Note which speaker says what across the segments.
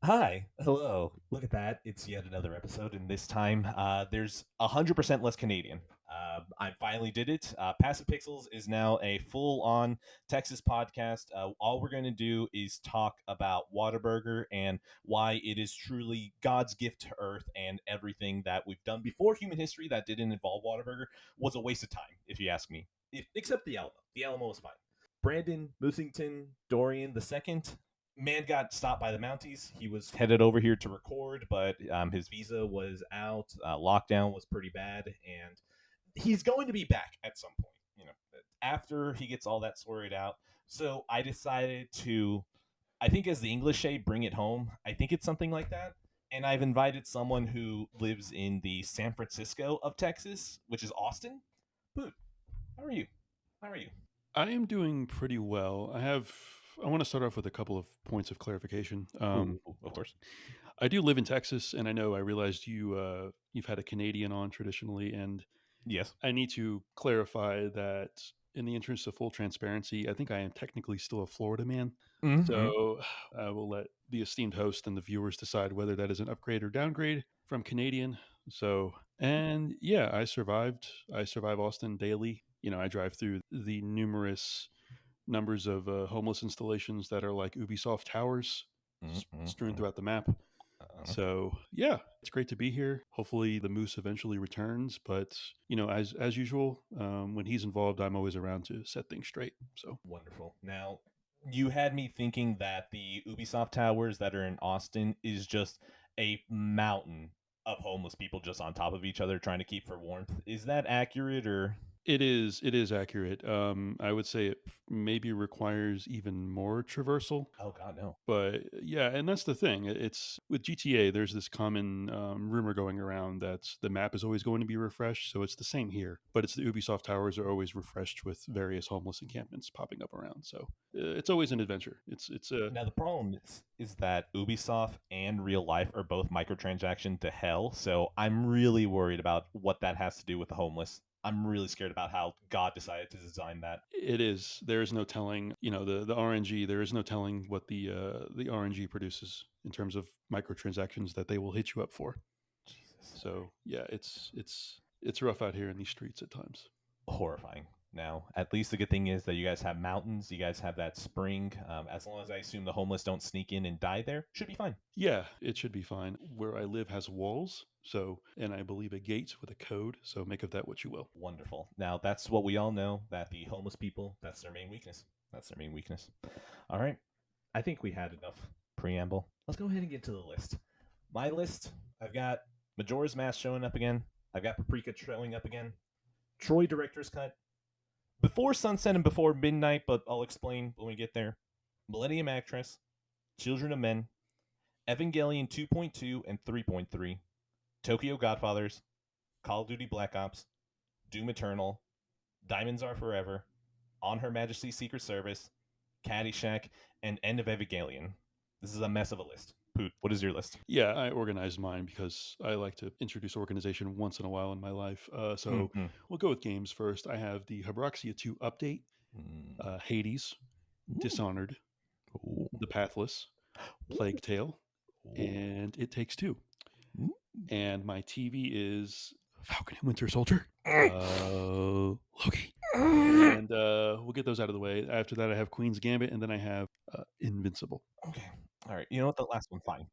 Speaker 1: Hi, hello. Look at that. It's yet another episode, and this time there's 100% less Canadian. I finally did it. Passive Pixels is now a full on Texas podcast. All we're going to do is talk about Whataburger and why it is truly God's gift to Earth, and everything that we've done before human history that didn't involve Whataburger was a waste of time, if you ask me. Except the Alamo. The Alamo was fine. Brandon Musington Dorian II. Man got stopped by the Mounties. He was headed over here to record, but his visa was out. Lockdown was pretty bad, and he's going to be back at some point. After he gets all that sorted out. So I decided to, I think as the English say, bring it home. I think it's something like that. And I've invited someone who lives in the San Francisco of Texas, which is Austin. Poot, how are you? How are you?
Speaker 2: I am doing pretty well. I want to start off with a couple of points of clarification.
Speaker 1: Ooh, of course.
Speaker 2: I do live in Texas, and I realized you've had a Canadian on traditionally, and
Speaker 1: Yes.
Speaker 2: I need to clarify that in the interest of full transparency, I think I am technically still a Florida man.
Speaker 1: Mm-hmm.
Speaker 2: So I will let the esteemed host and the viewers decide whether that is an upgrade or downgrade from Canadian. So, and yeah, I survived. I survive Austin daily. I drive through the numerous numbers of homeless installations that are like Ubisoft towers strewn
Speaker 1: Mm-hmm.
Speaker 2: throughout the map. So yeah, it's great to be here. Hopefully the moose eventually returns, but as usual, when he's involved, I'm always around to set things straight. So
Speaker 1: Wonderful. Now, you had me thinking that the Ubisoft towers that are in Austin is just a mountain of homeless people just on top of each other trying to keep for warmth. Is that accurate or?
Speaker 2: it is accurate. I would say it maybe requires even more traversal.
Speaker 1: Oh God, no.
Speaker 2: But yeah, and that's the thing. It's with GTA. There's this common rumor going around that the map is always going to be refreshed. So it's the same here, but it's the Ubisoft towers are always refreshed with various homeless encampments popping up around. So it's always an adventure. It's a
Speaker 1: Now the problem is that Ubisoft and real life are both microtransaction to hell. So I'm really worried about what that has to do with the homeless. I'm really scared about how God decided to design that.
Speaker 2: It is. There is no telling. The RNG. There is no telling what the RNG produces in terms of microtransactions that they will hit you up for.
Speaker 1: Jesus.
Speaker 2: So yeah, it's rough out here in these streets at times.
Speaker 1: Horrifying. Now, at least the good thing is that you guys have mountains. You guys have that spring. As long as I assume the homeless don't sneak in and die there, should be fine.
Speaker 2: Yeah, it should be fine. Where I live has walls, and I believe a gate with a code. So make of that what you will.
Speaker 1: Wonderful. Now, that's what we all know, that the homeless people, that's their main weakness. That's their main weakness. All right. I think we had enough preamble. Let's go ahead and get to the list. My list, I've got Majora's Mask showing up again. I've got Paprika showing up again. Troy Director's Cut. Before Sunset and Before Midnight, but I'll explain when we get there. Millennium Actress. Children of Men. Evangelion 2.2 and 3.3. Tokyo Godfathers. Call of Duty Black Ops. Doom Eternal. Diamonds Are Forever. On Her Majesty's Secret Service. Caddyshack. And End of Evangelion. This is a mess of a list. Poot, what is your list?
Speaker 2: Yeah, I organized mine because I like to introduce organization once in a while in my life. So
Speaker 1: Mm-hmm.
Speaker 2: we'll go with games first. I have the Habroxia 2 update, Hades, Dishonored,
Speaker 1: Ooh.
Speaker 2: The Pathless, Plague Tale, and It Takes Two.
Speaker 1: Ooh.
Speaker 2: And my TV is Falcon and Winter Soldier, Loki. And we'll get those out of the way. After that, I have Queen's Gambit, and then I have Invincible.
Speaker 1: Okay. All right. You know what? The last one, fine.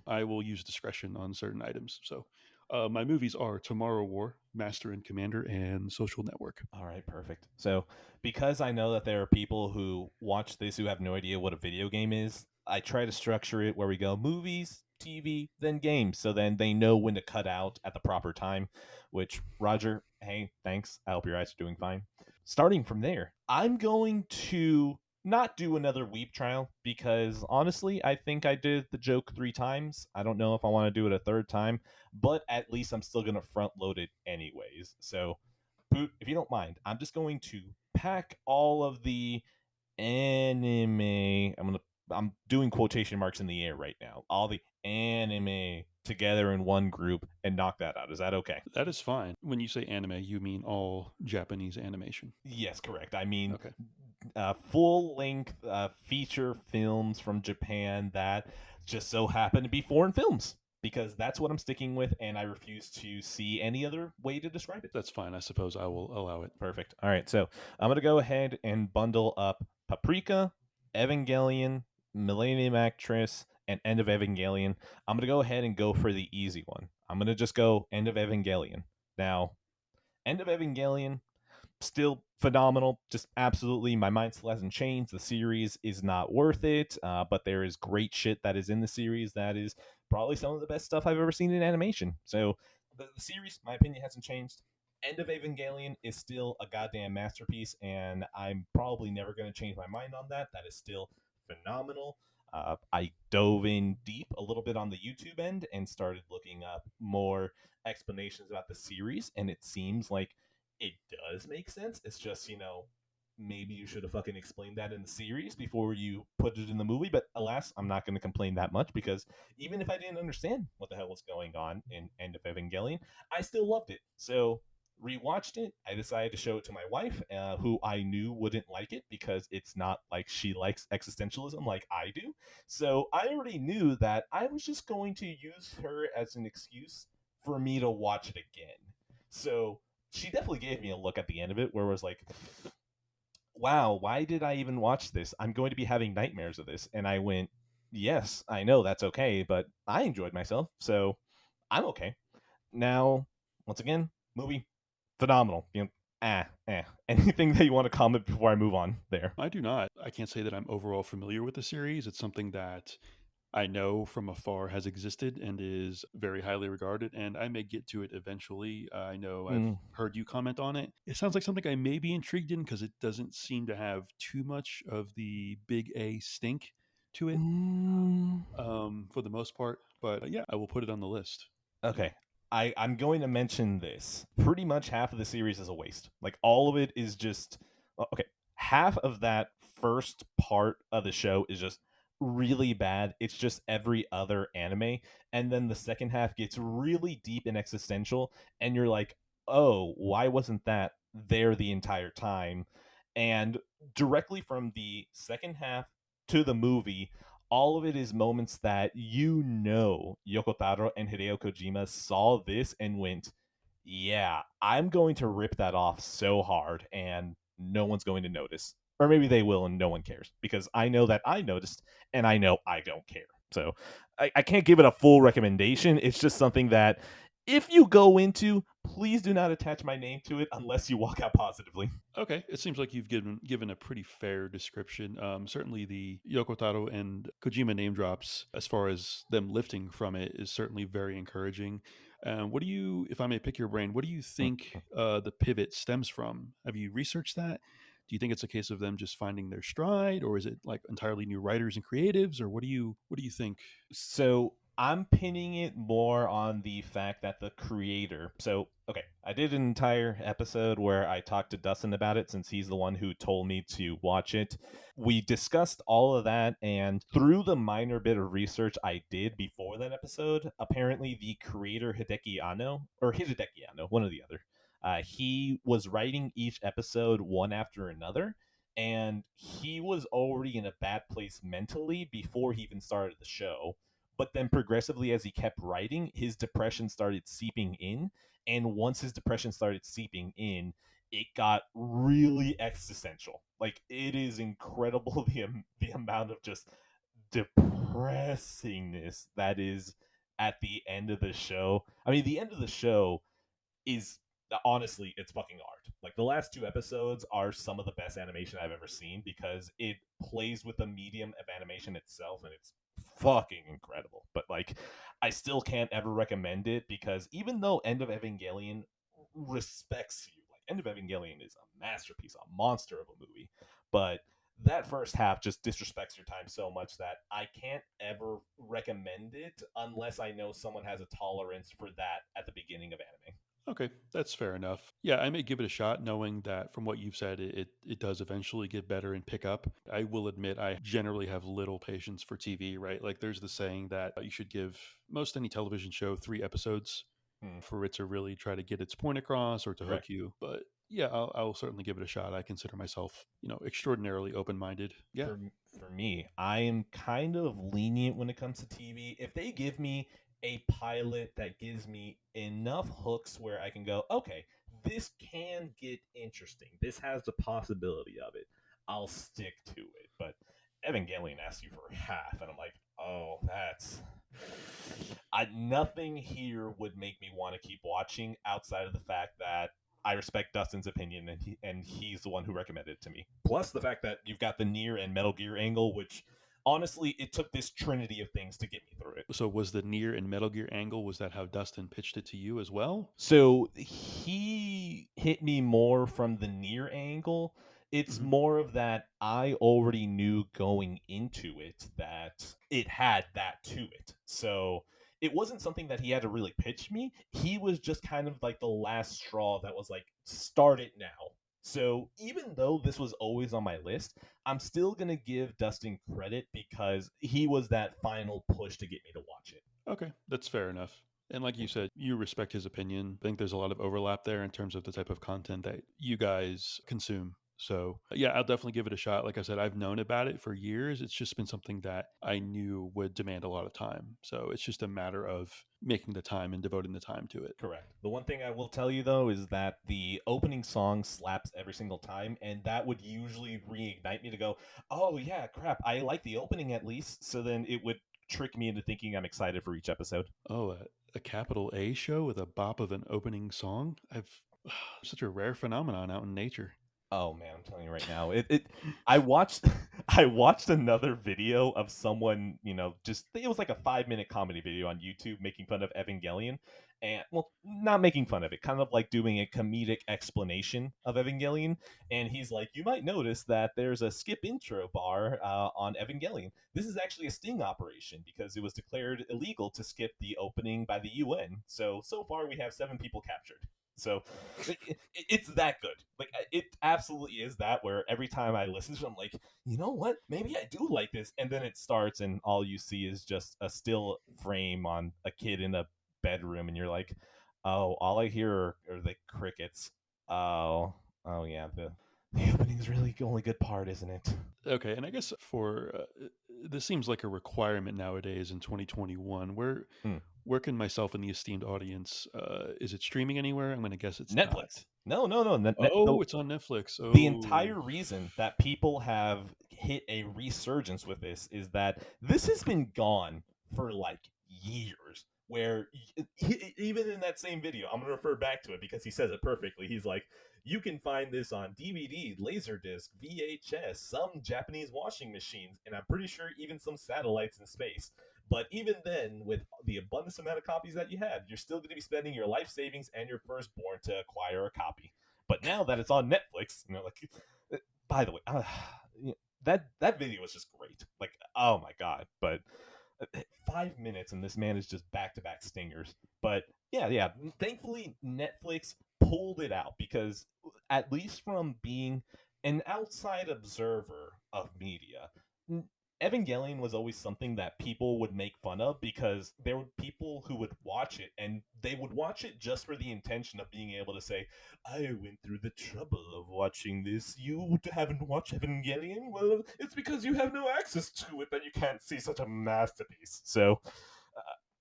Speaker 2: I will use discretion on certain items. So my movies are Tomorrow War, Master and Commander, and Social Network.
Speaker 1: All right, perfect. So, because I know that there are people who watch this who have no idea what a video game is, I try to structure it where we go movies, TV, then games. So then they know when to cut out at the proper time, which, Roger, hey, thanks. I hope your eyes are doing fine. Starting from there, I'm going to not do another weep trial because honestly, I think I did the joke 3 times. I don't know if I want to do it a third time, but at least I'm still going to front load it anyways. So, Poot, if you don't mind, I'm just going to pack all of the anime. I'm doing quotation marks in the air right now. All the anime together in one group and knock that out. Is that okay?
Speaker 2: That is fine. When you say anime, you mean all Japanese animation.
Speaker 1: Yes, correct. I mean,
Speaker 2: Okay.
Speaker 1: full length feature films from Japan that just so happen to be foreign films, because that's what I'm sticking with, and I refuse to see any other way to describe it.
Speaker 2: That's fine. I suppose I will allow it.
Speaker 1: Perfect. All right, so I'm gonna go ahead and bundle up Paprika, Evangelion, Millennium Actress, and End of Evangelion. I'm gonna go ahead and go for the easy one. I'm gonna just go End of Evangelion. Now, End of Evangelion, still phenomenal. Just absolutely, my mind still hasn't changed. The series is not worth it, but there is great shit that is in the series that is probably some of the best stuff I've ever seen in animation. So the series, my opinion, hasn't changed. End of Evangelion is still a goddamn masterpiece, and I'm probably never going to change my mind on that. That is still phenomenal. I dove in deep a little bit on the YouTube end and started looking up more explanations about the series, and it seems like it does make sense. It's just, maybe you should have fucking explained that in the series before you put it in the movie. But alas, I'm not going to complain that much, because even if I didn't understand what the hell was going on in End of Evangelion, I still loved it. So rewatched it. I decided to show it to my wife, who I knew wouldn't like it because it's not like she likes existentialism like I do. So I already knew that I was just going to use her as an excuse for me to watch it again. So she definitely gave me a look at the end of it where it was like, wow, why did I even watch this? I'm going to be having nightmares of this. And I went, yes, I know that's okay, but I enjoyed myself, so I'm okay. Now, once again, movie, phenomenal. Anything that you want to comment before I move on there?
Speaker 2: I do not. I can't say that I'm overall familiar with the series. It's something that I know from afar has existed and is very highly regarded, and I may get to it eventually. I know I've
Speaker 1: Mm.
Speaker 2: heard you comment on it. It sounds like something I may be intrigued in because it doesn't seem to have too much of the big A stink to it
Speaker 1: Mm.
Speaker 2: for the most part. But yeah, I will put it on the list.
Speaker 1: Okay. I'm going to mention this. Pretty much half of the series is a waste. Like, all of it is just okay. Half of that first part of the show is just really bad. It's just every other anime. And then the second half gets really deep and existential, and you're like, "Oh, why wasn't that there the entire time?" And directly from the second half to the movie, all of it is moments that Yoko Taro and Hideo Kojima saw this and went, yeah, I'm going to rip that off so hard and no one's going to notice. Or maybe they will and no one cares, because I know that I noticed and I know I don't care. So I can't give it a full recommendation. It's just something that if you go into, please do not attach my name to it unless you walk out positively.
Speaker 2: Okay, it seems like you've given a pretty fair description. Certainly, the Yoko Taro and Kojima name drops, as far as them lifting from it, is certainly very encouraging. What do you, if I may pick your brain, what do you think the pivot stems from? Have you researched that? Do you think it's a case of them just finding their stride, or is it like entirely new writers and creatives, or what do you think?
Speaker 1: So I'm pinning it more on the fact that the creator. So, okay, I did an entire episode where I talked to Dustin about it, since he's the one who told me to watch it. We discussed all of that, and through the minor bit of research I did before that episode, apparently the creator Hideki Anno, or Hideki Anno, one or the other, he was writing each episode one after another, and he was already in a bad place mentally before he even started the show. But then progressively, as he kept writing, his depression started seeping in, and once his depression started seeping in, it got really existential. Like, it is incredible the amount of just depressingness that is at the end of the show. I mean, the end of the show is, honestly, it's fucking art. Like, the last two episodes are some of the best animation I've ever seen, because it plays with the medium of animation itself, and it's fucking incredible. But like, I still can't ever recommend it, because even though End of Evangelion respects you, like, End of Evangelion is a masterpiece, a monster of a movie, but that first half just disrespects your time so much that I can't ever recommend it unless I know someone has a tolerance for that at the beginning of anime.
Speaker 2: Okay, that's fair enough. Yeah, I may give it a shot, knowing that from what you've said, it does eventually get better and pick up. I will admit, I generally have little patience for TV, right? Like, there's the saying that you should give most any television show 3 episodes
Speaker 1: Hmm,
Speaker 2: for it to really try to get its point across or to hook
Speaker 1: correct.
Speaker 2: you. But Yeah, I'll certainly give it a shot. I consider myself, extraordinarily open-minded. Yeah.
Speaker 1: For me, I am kind of lenient when it comes to TV. If they give me a pilot that gives me enough hooks where I can go, okay, this can get interesting. This has the possibility of it. I'll stick to it. But Evangelion asks you for half, and I'm like, oh, that's nothing here would make me want to keep watching outside of the fact that I respect Dustin's opinion, and he's the one who recommended it to me. Plus the fact that you've got the Nier and Metal Gear angle, which honestly, it took this trinity of things to get me through it.
Speaker 2: So was the Nier and Metal Gear angle, was that how Dustin pitched it to you as well?
Speaker 1: So he hit me more from the Nier angle. It's
Speaker 2: Mhm.
Speaker 1: more of that I already knew going into it that it had that to it. So it wasn't something that he had to really pitch me. He was just kind of like the last straw that was like, start it now. So even though this was always on my list, I'm still going to give Dustin credit because he was that final push to get me to watch it.
Speaker 2: Okay, that's fair enough. And like you said, you respect his opinion. I think there's a lot of overlap there in terms of the type of content that you guys consume. So, yeah, I'll definitely give it a shot. Like I said, I've known about it for years. It's just been something that I knew would demand a lot of time. So, it's just a matter of making the time and devoting the time to it.
Speaker 1: Correct. The one thing I will tell you though is that the opening song slaps every single time, and that would usually reignite me to go, "Oh yeah, crap! I like the opening at least." So then it would trick me into thinking I'm excited for each episode.
Speaker 2: Oh, a capital A show with a bop of an opening song? Such a rare phenomenon out in nature.
Speaker 1: Oh man, I'm telling you right now. I watched I watched another video of someone, just it was like a 5-minute comedy video on YouTube making fun of Evangelion. And well, not making fun of it, kind of like doing a comedic explanation of Evangelion. And he's like, you might notice that there's a skip intro bar on Evangelion. This is actually a sting operation because it was declared illegal to skip the opening by the UN. So far we have 7 people captured. So it's that good. Like it absolutely is that. Where every time I listen to it, I'm like, you know what? Maybe I do like this. And then it starts, and all you see is just a still frame on a kid in a bedroom, and you're like, oh, all I hear are the crickets. Oh yeah, the opening is really the only good part, isn't it?
Speaker 2: Okay, and I guess for this seems like a requirement nowadays in 2021.
Speaker 1: Hmm.
Speaker 2: Where can myself and the esteemed audience? Is it streaming anywhere? I'm going to guess it's not.
Speaker 1: Netflix. No.
Speaker 2: Oh, it's on Netflix.
Speaker 1: The
Speaker 2: Oh,
Speaker 1: entire reason that people have hit a resurgence with this is that this has been gone for like years. Where even in that same video, I'm gonna refer back to it because he says it perfectly. He's like, you can find this on DVD, Laserdisc, VHS, some Japanese washing machines, and I'm pretty sure even some satellites in space. But even then, with the abundance amount of copies that you have, you're still going to be spending your life savings and your firstborn to acquire a copy. But now that it's on Netflix, like, by the way, that video was just great. Like, oh my god! But 5 minutes and this man is just back to back stingers. But yeah. Thankfully, Netflix pulled it out because at least from being an outside observer of media, Evangelion was always something that people would make fun of because there were people who would watch it and they would watch it just for the intention of being able to say, I went through the trouble of watching this. You haven't watched Evangelion? Well, it's because you have no access to it that you can't see such a masterpiece. So,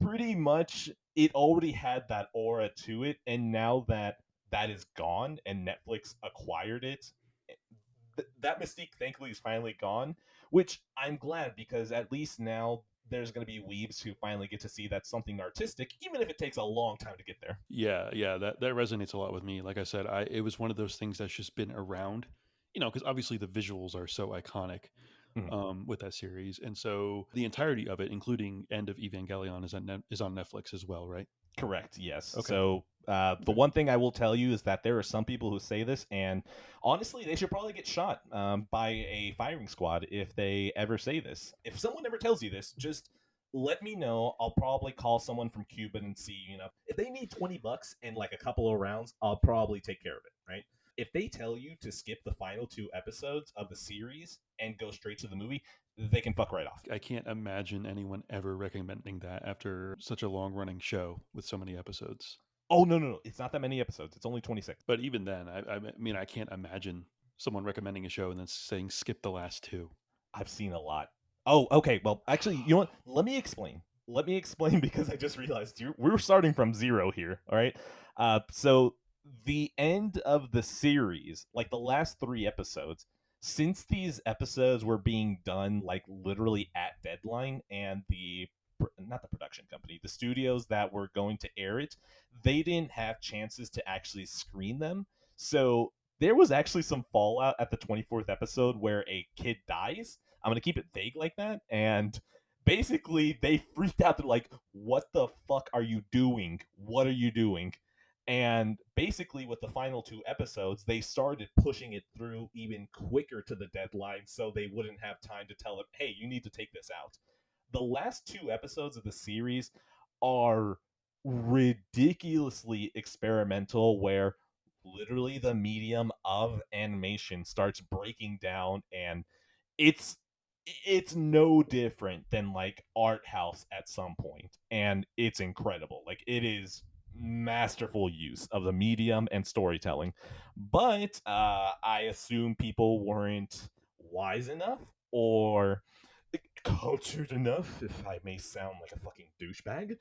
Speaker 1: pretty much, it already had that aura to it. And now that that is gone and Netflix acquired it, that mystique thankfully is finally gone, which I'm glad because at least now there's going to be weebs who finally get to see that something artistic, even if it takes a long time to get there.
Speaker 2: yeah. That resonates a lot with me. Like I said, it was one of those things that's just been around. Because obviously the visuals are so iconic
Speaker 1: Mhm.
Speaker 2: with that series, and so the entirety of it, including End of Evangelion, is on Netflix as well, right?
Speaker 1: Correct. Yes.
Speaker 2: Okay.
Speaker 1: So the
Speaker 2: Okay.
Speaker 1: one thing I will tell you is that there are some people who say this, and honestly, they should probably get shot by a firing squad if they ever say this. If someone ever tells you this, just let me know. I'll probably call someone from Cuban and see. If they need $20 and like a couple of rounds, I'll probably take care of it. Right. If they tell you to skip the final 2 episodes of the series and go straight to the movie, they can fuck right off.
Speaker 2: I can't imagine anyone ever recommending that after such a long running show with so many episodes.
Speaker 1: Oh no, it's not that many episodes. It's only 26.
Speaker 2: But even then, I mean, I can't imagine someone recommending a show and then saying skip the last two.
Speaker 1: I've seen a lot. Oh, okay. Well, actually, you know what? Let me explain. Let me explain because I just realized we're starting from zero here. All right. So the end of the series, like the last 3 episodes, since these episodes were being done like literally at deadline, and not the production company, the studios that were going to air it, they didn't have chances to actually screen them. So there was actually some fallout at the 24th episode where a kid dies. I'm gonna keep it vague like that. And basically, they freaked out. They're like, "What the fuck are you doing? What are you doing?" And basically, with the final 2 episodes, they started pushing it through even quicker to the deadline, so they wouldn't have time to tell them, "Hey, you need to take this out." The last 2 episodes of the series are ridiculously experimental, where literally the medium of animation starts breaking down, and it's it's no different than like art house at some point, and it's incredible. Like, it is masterful use of the medium and storytelling. But I assume people weren't wise enough or cultured enough, if I may sound like a fucking douchebag,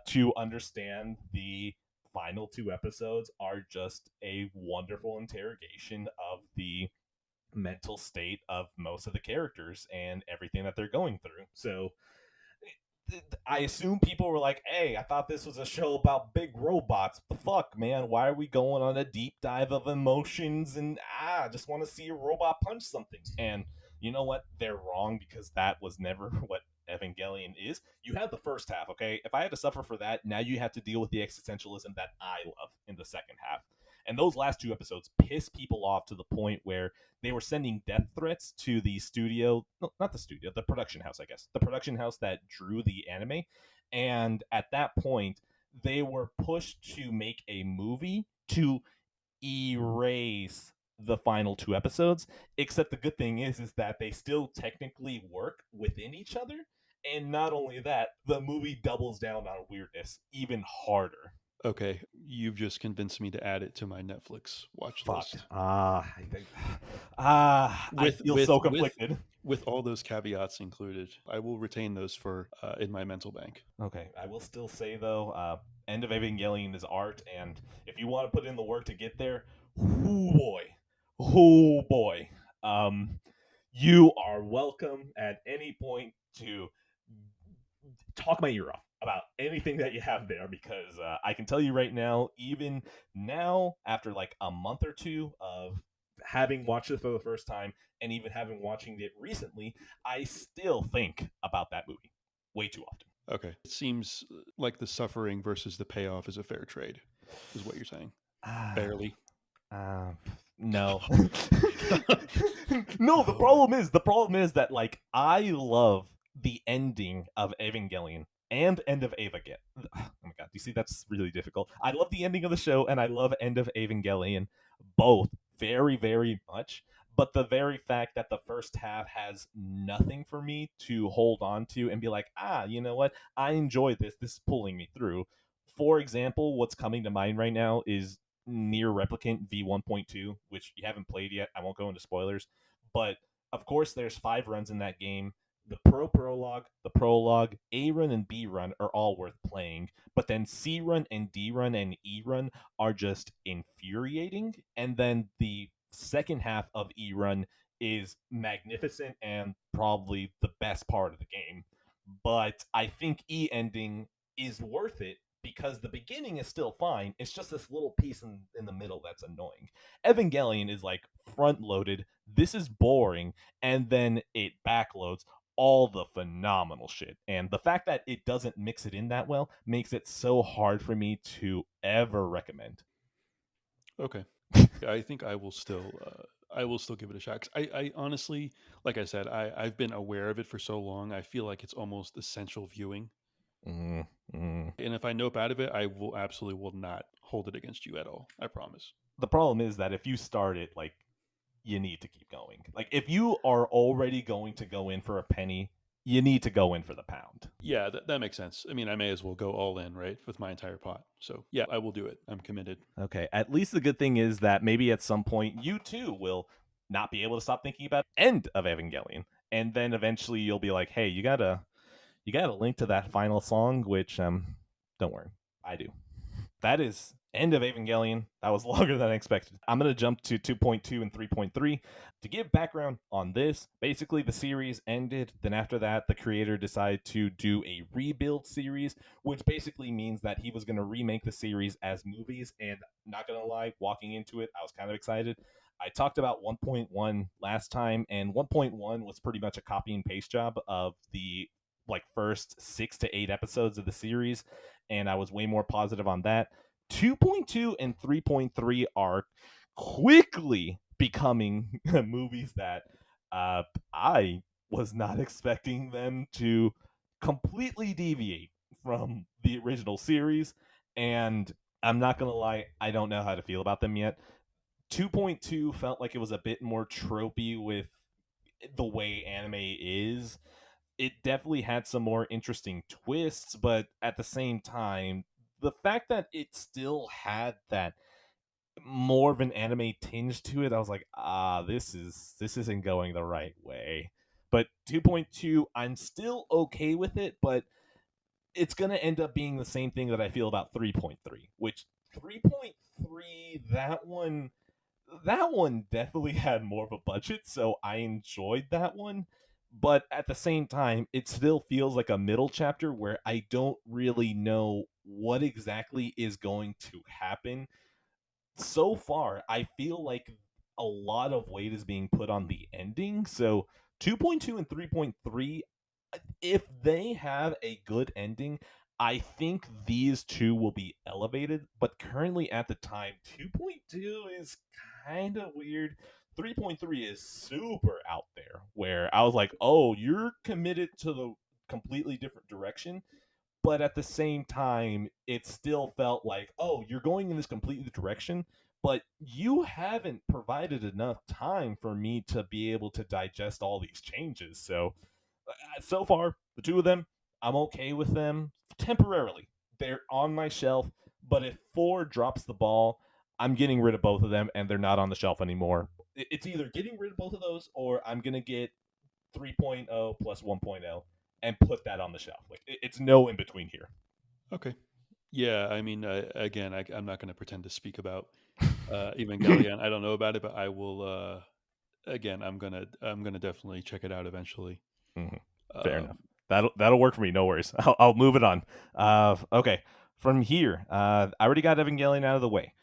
Speaker 1: to understand the final 2 episodes are just a wonderful interrogation of the mental state of most of the characters and everything that they're going through. So I assume people were like, "Hey, I thought this was a show about big robots. What the fuck, man? Why are we going on a deep dive of emotions and I just want to see a robot punch something?" And you know what? They're wrong, because that was never what Evangelion is. You had the first half, okay? If I had to suffer for that, now you have to deal with the existentialism that I love in the second half. And those last 2 episodes piss people off to the point where they were sending death threats to the studio, no, not the studio, the production house, I guess, the production house that drew the anime. And at that point, they were pushed to make a movie to erase the final 2 episodes. Except the good thing is that they still technically work within each other. And not only that, the movie doubles down on weirdness even harder.
Speaker 2: Okay, you've just convinced me to add it to my Netflix watch
Speaker 1: Fuck.
Speaker 2: list.
Speaker 1: I think. I
Speaker 2: With
Speaker 1: feel
Speaker 2: with
Speaker 1: so
Speaker 2: with
Speaker 1: conflicted.
Speaker 2: with all those caveats included, I will retain those for in my mental bank.
Speaker 1: Okay, I will still say though, End of Evangelion is art, and if you want to put in the work to get there, oh boy, um, you are welcome at any point to talk my ear off about anything that you have there, because I can tell you right now, even now, after like a month or two of having watched it for the first time, and even having watching it recently, I still think about that movie way too often.
Speaker 2: Okay, it seems like the suffering versus the payoff is a fair trade, is what you're saying.
Speaker 1: Ah,
Speaker 2: Barely.
Speaker 1: Uh, no. No, the problem is that like I love the ending of Evangelion and end of Evangelion. Oh my god, you see that's really difficult. I love the ending of the show and I love end of Evangelion both very very much, but the very fact that the first half has nothing for me to hold on to and be like, you know what? I enjoy this. This is pulling me through. For example, what's coming to mind right now is Near Replicant V1.2, which you haven't played yet. I won't go into spoilers, but of course, there's 5 runs in that game. The prologue, the prologue, A run, and B run are all worth playing, but then C run and D run and E run are just infuriating. And then the second half of E run is magnificent and probably the best part of the game. But I think E ending is worth it because the beginning is still fine. It's just this little piece in the middle that's annoying. Evangelion is like front loaded. This is boring, and then it backloads all the phenomenal shit. And the fact that it doesn't mix it in that well makes it so hard for me to ever recommend.
Speaker 2: Okay, I think I will still give it a shot. 'Cause I honestly, like I said, I've been aware of it for so long. I feel like it's almost essential viewing.
Speaker 1: Mm, mm.
Speaker 2: And if I nope out of it, I will absolutely will not hold it against you at all. I promise.
Speaker 1: The problem is that if you start it, like, you need to keep going. Like, if you are already going to go in for a penny, you need to go in for the pound.
Speaker 2: Yeah, that makes sense. I mean, I may as well go all in, right, with my entire pot. So yeah, I will do it. I'm committed.
Speaker 1: Okay, at least the good thing is that maybe at some point you too will not be able to stop thinking about the end of Evangelion, and then eventually you'll be like, hey, you gotta link to that final song, which don't worry, I do. That is end of Evangelion. That was longer than I expected. I'm going to jump to 2.2 and 3.3. To give background on this, basically the series ended. Then after that, the creator decided to do a rebuild series, which basically means that he was going to remake the series as movies. And not going to lie, walking into it, I was kind of excited. I talked about 1.1 last time, and 1.1 was pretty much a copy and paste job of the first 6 to 8 episodes of the series, and I was way more positive on that. 2.2 and 3.3 are quickly becoming movies that I was not expecting them to completely deviate from the original series, and I'm not gonna lie, I don't know how to feel about them yet. 2.2 felt like it was a bit more tropey with the way anime is. It definitely had some more interesting twists, but at the same time, the fact that it still had that more of an anime tinge to it, I was like, this isn't going the right way. But 2.2, I'm still okay with it, but it's gonna end up being the same thing that I feel about 3.3, which 3.3, that one definitely had more of a budget, so I enjoyed that one. But at the same time, it still feels like a middle chapter where I don't really know what exactly is going to happen. So far, I feel like a lot of weight is being put on the ending. So 2.2 and 3.3, if they have a good ending, I think these two will be elevated. But currently at the time, 2.2 is kind of weird. 3.3 is super out there, where I was like, oh, you're committed to the completely different direction. But at the same time, it still felt like, oh, you're going in this completely direction, but you haven't provided enough time for me to be able to digest all these changes. So far, the two of them, I'm okay with them temporarily. They're on my shelf, but if 4 drops the ball, I'm getting rid of both of them, and they're not on the shelf anymore. It's either getting rid of both of those, or I'm gonna get 3.0 plus 1.0 and put that on the shelf. Like it's no in between here.
Speaker 2: Okay. Yeah, I mean, again, I'm not going to pretend to speak about Evangelion. I don't know about it, but I will. Again, I'm gonna definitely check it out eventually.
Speaker 1: Mhm. Fair enough.
Speaker 2: Um,
Speaker 1: That'll work for me. No worries. I'll move it on. Okay. From here, I already got Evangelion out of the way.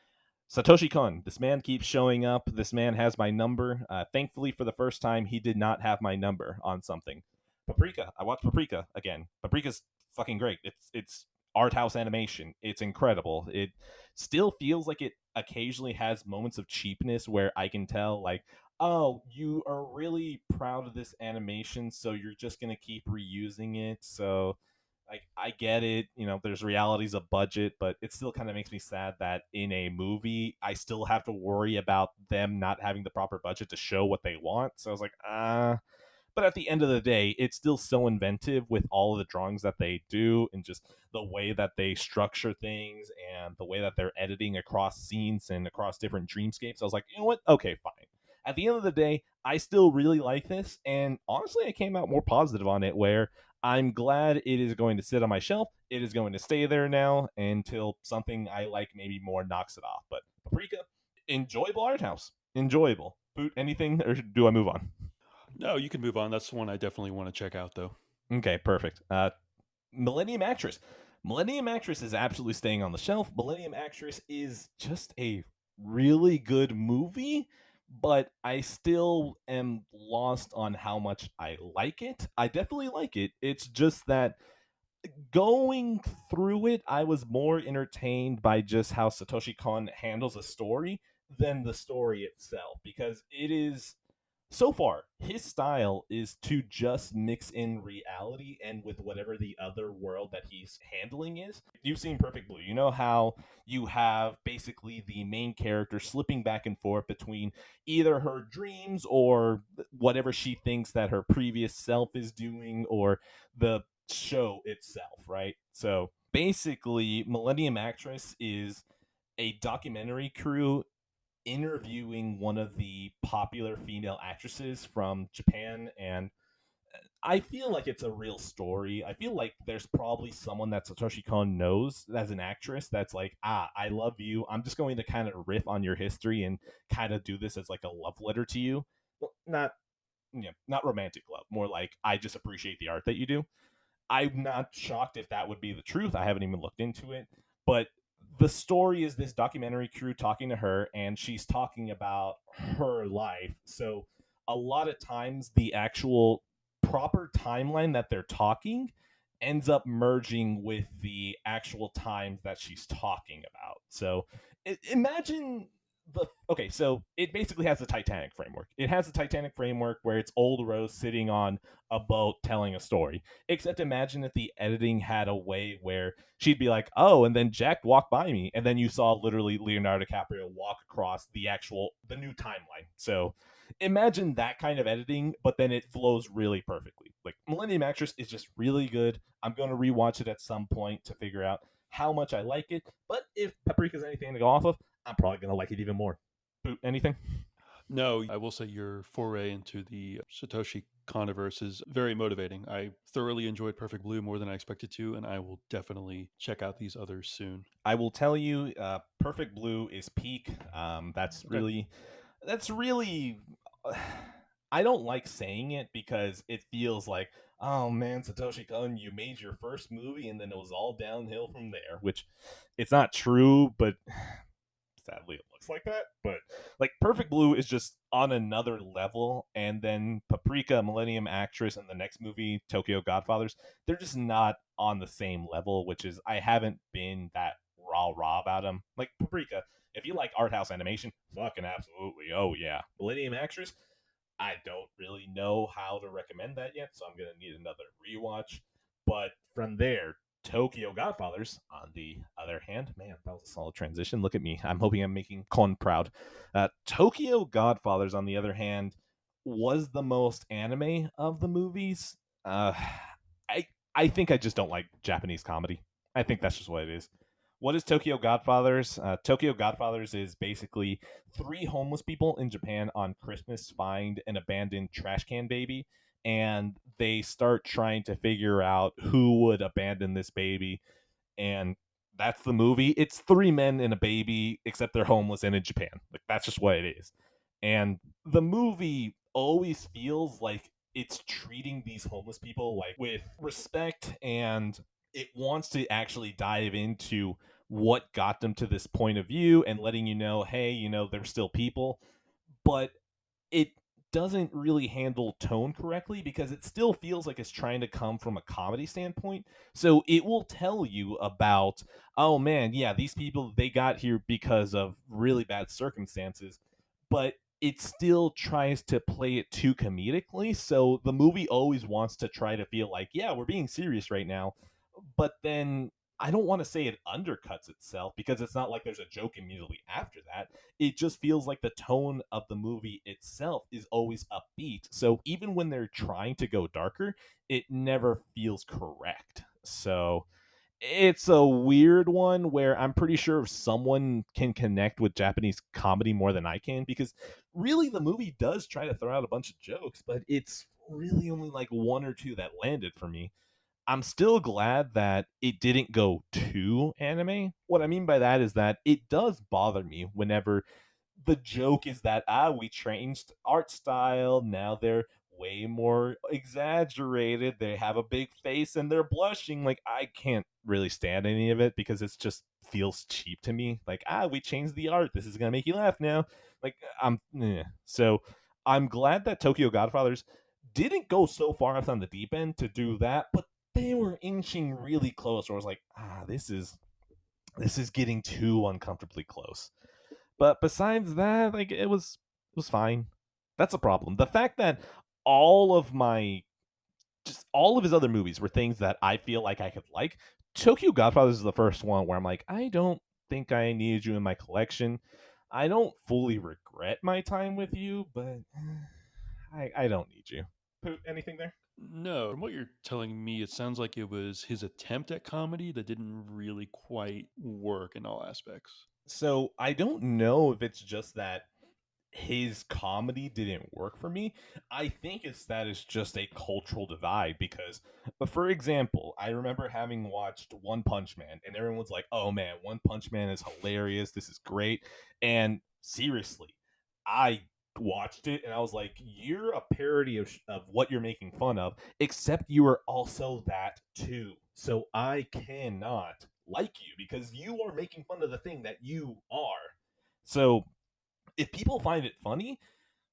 Speaker 1: Satoshi Kon, this man keeps showing up. This man has my number. Thankfully, for the first time, he did not have my number on something. Paprika. I watched Paprika again. Paprika's fucking great. It's art house animation. It's incredible. It still feels like it occasionally has moments of cheapness where I can tell, like, oh, you are really proud of this animation, so you're just gonna keep reusing it. So like I get it, there's realities of budget, but it still kind of makes me sad that in a movie I still have to worry about them not having the proper budget to show what they want. So I was like, but at the end of the day, it's still so inventive with all of the drawings that they do and just the way that they structure things and the way that they're editing across scenes and across different dreamscapes. I was like, you know what? Okay, fine. At the end of the day, I still really like this, and honestly, I came out more positive on it. Where I'm glad it is going to sit on my shelf. It is going to stay there now until something I like maybe more knocks it off. But Paprika, enjoyable art house, enjoyable. Poot, anything, or do I move on?
Speaker 2: no, you can move on. That's one I definitely want to check out, though.
Speaker 1: Okay, perfect. Millennium Actress. Millennium Actress is absolutely staying on the shelf. Millennium Actress is just a really good movie, but I still am lost on how much I like it. I definitely like it. It's just that going through it, I was more entertained by just how Satoshi Kon handles a story than the story itself, because it is so far, his style is to just mix in reality and with whatever the other world that he's handling is. You've seen Perfect Blue. You know how you have basically the main character slipping back and forth between either her dreams or whatever she thinks that her previous self is doing or the show itself, right? So basically, Millennium Actress is a documentary crew interviewing one of the popular female actresses from Japan, and I feel like it's a real story. I feel like there's probably someone that Satoshi Kon knows as an actress that's like, I love you. I'm just going to kind of riff on your history and kind of do this as like a love letter to you. Well, not not romantic love, more like I just appreciate the art that you do. I'm not shocked if that would be the truth. I haven't even looked into it. But the story is this documentary crew talking to her, and she's talking about her life. So a lot of times, the actual proper timeline that they're talking ends up merging with the actual times that she's talking about. So imagine so it basically has the Titanic framework. It has the Titanic framework where it's old Rose sitting on a boat telling a story. Except imagine if the editing had a way where she'd be like, "Oh," and then Jack walked by me, and then you saw literally Leonardo DiCaprio walk across the new timeline. So imagine that kind of editing, but then it flows really perfectly. Like Millennium Actress is just really good. I'm gonna rewatch it at some point to figure out how much I like it. But if Paprika's anything to go off of, I'm probably gonna like it even more. Boot, anything?
Speaker 2: No, I will say your foray into the Satoshi Converse is very motivating. I thoroughly enjoyed Perfect Blue more than I expected to, and I will definitely check out these others soon.
Speaker 1: I will tell you, Perfect Blue is peak.
Speaker 2: Okay.
Speaker 1: That's really. I don't like saying it because it feels like, oh man, Satoshi Kon, you made your first movie and then it was all downhill from there. Which, it's not true, but sadly it looks like that. But like Perfect Blue is just on another level, and then Paprika, Millennium Actress, and the next movie, Tokyo Godfathers, they're just not on the same level, which is I haven't been that raw about them. Like Paprika, if you like art house animation, fucking absolutely. Oh yeah. Millennium Actress, I don't really know how to recommend that yet, so I'm gonna need another rewatch. But from there, Tokyo Godfathers, on the other hand, man, that was a solid transition. Look at me. I'm hoping I'm making Con proud. Tokyo Godfathers, on the other hand, was the most anime of the movies. I I think I just don't like Japanese comedy. I think that's just what it is. What is Tokyo Godfathers? Tokyo Godfathers is basically three homeless people in Japan on Christmas find an abandoned trash can baby, and they start trying to figure out who would abandon this baby. And that's the movie. It's three men and a baby, except they're homeless and in Japan. Like that's just what it is. And the movie always feels like it's treating these homeless people like with respect, and it wants to actually dive into what got them to this point of view and letting you know, hey, they're still people. But it doesn't really handle tone correctly because it still feels like it's trying to come from a comedy standpoint. So it will tell you about, oh man, yeah, these people, they got here because of really bad circumstances, but it still tries to play it too comedically. So the movie always wants to try to feel like, yeah, we're being serious right now, but then I don't want to say it undercuts itself because it's not like there's a joke immediately after that. It just feels like the tone of the movie itself is always upbeat. So even when they're trying to go darker, it never feels correct. So it's a weird one where I'm pretty sure if someone can connect with Japanese comedy more than I can, because really the movie does try to throw out a bunch of jokes, but it's really only like one or two that landed for me. I'm still glad that it didn't go too anime. What I mean by that is that it does bother me whenever the joke is that we changed art style, now they're way more exaggerated, they have a big face and they're blushing. Like I can't really stand any of it because it's just feels cheap to me. Like we changed the art, this is gonna make you laugh now. Like so I'm glad that Tokyo Godfathers didn't go so far off on the deep end to do that, but they were inching really close where I was like, this is getting too uncomfortably close. But besides that, like it was fine. That's a problem. The fact that all of my just all of his other movies were things that I feel like I could like. Tokyo Godfathers is the first one where I'm like, I don't think I needed you in my collection. I don't fully regret my time with you, but I don't need you. Poot, anything there?
Speaker 2: No, from what you're telling me, it sounds like it was his attempt at comedy that didn't really quite work in all aspects.
Speaker 1: So I don't know if it's just that his comedy didn't work for me. I think it's just a cultural divide because, for example, I remember having watched One Punch Man and everyone was like, "Oh man, One Punch Man is hilarious. This is great." And seriously, I watched it and I was like, "You're a parody of what you're making fun of, except you are also that too. So I cannot like you because you are making fun of the thing that you are." So if people find it funny,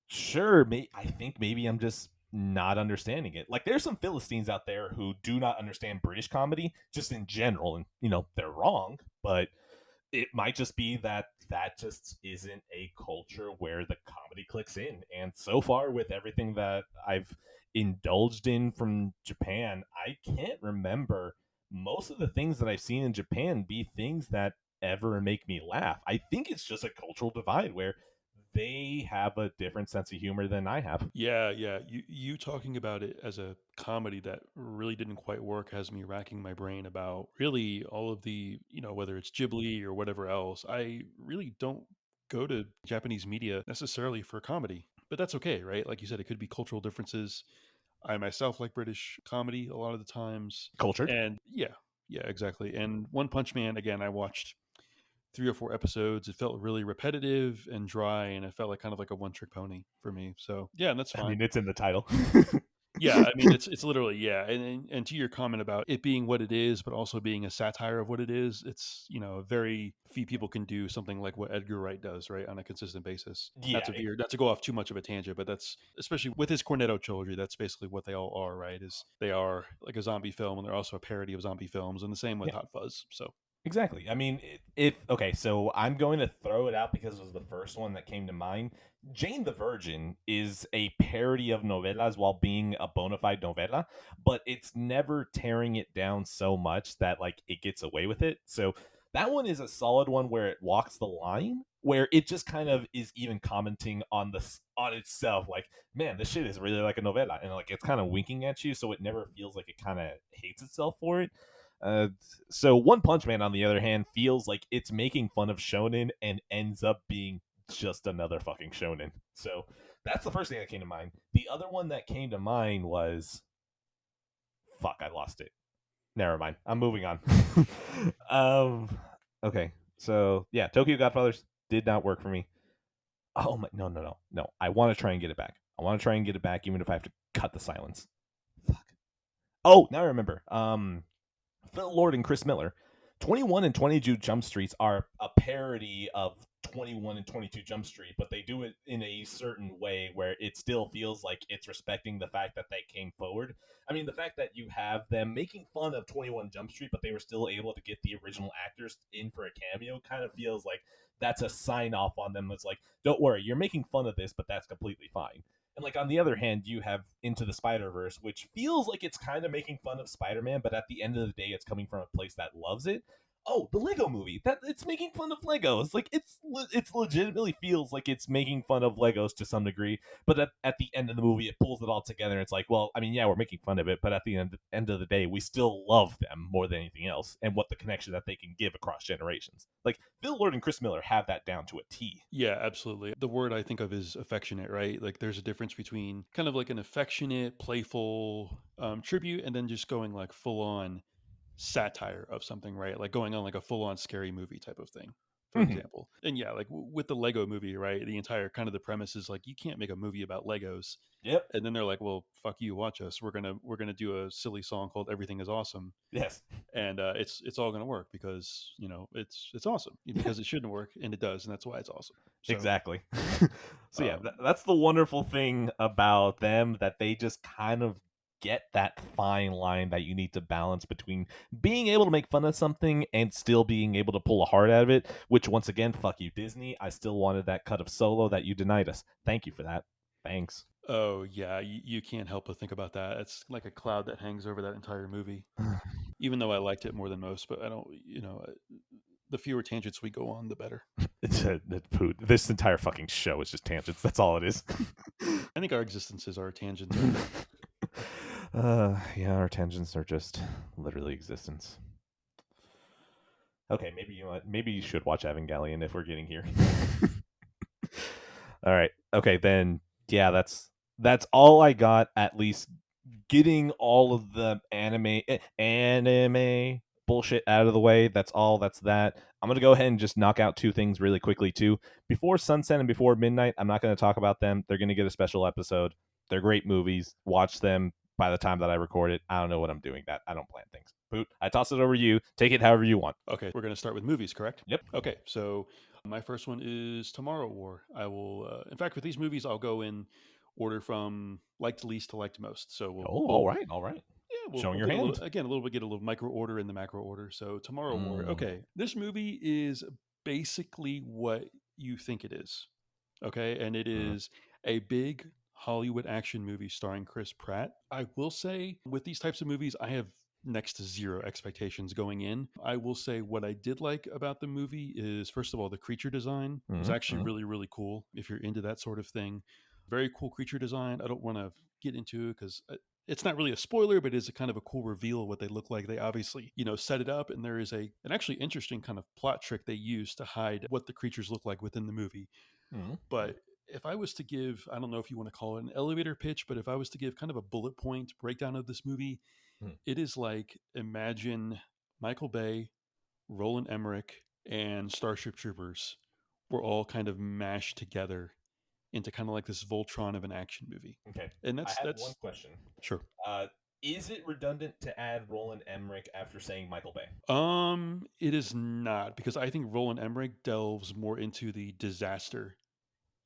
Speaker 1: sure, I think maybe I'm just not understanding it. Like, there's some Philistines out there who do not understand British comedy just in general, and they're wrong, but it might just be that that just isn't a culture where the comedy clicks in. And so far, with everything that I've indulged in from Japan, I can't remember most of the things that I've seen in Japan be things that ever make me laugh. I think it's just a cultural divide where they have a different sense of humor than I have.
Speaker 2: Yeah, yeah. You talking about it as a comedy that really didn't quite work has me racking my brain about really all of the, whether it's Ghibli or whatever else. I really don't go to Japanese media necessarily for comedy, but that's okay, right? Like you said, it could be cultural differences. I myself like British comedy a lot of the times.
Speaker 1: Cultured.
Speaker 2: And yeah, yeah, exactly. And One Punch Man, again, I watched 3 or 4 episodes. It felt really repetitive and dry, and it felt like kind of like a one trick pony for me. So yeah, and that's
Speaker 1: I
Speaker 2: fine.
Speaker 1: mean, it's in the title.
Speaker 2: Yeah, I mean it's literally yeah, and to your comment about it being what it is, but also being a satire of what it is, it's very few people can do something like what Edgar Wright does, right, on a consistent basis.
Speaker 1: Yeah,
Speaker 2: Not to go off too much of a tangent, but that's especially with his Cornetto trilogy. That's basically what they all are, right? Is they are like a zombie film, and they're also a parody of zombie films, and the same with
Speaker 1: yeah.
Speaker 2: Hot Fuzz. So
Speaker 1: Exactly. I mean, if okay, so I'm going to throw it out because it was the first one that came to mind. Jane the Virgin is a parody of novelas while being a bona fide novela, but it's never tearing it down so much that like it gets away with it. So that one is a solid one where it walks the line, where it just kind of is even commenting on on itself, like, man, this shit is really like a novela, and like it's kind of winking at you, so it never feels like it kind of hates itself for it. Uh, so One Punch Man, on the other hand, feels like it's making fun of shonen and ends up being just another fucking shonen. So that's the first thing that came to mind. The other one that came to mind was fuck, I lost it. Never mind. I'm moving on. um okay. So yeah, Tokyo Godfathers did not work for me. Oh my, no, no, no. No. I want to try and get it back. I want to try and get it back even if I have to cut the silence. Fuck. Oh, now I remember. Phil Lord and Chris Miller. 21 and 22 Jump Streets are a parody of 21 and 22 Jump Street, but they do it in a certain way where it still feels like it's respecting the fact that they came forward. I mean, the fact that you have them making fun of 21 Jump Street, but they were still able to get the original actors in for a cameo kind of feels like that's a sign off on them. It's like, don't worry, you're making fun of this, but that's completely fine. And like on the other hand, you have Into the Spider Verse, which feels like it's kind of making fun of Spider Man, but at the end of the day, it's coming from a place that loves it. Oh, the Lego Movie, that it's making fun of Legos. Like it's legitimately feels like it's making fun of Legos to some degree, but at the end of the movie, it pulls it all together. It's like, well, I mean, yeah, we're making fun of it, but at the end of the day, we still love them more than anything else, and what the connection that they can give across generations. Like Phil Lord and Chris Miller have that down to a T.
Speaker 2: yeah, absolutely. The word I think of is affectionate, right? Like there's a difference between kind of like an affectionate, playful tribute and then just going like full on satire of something, right? Like going on like a full on scary movie type of thing, for
Speaker 1: Mm-hmm.
Speaker 2: example. And yeah, like with the Lego movie, right? The entire kind of the premise is like you can't make a movie about Legos.
Speaker 1: Yep.
Speaker 2: And then they're like, well, fuck you, watch us. We're gonna do a silly song called Everything Is Awesome,
Speaker 1: Yes.
Speaker 2: and it's all gonna work because it's awesome because it shouldn't work and it does, and that's why it's awesome. So
Speaker 1: Exactly. So yeah,
Speaker 2: um,
Speaker 1: that's the wonderful thing about them, that they just kind of get that fine line that you need to balance between being able to make fun of something and still being able to pull a heart out of it, which once again, fuck you Disney, I still wanted that cut of Solo that you denied us. Thank you for that. Thanks.
Speaker 2: Oh yeah, you can't help but think about that. It's like a cloud that hangs over that entire movie. Even though I liked it more than most, but I don't, the fewer tangents we go on, the better.
Speaker 1: It's a Poot. This entire fucking show is just tangents. That's all it is.
Speaker 2: I think our existences are tangents, aren't they?
Speaker 1: Yeah, our tangents are just literally existence. Okay, maybe you should watch Evangelion if we're getting here. All right. Okay, then yeah, that's all I got. At least getting all of the anime bullshit out of the way. That's all. That's that. I'm gonna go ahead and just knock out two things really quickly too. Before sunset and before midnight, I'm not gonna talk about them. They're gonna get a special episode. They're great movies. Watch them by the time that I record it. I don't know what I'm doing. That I don't plan things. Boot. I toss it over to you. Take it however you want.
Speaker 2: Okay, we're going to start with movies, correct?
Speaker 1: Yep.
Speaker 2: Okay, so my first one is Tomorrow War. I will, in fact, with these movies, I'll go in order from like to least to like to most. So
Speaker 1: all right.
Speaker 2: Yeah,
Speaker 1: Showing
Speaker 2: we'll
Speaker 1: your
Speaker 2: get
Speaker 1: hand.
Speaker 2: a little bit, get a little micro order in the macro order. So Tomorrow War.
Speaker 1: Mm.
Speaker 2: Okay, this movie is basically what you think it is. Okay, and it is a big Hollywood action movie starring Chris Pratt. I will say, with these types of movies, I have next to zero expectations going in. I will say what I did like about the movie is, first of all, the creature design was actually really, really cool. If you're into that sort of thing, very cool creature design. I don't want to get into it because it's not really a spoiler, but it's a kind of a cool reveal of what they look like. They obviously, set it up, and there is an actually interesting kind of plot trick they use to hide what the creatures look like within the movie. But if I was to give, I don't know if you want to call it an elevator pitch, but if I was to give kind of a bullet point breakdown of this movie, it is like, imagine Michael Bay, Roland Emmerich, and Starship Troopers were all kind of mashed together into kind of like this Voltron of an action movie.
Speaker 1: Okay.
Speaker 2: And
Speaker 1: I have one question.
Speaker 2: Sure.
Speaker 1: Is it redundant to add Roland Emmerich after saying Michael Bay?
Speaker 2: It is not, because I think Roland Emmerich delves more into the disaster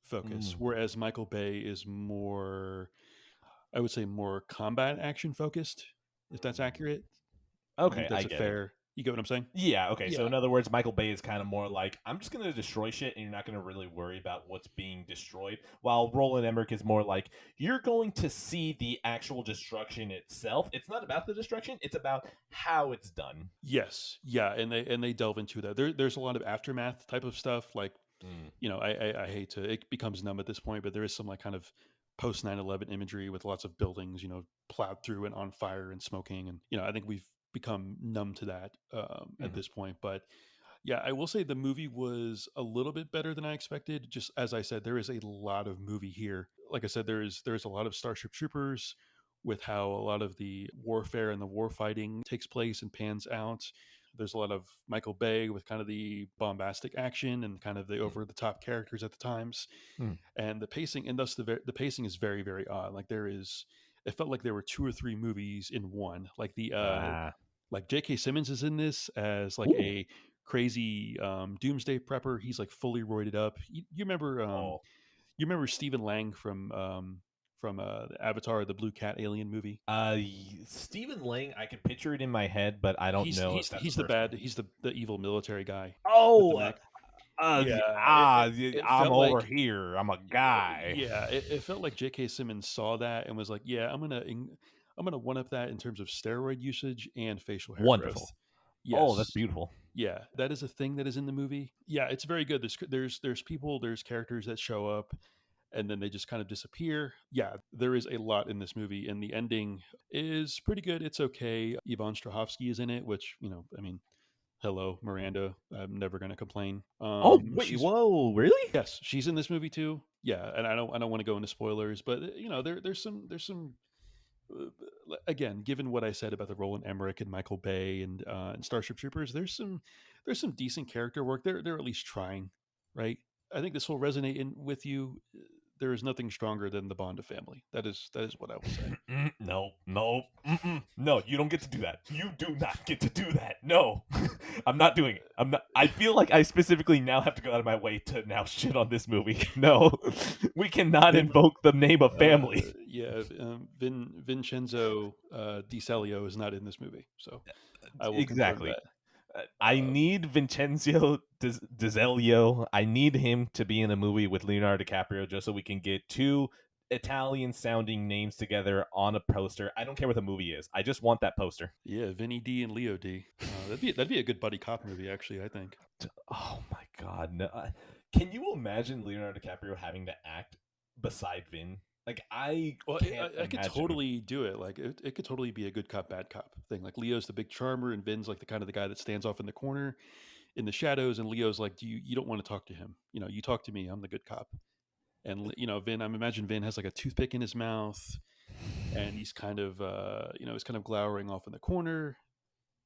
Speaker 2: focus, whereas Michael Bay is more, I would say, more combat action focused, if that's accurate.
Speaker 1: Okay,
Speaker 2: I think that's fair. You get what I'm saying?
Speaker 1: Yeah, okay. So
Speaker 2: Yeah.
Speaker 1: in other words, Michael Bay is kind of more like, I'm just going to destroy shit and you're not going to really worry about what's being destroyed. While Roland Emmerich is more like, you're going to see the actual destruction itself. It's not about the destruction, it's about how it's done.
Speaker 2: Yes. Yeah, and they delve into that. There's a lot of aftermath type of stuff, like I hate to, it becomes numb at this point, but there is some like kind of post 9/11 imagery with lots of buildings, plowed through and on fire and smoking, and I think we've become numb to that at this point. But yeah, I will say the movie was a little bit better than I expected. Just as I said, there is a lot of movie here. Like I said, there's a lot of Starship Troopers with how a lot of the warfare and the war fighting takes place and pans out. There's a lot of Michael Bay with kind of the bombastic action and kind of the over the top characters at the times. And the pacing, and thus the pacing is very, very odd. Like it felt like there were 2 or 3 movies in one. Like like J.K. Simmons is in this as like a crazy doomsday prepper. He's like fully roided up. You remember Stephen Lang from the Avatar, the Blue Cat alien movie?
Speaker 1: Stephen Lang, I can picture it in my head, but I don't know if that's
Speaker 2: he's the bad, he's the evil military guy with the mech.
Speaker 1: I'm over here. I'm a guy.
Speaker 2: Yeah, it felt like J.K. Simmons saw that and was like, "Yeah, I'm gonna one up that in terms of steroid usage and facial hair
Speaker 1: Wonderful.
Speaker 2: growth." Yes.
Speaker 1: Oh, that's beautiful.
Speaker 2: Yeah, that is a thing that is in the movie. Yeah, it's very good. There's people, there's characters that show up, and then they just kind of disappear. Yeah, there is a lot in this movie, and the ending is pretty good. It's okay. Yvonne Strahovski is in it, which I mean, hello, Miranda. I'm never gonna complain.
Speaker 1: Wait, whoa, really?
Speaker 2: Yes, she's in this movie too. Yeah, and I don't want to go into spoilers, but there's some again, given what I said about the Roland Emmerich and Michael Bay and Starship Troopers, there's some decent character work. They're at least trying, right? I think this will resonate with you. There is nothing stronger than the bond of family. That is what I will say.
Speaker 1: No, you don't get to do that. You do not get to do that. No, I'm not doing it. I'm not. I feel like I specifically now have to go out of my way to now shit on this movie. No, we cannot invoke the name of family.
Speaker 2: Vincenzo Di Celio is not in this movie, so I will
Speaker 1: exactly.
Speaker 2: confirm that.
Speaker 1: I need Vincenzo D'Azeglio. I need him to be in a movie with Leonardo DiCaprio just so we can get 2 Italian sounding names together on a poster. I don't care what the movie is. I just want that poster.
Speaker 2: Yeah, Vinny D and Leo D. That'd be a good buddy cop movie, actually. I think.
Speaker 1: Oh my god. No. Can you imagine Leonardo DiCaprio having to act beside Vin? Like, I
Speaker 2: Well,
Speaker 1: can't
Speaker 2: I could
Speaker 1: imagine.
Speaker 2: totally do it. Like it could totally be a good cop, bad cop thing. Like Leo's the big charmer, and Vin's like the kind of the guy that stands off in the corner, in the shadows. And Leo's like, you don't want to talk to him. You talk to me. I'm the good cop. And Vin, I imagine Vin has like a toothpick in his mouth, and he's kind of he's kind of glowering off in the corner.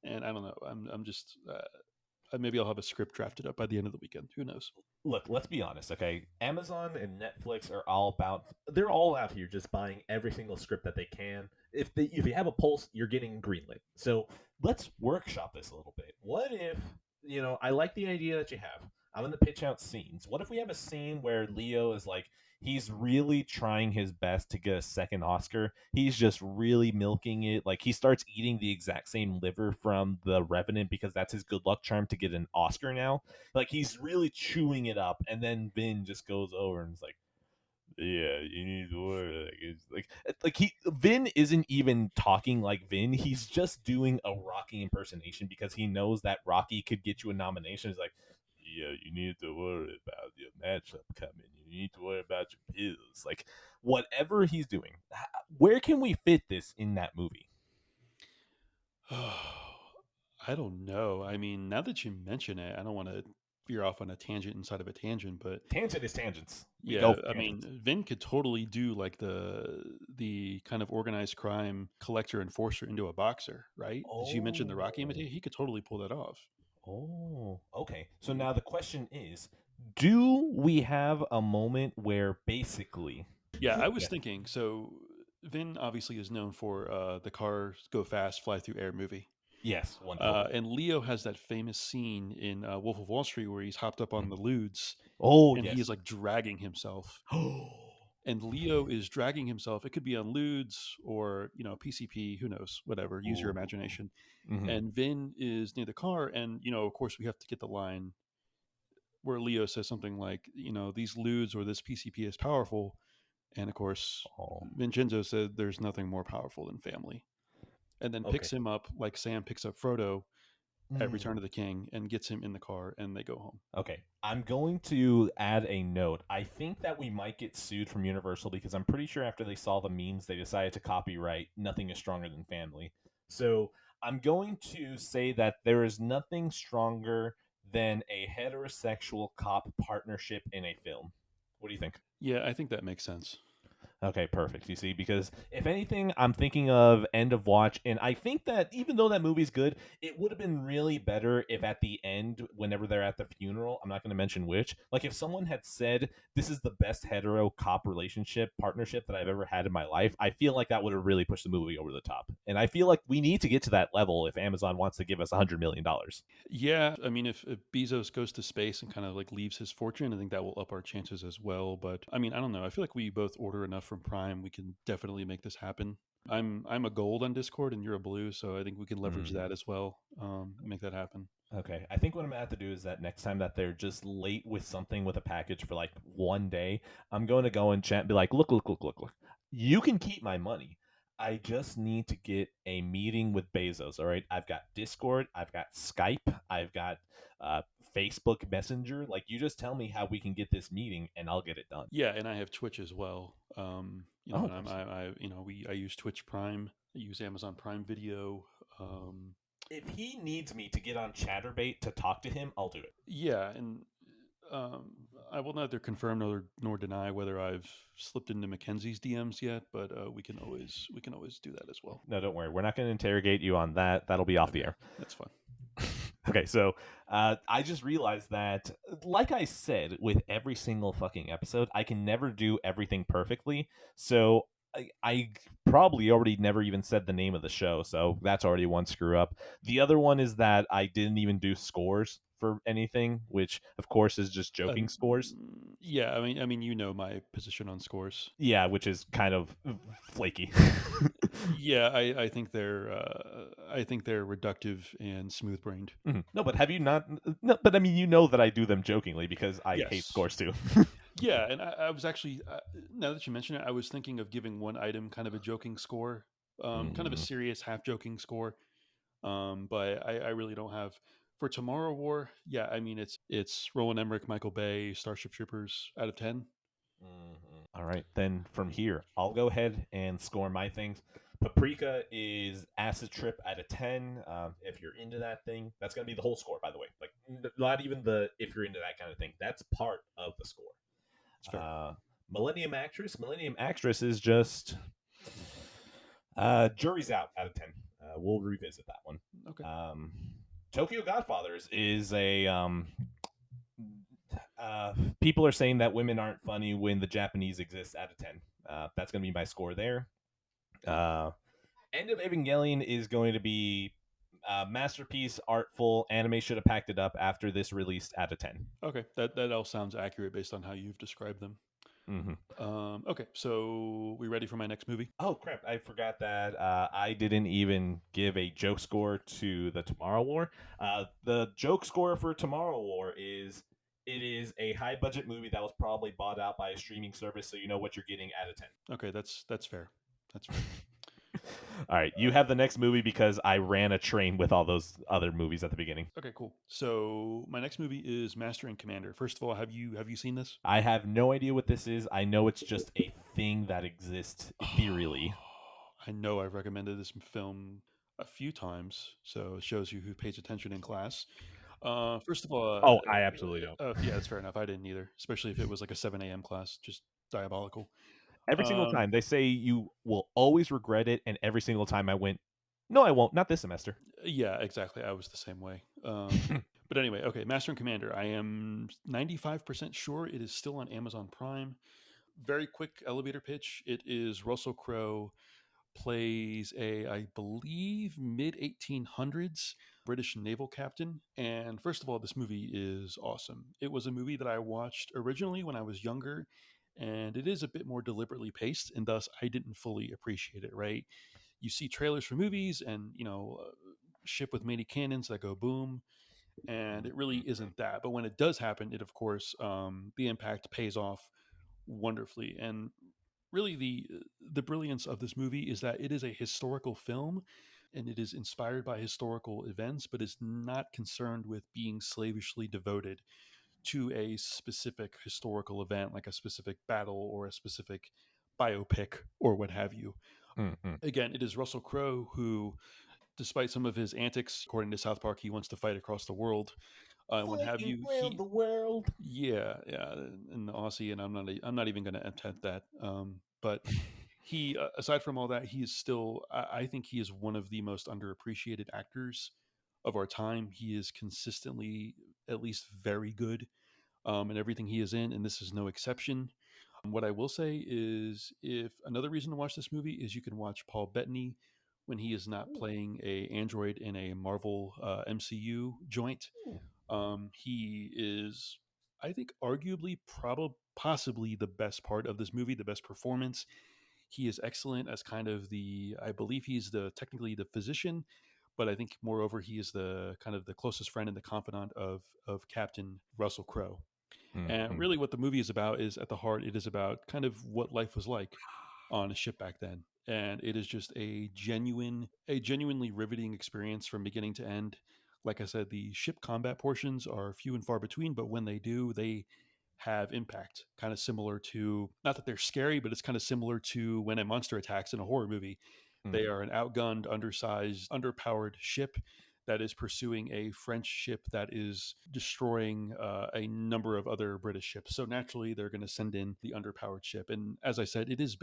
Speaker 2: And I don't know. I'm just maybe I'll have a script drafted up by the end of the weekend. Who knows?
Speaker 1: Look, let's be honest, okay? Amazon and Netflix are all about, they're all out here just buying every single script that they can. If you have a pulse, you're getting greenlit. So let's workshop this a little bit. What if, I like the idea that you have. I'm going to pitch out scenes. What if we have a scene where Leo is like, he's really trying his best to get a second Oscar. He's just really milking it. Like, he starts eating the exact same liver from The Revenant because that's his good luck charm to get an Oscar now. Like, he's really chewing it up, and then Vin just goes over and is like, "Yeah, you need to work." Vin isn't even talking like Vin. He's just doing a Rocky impersonation because he knows that Rocky could get you a nomination. He's like, "Yeah, you need to worry about your matchup coming. You need to worry about your pills." Like, whatever he's doing, where can we fit this in that movie?
Speaker 2: I don't know. I mean, now that you mention it, I don't want to veer off on a tangent inside of a tangent, but
Speaker 1: Tangent is tangents. We go
Speaker 2: yeah,
Speaker 1: for
Speaker 2: I
Speaker 1: tangents.
Speaker 2: mean, Vin could totally do like the kind of organized crime collector enforcer into a boxer, right? As you mentioned the Rocky
Speaker 1: Oh.
Speaker 2: imitation, he could totally pull that off.
Speaker 1: Oh, okay. So
Speaker 2: Yeah.
Speaker 1: now the question is, do we have a moment where basically,
Speaker 2: Yeah, I was
Speaker 1: yeah,
Speaker 2: thinking. So Vin obviously is known for the cars go fast, fly through air movie.
Speaker 1: yes, one totally.
Speaker 2: And Leo has that famous scene in Wolf of Wall Street where he's hopped up on
Speaker 1: Mhm.
Speaker 2: the ludes
Speaker 1: Oh,
Speaker 2: and he is
Speaker 1: yes.
Speaker 2: like dragging himself. And Leo is dragging himself. It could be on ludes or PCP, who knows, whatever. Use your
Speaker 1: Ooh.
Speaker 2: imagination.
Speaker 1: Hmm.
Speaker 2: And Vin is near the car, and of course, we have to get the line where Leo says something like, these ludes or this PCP is powerful, and of course,
Speaker 1: Oh,
Speaker 2: Vincenzo said there's nothing more powerful than family, and then
Speaker 1: okay.
Speaker 2: picks him up like Sam picks up Frodo at
Speaker 1: Mm.
Speaker 2: Return of the King and gets him in the car, and they go home.
Speaker 1: Okay, I'm going to add a note. I think that we might get sued from Universal because I'm pretty sure after they saw the memes, they decided to copyright "Nothing is Stronger Than Family." So I'm going to say that there is nothing stronger than a heterosexual cop partnership in a film. What do you think?
Speaker 2: Yeah, I think that makes sense.
Speaker 1: Okay, perfect. You see, because if anything, I'm thinking of End of Watch, and I think that even though that movie's good, it would have been really better if at the end, whenever they're at the funeral, I'm not going to mention which, like if someone had said, "This is the best hetero cop relationship partnership that I've ever had in my life," I feel like that would have really pushed the movie over the top. And I feel like we need to get to that level if Amazon wants to give us $100 million.
Speaker 2: Yeah, I mean, if Bezos goes to space and kind of like leaves his fortune, I think that will up our chances as well. But I mean, I don't know. I feel like we both order enough from Prime. We can definitely make this happen. I'm a gold on Discord and you're a blue, so I think we can leverage
Speaker 1: Mm.
Speaker 2: that as well. Make that happen.
Speaker 1: Okay, I think what I'm gonna have to do is that next time that they're just late with something with a package for like one day, I'm going to go and chat and be like, look, look, look, look, look. You can keep my money. I just need to get a meeting with Bezos. All right, I've got Discord, I've got Skype, I've got uh, Facebook Messenger. Like, you just tell me how we can get this meeting, and I'll get it done.
Speaker 2: Yeah, and I have Twitch as well.
Speaker 1: Oh,
Speaker 2: And I use Twitch Prime. I use Amazon Prime Video.
Speaker 1: if he needs me to get on ChatterBait to talk to him, I'll do it.
Speaker 2: Yeah, and um, I will neither confirm nor deny whether I've slipped into Mackenzie's DMs yet, but we can always do that as well.
Speaker 1: No, don't worry. We're not going to interrogate you on that. That'll be off the
Speaker 2: Okay,
Speaker 1: air.
Speaker 2: that's fine.
Speaker 1: Okay, so I just realized that, like I said, with every single fucking episode, I can never do everything perfectly. So I probably already never even said the name of the show, so that's already one screw up. The other one is that I didn't even do scores for anything, which of course is just joking scores.
Speaker 2: Yeah, I mean, my position on scores.
Speaker 1: Yeah, which is kind of flaky.
Speaker 2: Yeah, I think they're reductive and smooth brained.
Speaker 1: Mhm. No, but have you not? No, but I mean, you know that I do them jokingly because I hate
Speaker 2: Yes.
Speaker 1: scores too.
Speaker 2: Yeah, and I was actually now that you mention it, I was thinking of giving one item kind of a joking score, kind of a
Speaker 1: Mhm.
Speaker 2: serious half joking score. But I really don't have for Tomorrow War. Yeah, I mean it's Roland Emmerich, Michael Bay, Starship Troopers out of 10.
Speaker 1: Mhm. All right, then from here, I'll go ahead and score my things. Paprika is acid trip out of 10. If you're into that thing, that's going to be the whole score, by the way. Like, not even the if you're into that kind of thing. That's part of the score.
Speaker 2: It's fair.
Speaker 1: Millennium Actress. Millennium Actress is just jury's out of 10. We'll revisit that one.
Speaker 2: Okay.
Speaker 1: Um, Tokyo Godfathers is a people are saying that women aren't funny when the Japanese exists out of 10. That's going to be my score there. Uh, End of Evangelion is going to be masterpiece, artful. Anime should have packed it up after this released out of 10.
Speaker 2: Okay, that all sounds accurate based on how you've described them.
Speaker 1: Mm-hmm.
Speaker 2: Okay, so we ready for my next movie?
Speaker 1: Oh crap! I forgot that I didn't even give a joke score to the Tomorrow War. The joke score for Tomorrow War is it is a high budget movie that was probably bought out by a streaming service, so you know what you're getting out of 10.
Speaker 2: Okay, that's fair. That's fair.
Speaker 1: All right, you have the next movie because I ran a train with all those other movies at the beginning.
Speaker 2: Okay, cool. So my next movie is Master and Commander. First of all, have you seen this?
Speaker 1: I have no idea what this is. I know it's just a thing that exists ethereally.
Speaker 2: I know I've recommended this film a few times, so it shows you who pays attention in class. First of all,
Speaker 1: Oh, I absolutely don't.
Speaker 2: yeah, that's fair enough. I didn't either, especially if it was like a 7 a.m. class, just diabolical.
Speaker 1: Every single
Speaker 2: Um,
Speaker 1: time they say you will always regret it, and every single time I went, no, I won't. Not this semester.
Speaker 2: yeah, exactly. I was the same way. But anyway, okay, Master and Commander. I am 95% sure it is still on Amazon Prime. Very quick elevator pitch. It is Russell Crowe plays a, I believe, mid 1800s British naval captain. And first of all, this movie is awesome. It was a movie that I watched originally when I was younger, and it is a bit more deliberately paced, and thus I didn't fully appreciate it, right? You see trailers for movies and, ship with many cannons that go boom, and it really isn't that. But when it does happen, it, of course, the impact pays off wonderfully. And really the brilliance of this movie is that it is a historical film and it is inspired by historical events, but is not concerned with being slavishly devoted to a specific historical event like a specific battle or a specific biopic or what have you.
Speaker 1: Mm-hmm.
Speaker 2: Again, it is Russell Crowe who, despite some of his antics, according to South Park, he wants to fight across the world, and what have
Speaker 1: Fighting
Speaker 2: you.
Speaker 1: around the world.
Speaker 2: Yeah, in the Aussie, and I'm not even going to attempt that. But he, aside from all that, he is still. I think he is one of the most underappreciated actors of our time. He is consistently, at least, very good in everything he is in, and this is no exception. What I will say is, if another reason to watch this movie is you can watch Paul Bettany when he is not
Speaker 1: Ooh,
Speaker 2: playing a android in a Marvel MCU joint.
Speaker 1: ooh.
Speaker 2: He is, I think, arguably, probably, possibly the best part of this movie, the best performance. He is excellent as kind of I believe he's technically the physician, but I think moreover he is the kind of the closest friend and the confidant of Captain Russell Crowe. And
Speaker 1: Mm-hmm.
Speaker 2: really, what the movie is about is at the heart, it is about kind of what life was like on a ship back then. And it is just a genuinely riveting experience from beginning to end. Like I said, the ship combat portions are few and far between, but when they do, they have impact. Kind of similar to, not that they're scary, but it's kind of similar to when a monster attacks in a horror movie. They are an outgunned, undersized, underpowered ship that is pursuing a French ship that is destroying a number of other British ships. So naturally, they're going to send in the underpowered ship. And as I said, it is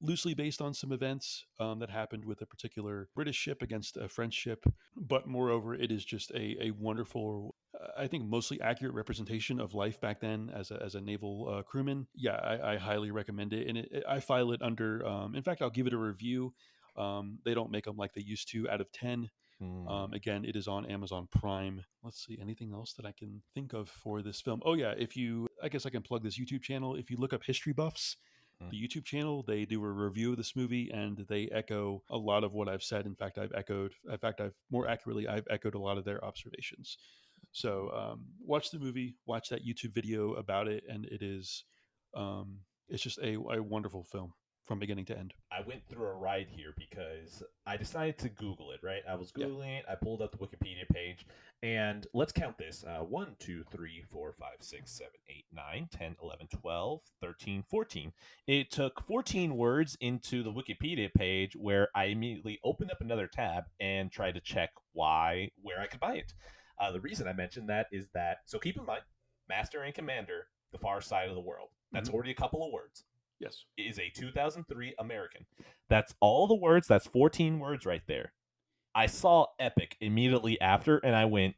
Speaker 2: loosely based on some events that happened with a particular British ship against a French ship. But moreover, it is just a wonderful, I think, mostly accurate representation of life back then as a naval crewman. Yeah, I highly recommend it. And I file it under, in fact, I'll give it a review. They don't make them like they used to out of 10.
Speaker 1: Mm-hmm.
Speaker 2: Again, it is on Amazon Prime. Let's see, anything else that I can think of for this film? Oh, yeah, I guess I can plug this YouTube channel. If you look up History Buffs, the YouTube channel, they do a review of this movie and they echo a lot of what I've said. In fact, I've more accurately, I've echoed a lot of their observations. So watch the movie, watch that YouTube video about it, and it's just a wonderful film from beginning to end.
Speaker 1: I went through a ride here because I decided to Google it, right? I was
Speaker 2: Yeah.
Speaker 1: Googling it, I pulled up the Wikipedia page, and let's count this 1, 2, 3, 4, 5, 6, 7, 8, 9, 10, 11, 12, 13, 14. It took 14 words into the Wikipedia page where I immediately opened up another tab and tried to check where I could buy it. The reason I mentioned that is that, so keep in mind, Master and Commander, The Far Side of the World. That's
Speaker 2: Mhm.
Speaker 1: already a couple of words.
Speaker 2: Yes.
Speaker 1: Is a 2003 American. That's all the words. That's 14 words right there. I saw Epic immediately after, and I went,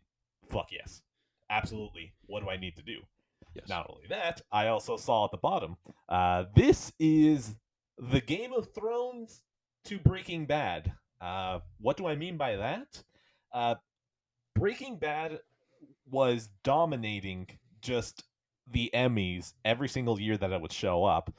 Speaker 1: fuck yes. Absolutely. What do I need to do?
Speaker 2: Yes.
Speaker 1: Not only that, I also saw at the bottom, this is the Game of Thrones to Breaking Bad. What do I mean by that? Uh, Breaking Bad was dominating just the Emmys every single year that it would show up,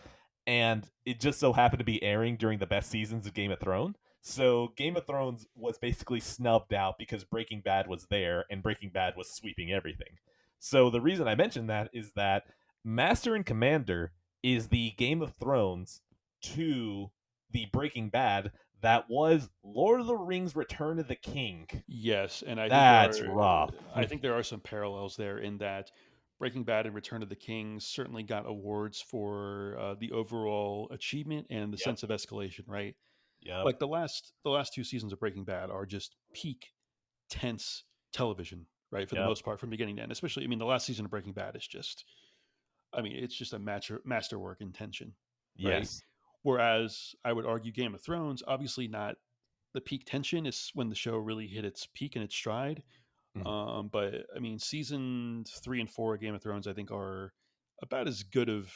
Speaker 1: and it just so happened to be airing during the best seasons of Game of Thrones. So Game of Thrones was basically snubbed out because Breaking Bad was there, and Breaking Bad was sweeping everything. So the reason I mention that is that Master and Commander is the Game of Thrones to the Breaking Bad that was Lord of the Rings Return of the King.
Speaker 2: Yes, and
Speaker 1: That's rough.
Speaker 2: I think there are some parallels there in that Breaking Bad and Return of the King certainly got awards for the overall achievement and the
Speaker 1: Yep.
Speaker 2: sense of escalation, right?
Speaker 1: Yep.
Speaker 2: Like the last two seasons of Breaking Bad are just peak tense television, right? For the
Speaker 1: Yep.
Speaker 2: most part, from beginning to end. Especially, I mean, the last season of Breaking Bad is just, I mean, it's just a masterwork in tension, right?
Speaker 1: Yes.
Speaker 2: Whereas I would argue Game of Thrones, obviously not the peak tension is when the show really hit its peak and its stride.
Speaker 1: Mhm.
Speaker 2: But I mean, season 3 and 4 of Game of Thrones, I think, are about as good of,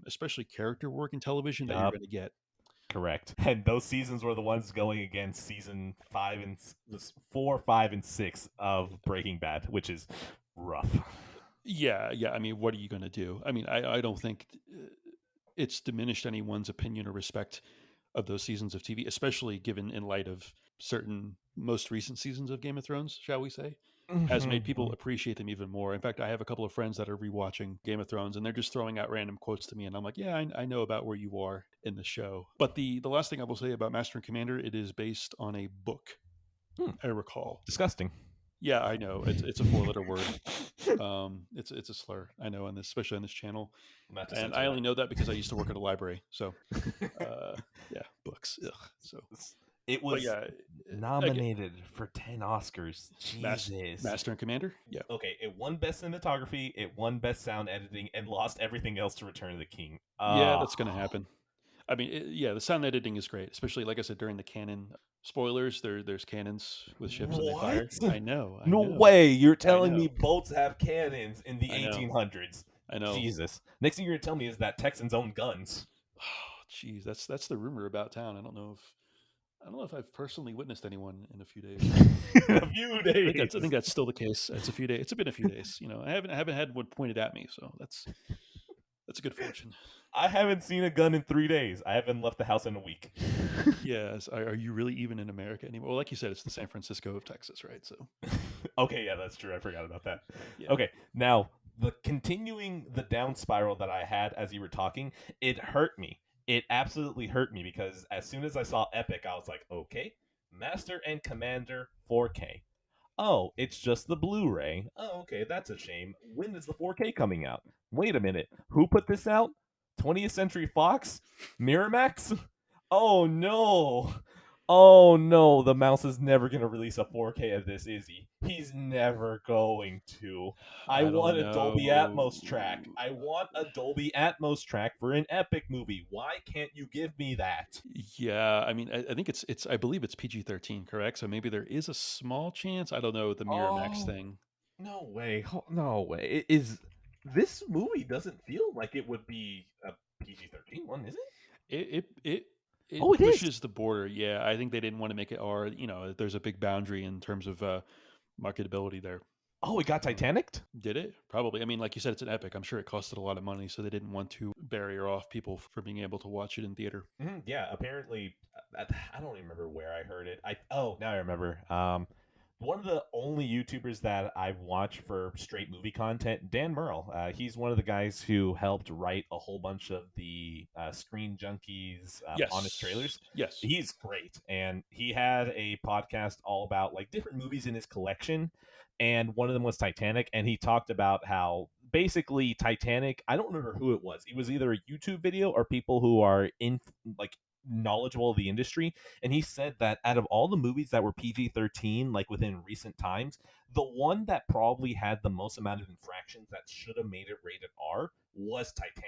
Speaker 2: especially character work in television that you're
Speaker 1: Yep.
Speaker 2: going to get.
Speaker 1: Correct. And those seasons were the ones going against season 4, 5, and 6 of Breaking Bad, which is rough.
Speaker 2: Yeah, yeah. I mean, what are you going to do? I mean, I don't think it's diminished anyone's opinion or respect of those seasons of TV, especially given in light of certain most recent seasons of Game of Thrones, shall we say, has made people
Speaker 1: Mhm.
Speaker 2: appreciate them even more. In fact, I have a couple of friends that are rewatching Game of Thrones, and they're just throwing out random quotes to me, and I'm like, yeah, I know about where you are in the show. But the last thing I will say about Master and Commander, it is based on a book,
Speaker 1: Hmm.
Speaker 2: I recall.
Speaker 1: Disgusting.
Speaker 2: Yeah, I know it's a 4 letter word. It's a slur, I know, and especially on this channel,
Speaker 1: Not to
Speaker 2: and
Speaker 1: censor
Speaker 2: I only
Speaker 1: that.
Speaker 2: know that because I used to work at a library. So, yeah, books. Ugh. So,
Speaker 1: It
Speaker 2: but
Speaker 1: was
Speaker 2: yeah, again,
Speaker 1: nominated for 10 Oscars. Jesus.
Speaker 2: Master and Commander. Yeah,
Speaker 1: Okay, it won Best Cinematography, it won Best Sound Editing, and lost everything else to Return of the King.
Speaker 2: yeah, that's gonna happen. I mean, yeah, the sound editing is great, especially like I said during the canon spoilers. There's cannons with ships and they
Speaker 1: What?
Speaker 2: fire. I know, I
Speaker 1: No
Speaker 2: know,
Speaker 1: way. You're
Speaker 2: I
Speaker 1: telling
Speaker 2: know,
Speaker 1: me boats have cannons in the
Speaker 2: I know,
Speaker 1: 1800s.
Speaker 2: I know.
Speaker 1: Jesus. Next thing you're going to tell me is that Texans own guns.
Speaker 2: Oh, jeez, that's the rumor about town. I don't know if I've personally witnessed anyone in a few days.
Speaker 1: A few days.
Speaker 2: I think that's still the case. It's a few days. It's been a few days. You know, I haven't had one pointed at me, so that's a good fortune.
Speaker 1: I haven't seen a gun in 3 days. I haven't left the house in a week.
Speaker 2: Yes. Are you really even in America anymore? Well, like you said, it's the San Francisco of Texas, right? So
Speaker 1: Okay, yeah, that's true. I forgot about that.
Speaker 2: yeah,
Speaker 1: Okay, now continuing the down spiral that I had as you were talking, it hurt me. It absolutely hurt me because as soon as I saw Epic, I was like, okay, Master and Commander 4K. Oh, it's just the Blu-ray. Oh, okay, that's a shame. When is the 4K coming out? Wait a minute. Who put this out? 20th Century Fox? Miramax? Oh no. Oh no, the mouse is never going to release a 4K of this, is he? He's never going to. I
Speaker 2: I don't
Speaker 1: want a Dolby
Speaker 2: know.
Speaker 1: Atmos track. I want a Dolby Atmos track for an Epic movie. Why can't you give me that?
Speaker 2: Yeah, I mean, I think it's I believe it's PG-13, correct? So maybe there is a small chance. I don't know the Miramax
Speaker 1: Oh,
Speaker 2: thing.
Speaker 1: no way. No way. Is this movie doesn't feel like it would be a PG-13 one, is it?
Speaker 2: It
Speaker 1: Oh,
Speaker 2: it
Speaker 1: it is.
Speaker 2: pushes the border. Yeah, I think they didn't want to make it R. You know, there's a big boundary in terms of marketability there.
Speaker 1: Oh, it got
Speaker 2: Um,
Speaker 1: Titanic?
Speaker 2: did it? Probably. I mean, like you said, it's an epic. I'm sure it costed a lot of money, so they didn't want to barrier off people from being able to watch it in theater.
Speaker 1: Yeah, apparently I don't remember where I heard it. Now I remember. one of the only YouTubers that I watch for straight movie content, Dan Merle. He's one of the guys who helped write a whole bunch of the Screen Junkies Honest
Speaker 2: Yes,
Speaker 1: Trailers.
Speaker 2: yes,
Speaker 1: He's great, and he had a podcast all about like different movies in his collection, and one of them was Titanic, and he talked about how basically Titanic. I don't remember who it was. It was either a YouTube video or people who are in like knowledgeable of the industry, and he said that out of all the movies that were PG-13 like within recent times, the one that probably had the most amount of infractions that should have made it rated R was Titanic.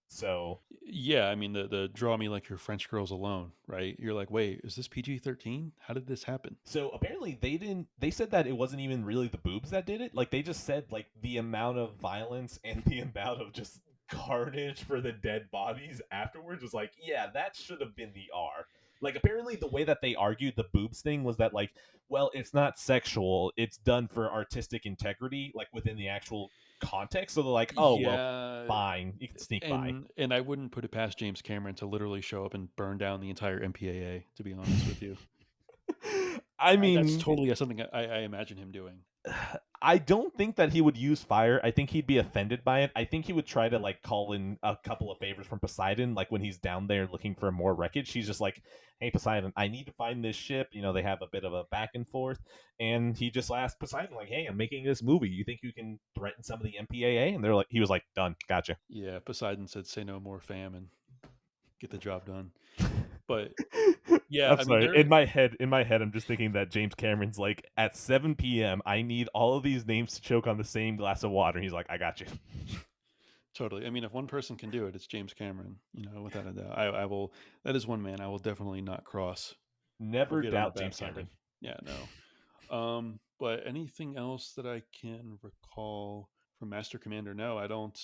Speaker 1: So
Speaker 2: yeah. I mean, the draw me like your French girls alone, right? You're like, wait, is this PG-13? How did this happen?
Speaker 1: so apparently they said that it wasn't even really the boobs that did it. Like they just said like the amount of violence and the amount of just carnage for the dead bodies afterwards was like, yeah, that should have been the R. Like apparently the way that they argued the boobs thing was that like, well, it's not sexual, it's done for artistic integrity, like within the actual context. So they're like, oh well,
Speaker 2: Yeah,
Speaker 1: fine, you can sneak by.
Speaker 2: and I wouldn't put it past James Cameron to literally show up and burn down the entire MPAA. To be honest with you,
Speaker 1: I
Speaker 2: that's
Speaker 1: mean,
Speaker 2: totally something I imagine him doing.
Speaker 1: I don't think that he would use fire. I think he'd be offended by it. I think he would try to like call in a couple of favors from Poseidon, like when he's down there looking for more wreckage. He's just like, "Hey Poseidon, I need to find this ship." You know, they have a bit of a back and forth, and he just asked Poseidon, like, "Hey, I'm making this movie. You think you can threaten some of the MPAA?" And they're like, he was like, "Done, gotcha."
Speaker 2: Yeah, Poseidon said, "Say no more, fam," and get the job done. But yeah,
Speaker 1: I'm
Speaker 2: I mean,
Speaker 1: sorry.
Speaker 2: there.
Speaker 1: In my head, I'm just thinking that James Cameron's like, at 7 p.m., I need all of these names to choke on the same glass of water. And he's like, I got you.
Speaker 2: Totally. I mean, if one person can do it, it's James Cameron. Without a doubt. I will. That is one man I will definitely not cross or
Speaker 1: Never
Speaker 2: get on the
Speaker 1: doubt
Speaker 2: bad
Speaker 1: James
Speaker 2: side of.
Speaker 1: Cameron.
Speaker 2: Yeah, no. But anything else that I can recall from Master Commander? No, I don't.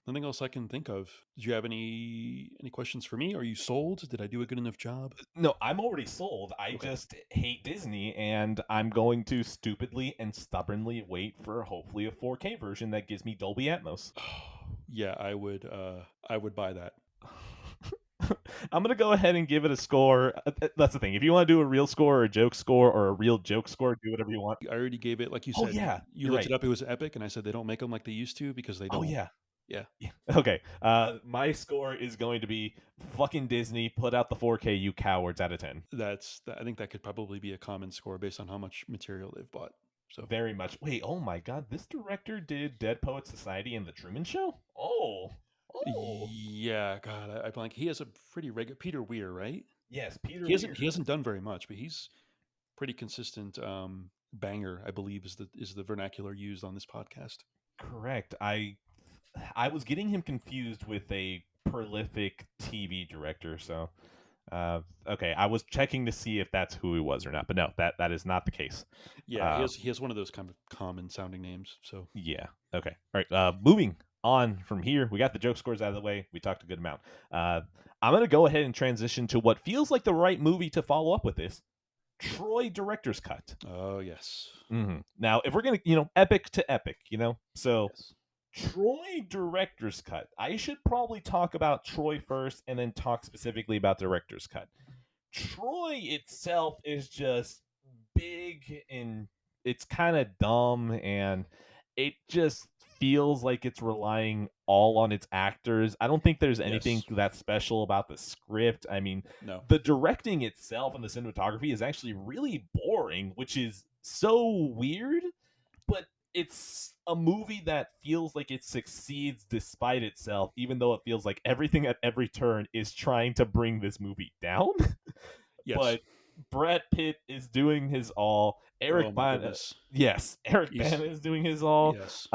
Speaker 2: Nothing else I can think of. Did you have any questions for me? Are you sold? Did I do a good enough job?
Speaker 1: No, I'm already sold. I
Speaker 2: Okay.
Speaker 1: just hate Disney, and I'm going to stupidly and stubbornly wait for hopefully a 4K version that gives me Dolby Atmos.
Speaker 2: Yeah, I would. I would buy that.
Speaker 1: I'm gonna go ahead and give it a score. That's the thing. If you want to do a real score or a joke score or a real joke score, do whatever you want.
Speaker 2: I already gave it, like you
Speaker 1: Oh
Speaker 2: said.
Speaker 1: yeah,
Speaker 2: You
Speaker 1: you're
Speaker 2: looked it
Speaker 1: right.
Speaker 2: up. It was epic, and I said they don't make them like they used to because they
Speaker 1: Oh
Speaker 2: don't.
Speaker 1: yeah.
Speaker 2: Yeah.
Speaker 1: Yeah. Okay. My score is going to be fucking Disney. Put out the 4K, you cowards, out of 10.
Speaker 2: I think that could probably be a common score based on how much material they've bought. So
Speaker 1: Very much. Wait. Oh my God. This director did Dead Poet Society and The Truman Show. Oh. Oh.
Speaker 2: yeah, God, I blank. He has a pretty regular Peter Weir, right?
Speaker 1: Yes, Peter
Speaker 2: He hasn't
Speaker 1: Weir.
Speaker 2: he hasn't done very much, but he's pretty consistent. Banger, I believe, is the vernacular used on this podcast.
Speaker 1: Correct. I was getting him confused with a prolific TV director. So, okay, I was checking to see if that's who he was or not, but no, that is not the case.
Speaker 2: Yeah,
Speaker 1: Uh,
Speaker 2: he has one of those kind of common sounding names. So
Speaker 1: yeah. Okay. All right. Moving on from here, we got the joke scores out of the way. We talked a good amount. I'm gonna go ahead and transition to what feels like the right movie to follow up with this. Troy director's cut.
Speaker 2: oh yes,
Speaker 1: Now, if we're gonna, epic to epic, so
Speaker 2: yes,
Speaker 1: Troy director's cut. I should probably talk about Troy first and then talk specifically about director's cut. Troy itself is just big and it's kind of dumb and it just feels like it's relying all on its actors. I don't think there's anything
Speaker 2: yes,
Speaker 1: that special about the script. I mean,
Speaker 2: no,
Speaker 1: the directing itself and the cinematography is actually really boring, which is so weird, but it's a movie that feels like it succeeds despite itself, even though it feels like everything at every turn is trying to bring this movie down.
Speaker 2: yes.
Speaker 1: But Brad Pitt is doing his all.
Speaker 2: Oh
Speaker 1: Eric
Speaker 2: my
Speaker 1: Bana,
Speaker 2: goodness,
Speaker 1: yes, Eric
Speaker 2: he's
Speaker 1: Bana is doing his all.
Speaker 2: yes,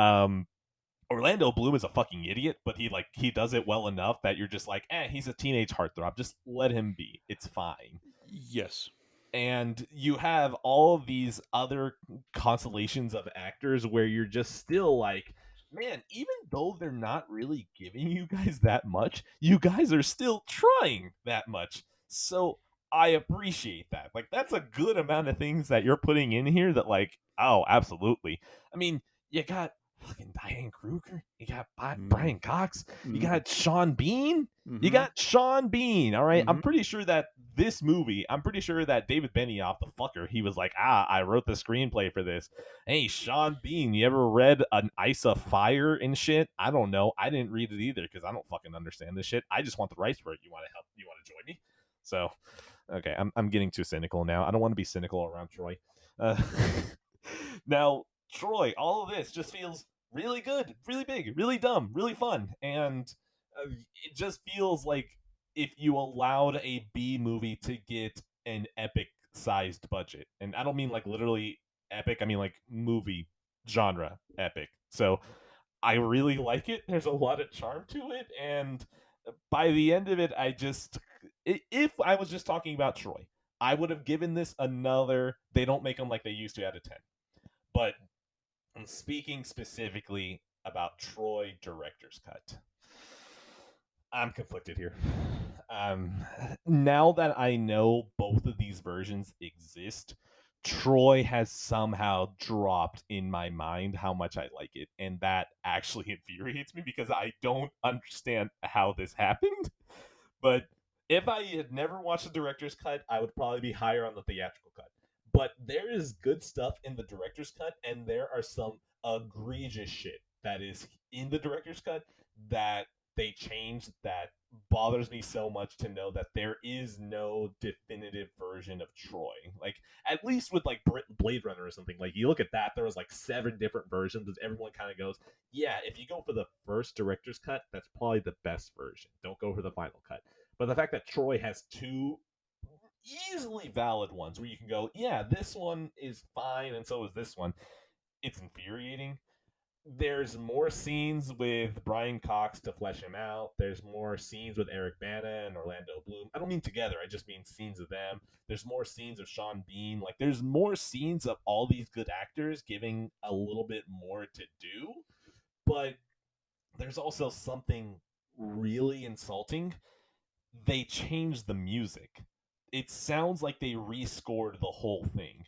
Speaker 1: Orlando Bloom is a fucking idiot, but he does it well enough that you're just like, he's a teenage heartthrob. Just let him be. It's fine.
Speaker 2: yes,
Speaker 1: And you have all of these other constellations of actors where you're just still like, man, even though they're not really giving you guys that much, you guys are still trying that much. So I appreciate that. Like, that's a good amount of things that you're putting in here that, like, oh, absolutely. I mean, you got fucking Diane Kruger, you got
Speaker 2: Mm.
Speaker 1: Brian Cox, you got Sean Bean. You
Speaker 2: Mhm.
Speaker 1: got Sean Bean, all right? I'm
Speaker 2: Mhm.
Speaker 1: pretty sure that this movie, I'm pretty sure that David Benioff, the fucker, he was like, I wrote the screenplay for this. Hey, Sean Bean, you ever read An Ice of Fire and shit? I don't know. I didn't read it either because I don't fucking understand this shit. I just want the rights for it. You want to help? You want to join me? So, okay, I'm getting too cynical now. I don't want to be cynical around Troy. Uh, now, Troy, all of this just feels really good, really big, really dumb, really fun, and it just feels like if you allowed a B movie to get an epic sized budget, and I don't mean like literally epic, I mean like movie genre epic. So I really like it. There's a lot of charm to it, and by the end of it, if I was just talking about Troy, I would have given this another. They don't make them like they used to out of 10, but I'm speaking specifically about Troy director's cut. I'm conflicted here. Um, now that I know both of these versions exist, Troy has somehow dropped in my mind how much I like it, and that actually infuriates me because I don't understand how this happened. But if I had never watched the director's cut, I would probably be higher on the theatrical cut. But there is good stuff in the director's cut, and there are some egregious shit that is in the director's cut that they changed that bothers me so much to know that there is no definitive version of Troy. Like, at least with like Blade Runner or something, like you look at that, there was like 7 different versions, and everyone kind of goes, yeah, if you go for the first director's cut, that's probably the best version. Don't go for the final cut. But the fact that Troy has 2 easily valid ones where you can go, yeah, this one is fine, and so is this one, it's infuriating. There's more scenes with Brian Cox to flesh him out. There's more scenes with Eric Bana and Orlando Bloom. I don't mean together, I just mean scenes of them. There's more scenes of Sean Bean. Like, there's more scenes of all these good actors giving a little bit more to do. But there's also something really insulting. They changed the music. It sounds like they rescored the whole thing.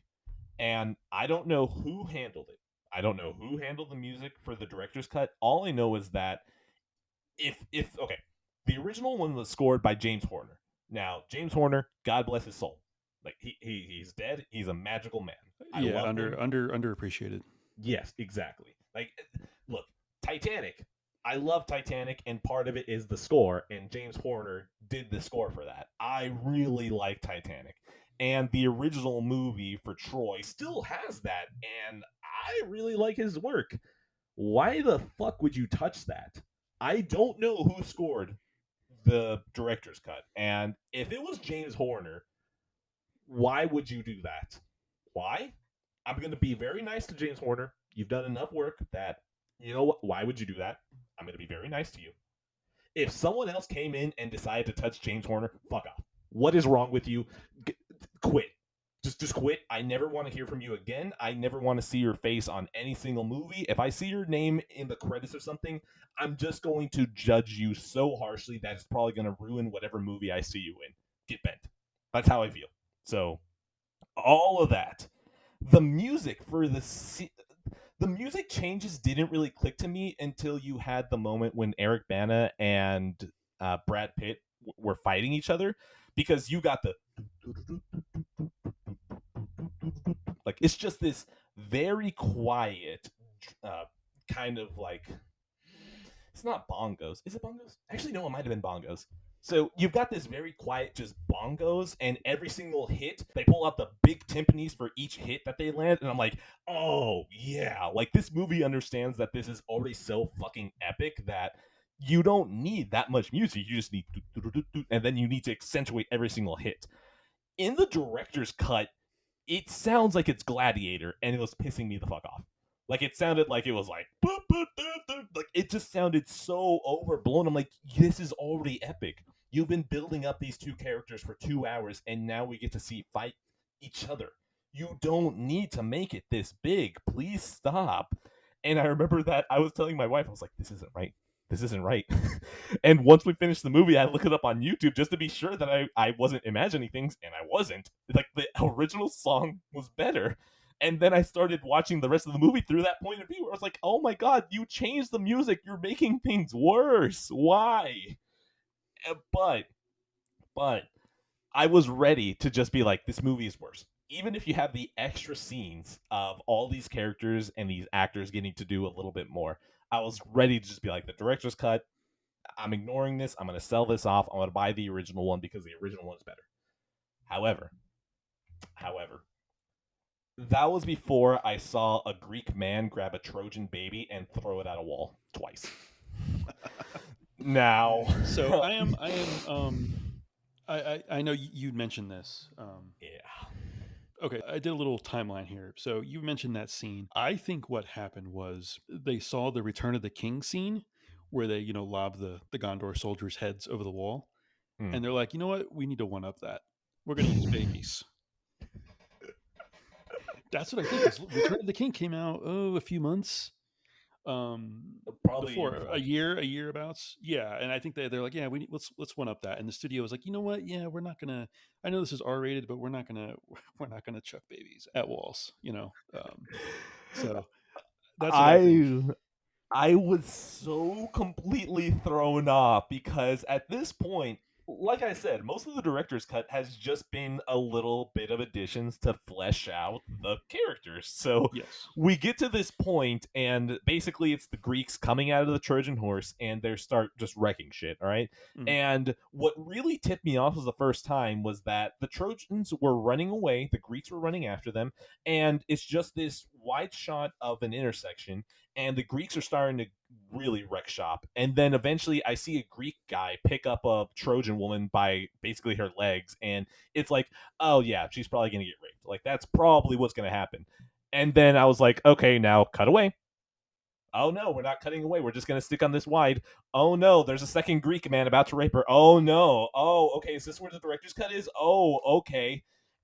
Speaker 1: And I don't know who handled it. I don't know who handled the music for the director's cut. All I know is that if okay, the original one was scored by James Horner. Now, James Horner, God bless his soul. Like he's dead. He's a magical man. I
Speaker 2: Yeah,
Speaker 1: love him.
Speaker 2: underappreciated.
Speaker 1: Yes, exactly. Like, look, Titanic. I love Titanic, and part of it is the score, and James Horner did the score for that. I really like Titanic. And the original movie for Troy still has that, and I really like his work. Why the fuck would you touch that? I don't know who scored the director's cut, and if it was James Horner, why would you do that? Why? I'm going to be very nice to James Horner. You've done enough work that, you know what? Why would you do that? I'm going to be very nice to you. If someone else came in and decided to touch James Horner, fuck off. What is wrong with you? Quit. Just quit. I never want to hear from you again. I never want to see your face on any single movie. If I see your name in the credits or something, I'm just going to judge you so harshly that it's probably going to ruin whatever movie I see you in. Get bent. That's how I feel. So, all of that. The music for the music changes didn't really click to me until you had the moment when Eric Bana and Brad Pitt were fighting each other, because you got the like, it's just this very quiet kind of like, it's not bongos. Is it bongos? Actually, no, it might have been bongos. So you've got this very quiet, just bongos, and every single hit, they pull out the big timpanis for each hit that they land, and I'm like, oh, yeah. Like, this movie understands that this is already so fucking epic that you don't need that much music. You just need, and then you need to accentuate every single hit. In the director's cut, it sounds like it's Gladiator, and it was pissing me the fuck off. Like, it sounded like it was like, like, it just sounded so overblown. I'm like, this is already epic. You've been building up these 2 characters for 2 hours, and now we get to see fight each other. You don't need to make it this big. Please stop. And I remember that I was telling my wife, I was like, this isn't right. This isn't right. And once we finished the movie, I looked it up on YouTube just to be sure that I wasn't imagining things, and I wasn't. Like, the original song was better. And then I started watching the rest of the movie through that point of view. I was like, oh my god, you changed the music. You're making things worse. Why? But I was ready to just be like, this movie is worse. Even if you have the extra scenes of all these characters and these actors getting to do a little bit more, I was ready to just be like, the director's cut, I'm ignoring this. I'm going to sell this off. I'm going to buy the original one because the original one is better. However, that was before I saw a Greek man grab a Trojan baby and throw it at a wall twice. Now,
Speaker 2: So I know you'd mentioned this.
Speaker 1: Yeah.
Speaker 2: Okay, I did a little timeline here. So you mentioned that scene. I think what happened was they saw the Return of the King scene where they, lob the Gondor soldiers' heads over the wall. And they're like, you know what? We need to one up that. We're going to use babies. That's what I think. Because Return of the King came out, a few months
Speaker 1: Probably
Speaker 2: before a year abouts. Yeah. And I think they're like, yeah, let's one up that. And the studio was like, you know what? Yeah, we're not going to, I know this is R-rated, but we're not going to chuck babies at walls, so that's what I think.
Speaker 1: I was so completely thrown off because at this point, like I said, most of the director's cut has just been a little bit of additions to flesh out the characters. So
Speaker 2: Yes.
Speaker 1: we get to this point, and basically it's the Greeks coming out of the Trojan horse and they start just wrecking shit, all right? And what really tipped me off was the first time was that the Trojans were running away, the Greeks were running after them, and it's just this wide shot of an intersection, and the Greeks are starting to really wreck shop. And then eventually I see a Greek guy pick up a Trojan woman by basically her legs, and it's like, oh yeah, she's probably gonna get raped. Like that's probably what's gonna happen. And then I was like, okay, now cut away. Oh no, we're not cutting away. We're just gonna stick on this wide. Oh no, there's a second Greek man about to rape her. Oh no. Oh, okay, is this where the director's cut is? Oh, okay.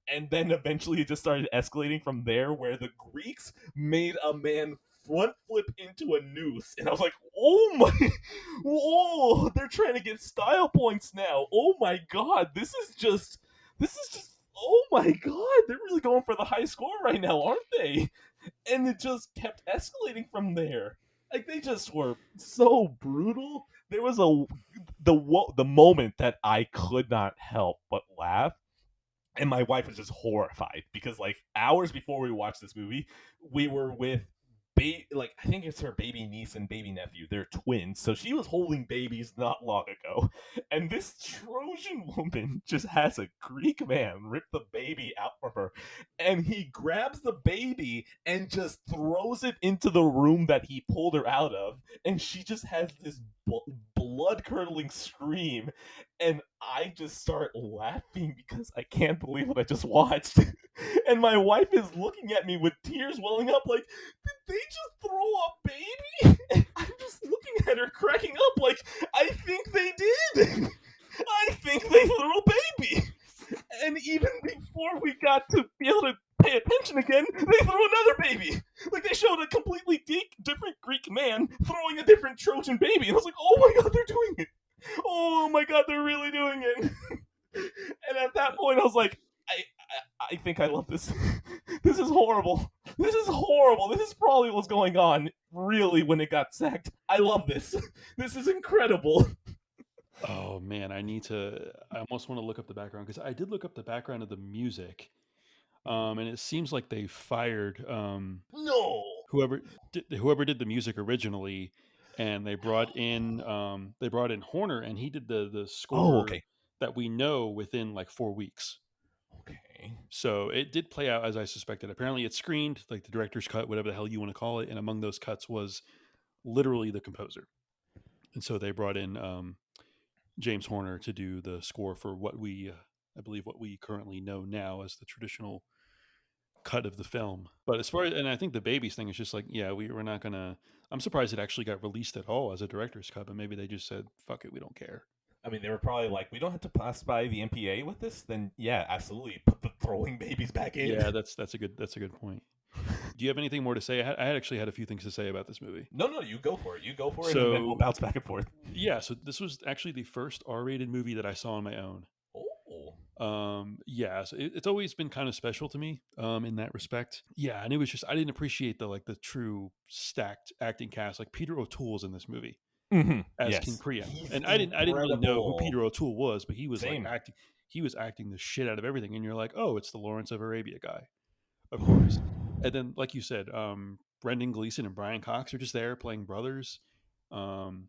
Speaker 1: And then eventually it just started escalating from there where the Greeks made a man front flip into a noose. And I was like, oh my, oh, they're trying to get style points now. Oh my god, oh my god, they're really going for the high score right now, aren't they? And it just kept escalating from there. Like they just were so brutal. There was the moment that I could not help but laugh, and my wife was just horrified because like hours before we watched this movie, we were with like I think it's her baby niece and baby nephew. They're twins, so she was holding babies not long ago, and this Trojan woman just has a Greek man rip the baby out from her, and he grabs the baby and just throws it into the room that he pulled her out of, and she just has this blood curdling scream, and I just start laughing because I can't believe what I just watched. And my wife is looking at me with tears welling up, like, did they just throw a baby? And I'm just looking at her, cracking up, like, I think they did. I think they threw a baby. And even before we got to be able to pay attention again, they threw another baby. Like they showed a completely different Greek man throwing a different Trojan baby. And I was like, oh my god, they're doing it. Oh my god, they're really doing it. And at that point, I was like, I think I love this. This is horrible. This is horrible. This is probably what's going on, really, when it got sacked. I love this. This is incredible.
Speaker 2: Oh man, I almost want to look up the background because I did look up the background of the music. And it seems like they fired
Speaker 1: No.
Speaker 2: whoever did the music originally, and they brought in Horner, and he did the
Speaker 1: Oh,
Speaker 2: score
Speaker 1: okay.
Speaker 2: that we know within like 4 weeks.
Speaker 1: Okay.
Speaker 2: So it did play out as I suspected. Apparently, it screened like the director's cut, whatever the hell you want to call it, and among those cuts was literally the composer. And so they brought in James Horner to do the score for I believe, what we currently know now as the traditional cut of the film. But as far as, and I think the babies thing is just like, yeah, we're not gonna. I'm surprised it actually got released at all as a director's cut, but maybe they just said, "Fuck it, we don't care."
Speaker 1: I mean, they were probably like, we don't have to pass by the MPA with this. Then yeah, absolutely, put the throwing babies back in.
Speaker 2: Yeah, that's a good point. Do you have anything more to say? I actually had a few things to say about this movie.
Speaker 1: No, you go for it. You go for it, and then we'll bounce back and forth.
Speaker 2: Yeah, so this was actually the first R-rated movie that I saw on my own.
Speaker 1: Oh.
Speaker 2: Yeah, so it's always been kind of special to me in that respect. Yeah, and it was just I didn't appreciate the true stacked acting cast. Like Peter O'Toole's in this movie as King
Speaker 1: Yes,
Speaker 2: Priam,
Speaker 1: he's
Speaker 2: and I didn't really know who
Speaker 1: incredible.
Speaker 2: Peter O'Toole was, but he was like
Speaker 1: Same.
Speaker 2: acting the shit out of everything, and you're like, oh, it's the Lawrence of Arabia guy, of course. And then, like you said, Brendan Gleeson and Brian Cox are just there playing brothers. Um,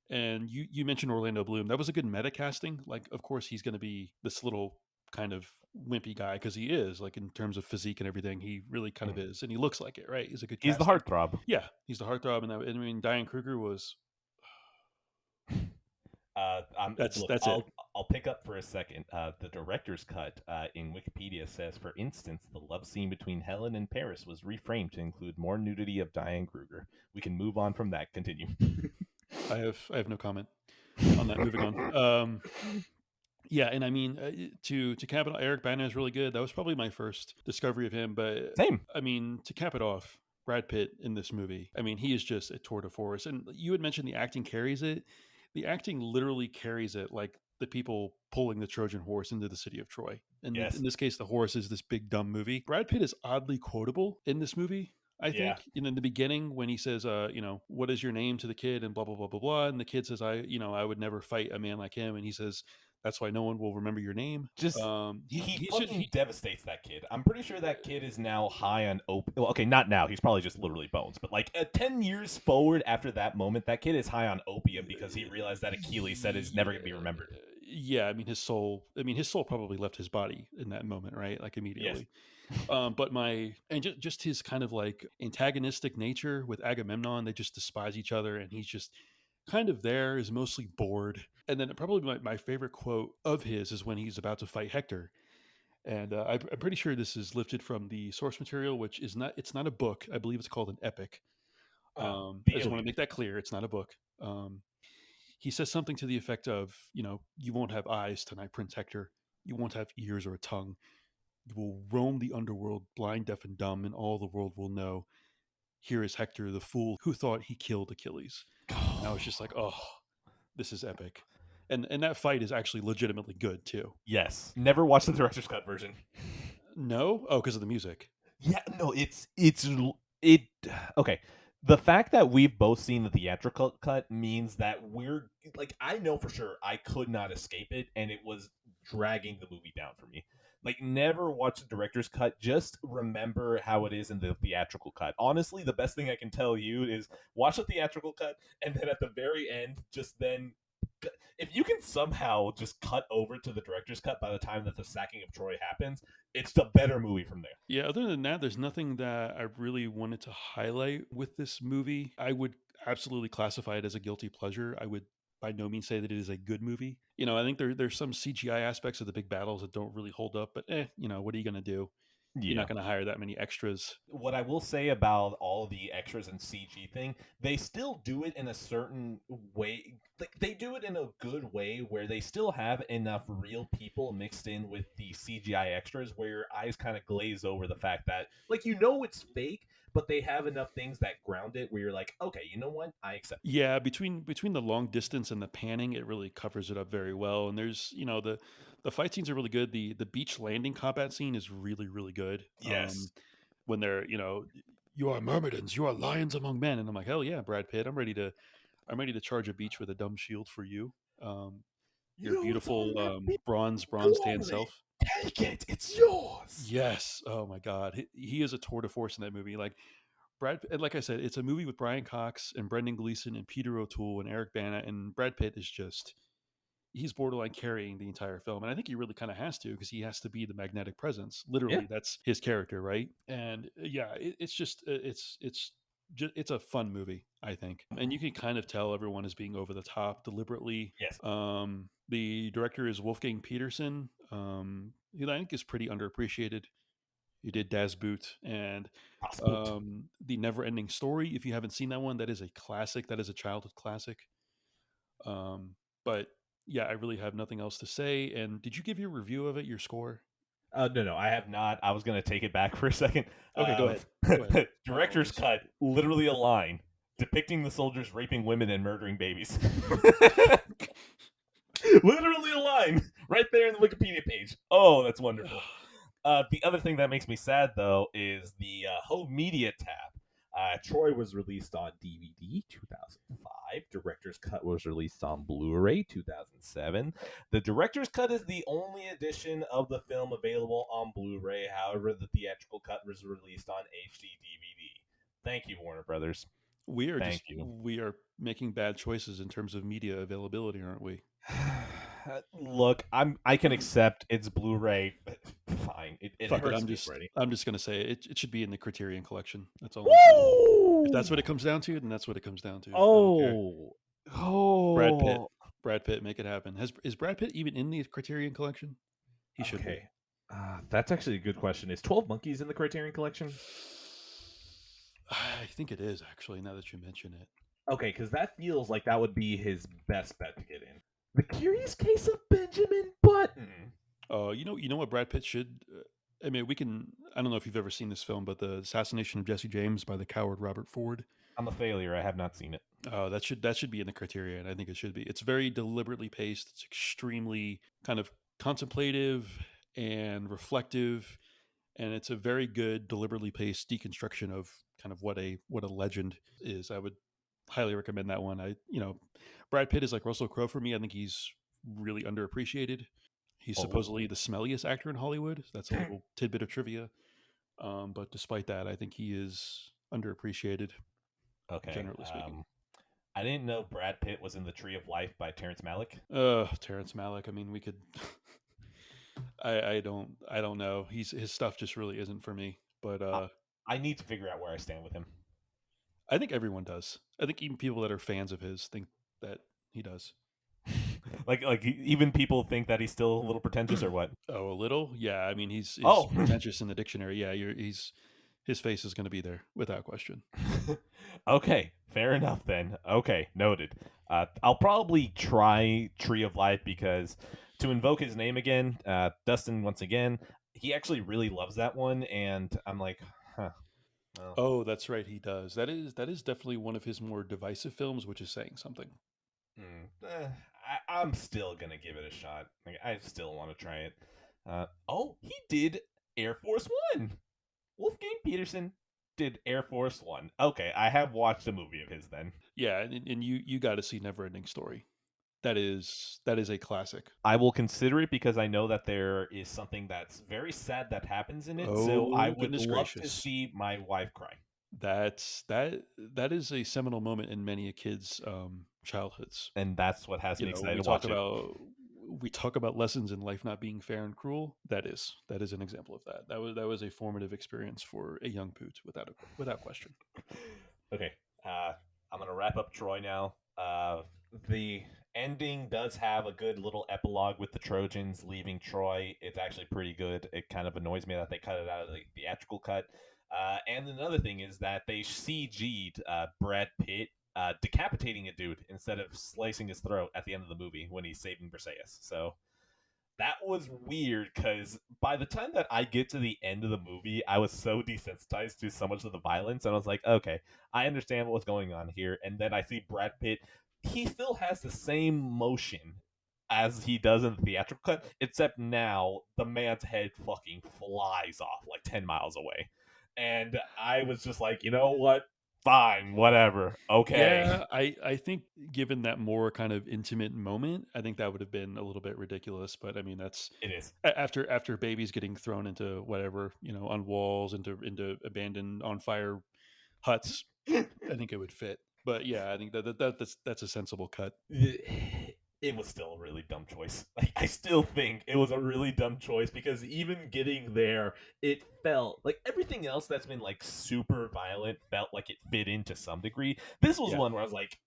Speaker 2: and you mentioned Orlando Bloom. That was a good meta casting. Like, of course, he's going to be this little kind of wimpy guy because he is, like, in terms of physique and everything. He really kind of
Speaker 1: Mhm.
Speaker 2: is, and he looks like it, right? He's a good
Speaker 1: He's the
Speaker 2: casting.
Speaker 1: heartthrob.
Speaker 2: Yeah, he's the heartthrob, and I mean, Diane Kruger was.
Speaker 1: Look,
Speaker 2: That's it.
Speaker 1: I'll pick up for a second. The director's cut in Wikipedia says, for instance, the love scene between Helen and Paris was reframed to include more nudity of Diane Kruger. We can move on from that. Continue.
Speaker 2: I have no comment on that. Moving on. Yeah, and I mean, to cap it off, Eric Bana is really good. That was probably my first discovery of him. But
Speaker 1: Same.
Speaker 2: I mean, to cap it off, Brad Pitt in this movie. I mean, he is just a tour de force. And you had mentioned the acting carries it. The acting literally carries it, like the people pulling the Trojan horse into the city of Troy. And
Speaker 1: Yes.
Speaker 2: in this case, the horse is this big dumb movie. Brad Pitt is oddly quotable in this movie. I
Speaker 1: Yeah.
Speaker 2: think in the beginning when he says, what is your name to the kid and blah blah blah blah blah, and the kid says, I would never fight a man like him, and he says, that's why no one will remember your name.
Speaker 1: Just he
Speaker 2: He's just
Speaker 1: fucking devastates that kid. I'm pretty sure that kid is now high on opium. Well, okay, not now. He's probably just literally bones. But like 10 years forward after that moment, that kid is high on opium because he realized that Achilles said is never going to be remembered.
Speaker 2: Yeah, I mean his soul. Probably left his body in that moment, right? Like
Speaker 1: Yes.
Speaker 2: immediately. But just his kind of like antagonistic nature with Agamemnon, they just despise each other, and he's just kind of there, is mostly bored. And then probably my favorite quote of his is when he's about to fight Hector. And I'm pretty sure this is lifted from the source material, which is not. It's not a book. I believe it's called an epic. I
Speaker 1: The
Speaker 2: just want to
Speaker 1: Iliad.
Speaker 2: make that clear. It's not a book. He says something to the effect of, you won't have eyes tonight, Prince Hector. You won't have ears or a tongue. You will roam the underworld, blind, deaf, and dumb, and all the world will know. Here is Hector, the fool who thought he killed Achilles. And I was just like, oh, this is epic. And that fight is actually legitimately good too.
Speaker 1: Yes. Never watched the director's cut version.
Speaker 2: No? Oh, because of the music.
Speaker 1: Yeah, no, it okay. The fact that we've both seen the theatrical cut means that we're like, I know for sure I could not escape it, and it was dragging the movie down for me. Like, never watch the director's cut. Just remember how it is in the theatrical cut. Honestly, the best thing I can tell you is watch the theatrical cut, and then at the very end, just then, if you can somehow just cut over to the director's cut by the time that the sacking of Troy happens, it's the better movie from there.
Speaker 2: Yeah, other than that, there's nothing that I really wanted to highlight with this movie. I would absolutely classify it as a guilty pleasure. I would by no means say that it is a good movie. I think there's some CGI aspects of the big battles that don't really hold up, but what are you going to do? You're
Speaker 1: Yeah.
Speaker 2: not going to hire that many extras.
Speaker 1: What I will say about all the extras and CG thing, they still do it in a certain way. Like, they do it in a good way where they still have enough real people mixed in with the CGI extras where your eyes kind of glaze over the fact that, like, it's fake, but they have enough things that ground it where you're like, okay, you know what? I accept it.
Speaker 2: Yeah, between the long distance and the panning, it really covers it up very well. And there's, the fight scenes are really good. The beach landing combat scene is really really good.
Speaker 1: Yes.
Speaker 2: When they're, you are myrmidons, you are lions among men, and I'm like, hell yeah, Brad Pitt, I'm ready to charge a beach with a dumb shield for you. Your
Speaker 1: You
Speaker 2: beautiful
Speaker 1: don't have
Speaker 2: bronze tan
Speaker 1: glory.
Speaker 2: self.
Speaker 1: Take it. It's yours.
Speaker 2: Yes. Oh my God, he is a tour de force in that movie. Like and like I said, it's a movie with Brian Cox and Brendan Gleeson and Peter O'Toole and Eric Bana, and Brad Pitt is just he's borderline carrying the entire film, and I think he really kind of has to because he has to be the magnetic presence.
Speaker 1: Yeah.
Speaker 2: Literally, that's his character, right? And yeah, it's just it's a fun movie, I think, and you can kind of tell everyone is being over the top deliberately.
Speaker 1: Yes.
Speaker 2: The director is Wolfgang Peterson, who I think is pretty underappreciated. He did Das Boot and
Speaker 1: Poot.
Speaker 2: The Never Ending Story. If you haven't seen that one, that is a classic. That is a childhood classic. But yeah, I really have nothing else to say. And did you give your review of it, your score?
Speaker 1: No, I have not. I was going to take it back for a second.
Speaker 2: Okay, go ahead. Go ahead. My
Speaker 1: Director's
Speaker 2: apologies.
Speaker 1: cut, literally a line depicting the soldiers raping women and murdering babies. Literally a line right there in the Wikipedia page. Oh, that's wonderful. The other thing that makes me sad, though, is the home media tab. Troy was released on DVD 2005. Director's Cut was released on Blu-ray 2007. The Director's Cut is the only edition of the film available on Blu-ray. However, the theatrical cut was released on HD DVD. Thank you, Warner Brothers. Thank you.
Speaker 2: We are making bad choices in terms of media availability, aren't we?
Speaker 1: Look, I can accept it's Blu-ray, but fine. It
Speaker 2: Fuck it,
Speaker 1: hurts me already.
Speaker 2: I'm just gonna say it should be in the Criterion collection. That's all.
Speaker 1: Woo!
Speaker 2: If that's what it comes down to, then that's what it comes down to.
Speaker 1: Oh,
Speaker 2: Brad Pitt, make it happen. Is Brad Pitt even in the Criterion collection? He should be.
Speaker 1: That's actually a good question. Is 12 Monkeys in the Criterion collection?
Speaker 2: I think it is, actually, now that you mention it.
Speaker 1: Okay, because that feels like that would be his best bet to get in. The Curious Case of Benjamin Button.
Speaker 2: You know what Brad Pitt should. I mean, we can. I don't know if you've ever seen this film, but the Assassination of Jesse James by the coward Robert Ford.
Speaker 1: I'm a failure. I have not seen it.
Speaker 2: Oh, that should be in the Criterion. I think it should be. It's very deliberately paced. It's extremely kind of contemplative and reflective, and it's a very good, deliberately paced deconstruction of kind of what a legend is. I would highly recommend that one. Brad Pitt is like Russell Crowe for me. I think he's really underappreciated. He's supposedly the smelliest actor in Hollywood. That's a little tidbit of trivia. But despite that, I think he is underappreciated.
Speaker 1: Okay.
Speaker 2: Generally speaking.
Speaker 1: I didn't know Brad Pitt was in The Tree of Life by Terrence Malick.
Speaker 2: Terrence Malick. I mean, we could. I don't know. His stuff just really isn't for me. But
Speaker 1: I need to figure out where I stand with him.
Speaker 2: I think everyone does. I think even people that are fans of his think that he does.
Speaker 1: like even people think that he's still a little pretentious or what?
Speaker 2: Oh, a little? Yeah. I mean, he's pretentious in the dictionary. Yeah, his face is going to be there without question.
Speaker 1: Okay, fair enough then. Okay, noted. I'll probably try Tree of Life because to invoke his name again, Dustin once again, he actually really loves that one, and I'm like, huh. Well.
Speaker 2: Oh, that's right, he does. That is definitely one of his more divisive films, which is saying something.
Speaker 1: I'm still gonna give it a shot. Like, I still want to try it. He did Air Force One. Wolfgang Peterson did Air Force One. Okay, I have watched a movie of his then.
Speaker 2: Yeah, and you got to see Neverending Story. That is a classic.
Speaker 1: I will consider it because I know that there is something that's very sad that happens in it. So I would love to see my wife cry.
Speaker 2: That is a seminal moment in many a kid's childhoods,
Speaker 1: and that's what has me excited to watch it.
Speaker 2: We talk about lessons in life not being fair and cruel. That is an example of that. That was a formative experience for a young Poot, without question.
Speaker 1: Okay, I'm gonna wrap up Troy now. The ending does have a good little epilogue with the Trojans leaving Troy. It's actually pretty good. It kind of annoys me that they cut it out of the theatrical cut. And another thing is that they CG'd Brad Pitt decapitating a dude instead of slicing his throat at the end of the movie when he's saving Briseis. So that was weird because by the time that I get to the end of the movie, I was so desensitized to so much of the violence, and I was like, okay, I understand what's going on here. And then I see Brad Pitt. He still has the same motion as he does in the theatrical cut, except now the man's head fucking flies off like 10 miles away. And I was just like, you know what? Fine, whatever. Okay.
Speaker 2: Yeah, I think given that more kind of intimate moment, I think that would have been a little bit ridiculous. But I mean, it is after babies getting thrown into whatever, on walls, into abandoned on fire huts. I think it would fit. But yeah, I think that's a sensible cut.
Speaker 1: It was still a really dumb choice. I still think it was a really dumb choice because even getting there, it felt like everything else that's been like super violent felt like it fit in to some degree. This was one where I was like,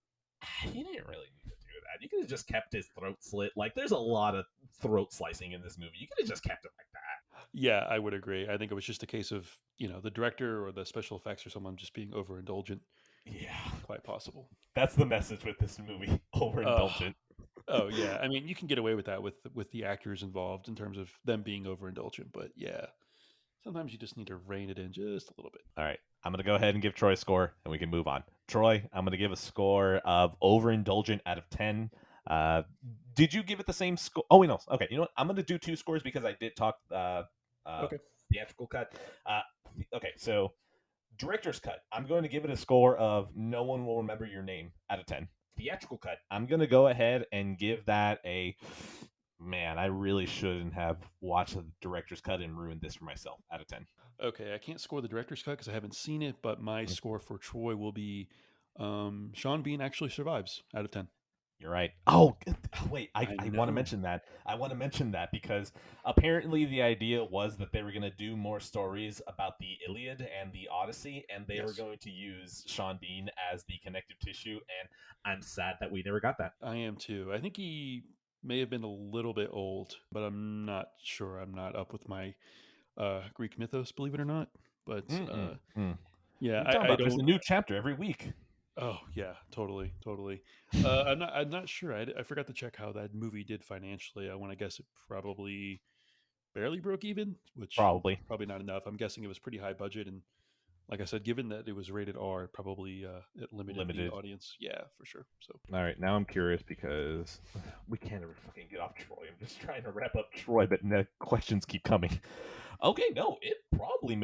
Speaker 1: he didn't really need to do that. You could have just kept his throat slit. Like, there's a lot of throat slicing in this movie. You could have just kept it like that.
Speaker 2: Yeah, I would agree. I think it was just a case of, the director or the special effects or someone just being overindulgent.
Speaker 1: Yeah.
Speaker 2: Quite possible.
Speaker 1: That's the message with this movie. Overindulgent.
Speaker 2: Oh yeah, I mean, you can get away with that with the actors involved in terms of them being overindulgent, but yeah, sometimes you just need to rein it in just a little bit.
Speaker 1: All right, I'm gonna go ahead and give Troy a score, and we can move on. Troy, I'm gonna give a score of overindulgent out of 10. Did you give it the same score? Oh wait, no. Okay, you know what? I'm gonna do two scores because I did talk uh
Speaker 2: Okay.
Speaker 1: theatrical cut. Uh, okay, so director's cut, I'm going to give it a score of no one will remember your name out of 10. Theatrical cut, I'm going to go ahead and give that a man. I really shouldn't have watched the director's cut and ruined this for myself out of 10.
Speaker 2: Okay, I can't score the director's cut because I haven't seen it, but my score for Troy will be Sean Bean actually survives out of 10.
Speaker 1: You're right. Oh, wait.
Speaker 2: I
Speaker 1: I want to
Speaker 2: know.
Speaker 1: mention that. I want to mention that because apparently the idea was that they were going to do more stories about the Iliad and the Odyssey, and they were
Speaker 2: Yes,
Speaker 1: going to use Sean Bean as the connective tissue. And I'm sad that we never got that.
Speaker 2: I am too. I think he may have been a little bit old, but I'm not sure. I'm not up with my Greek mythos, believe it or not. But
Speaker 1: Mm-mm. Mm.
Speaker 2: yeah,
Speaker 1: What are you talking
Speaker 2: I
Speaker 1: about? There's a
Speaker 2: don't.
Speaker 1: new chapter every week.
Speaker 2: Oh yeah, totally, totally. I'm not sure. I forgot to check how that movie did financially. I want to guess it probably barely broke even, which
Speaker 1: Probably.
Speaker 2: probably not enough. I'm guessing it was pretty high budget, and like I said, given that it was rated R, probably it limited the
Speaker 1: Limited.
Speaker 2: audience. Yeah, for sure. So
Speaker 1: All right, now I'm curious because we can't ever fucking get off Troy. I'm just trying to wrap up Troy, but the questions keep coming. Okay, no, it probably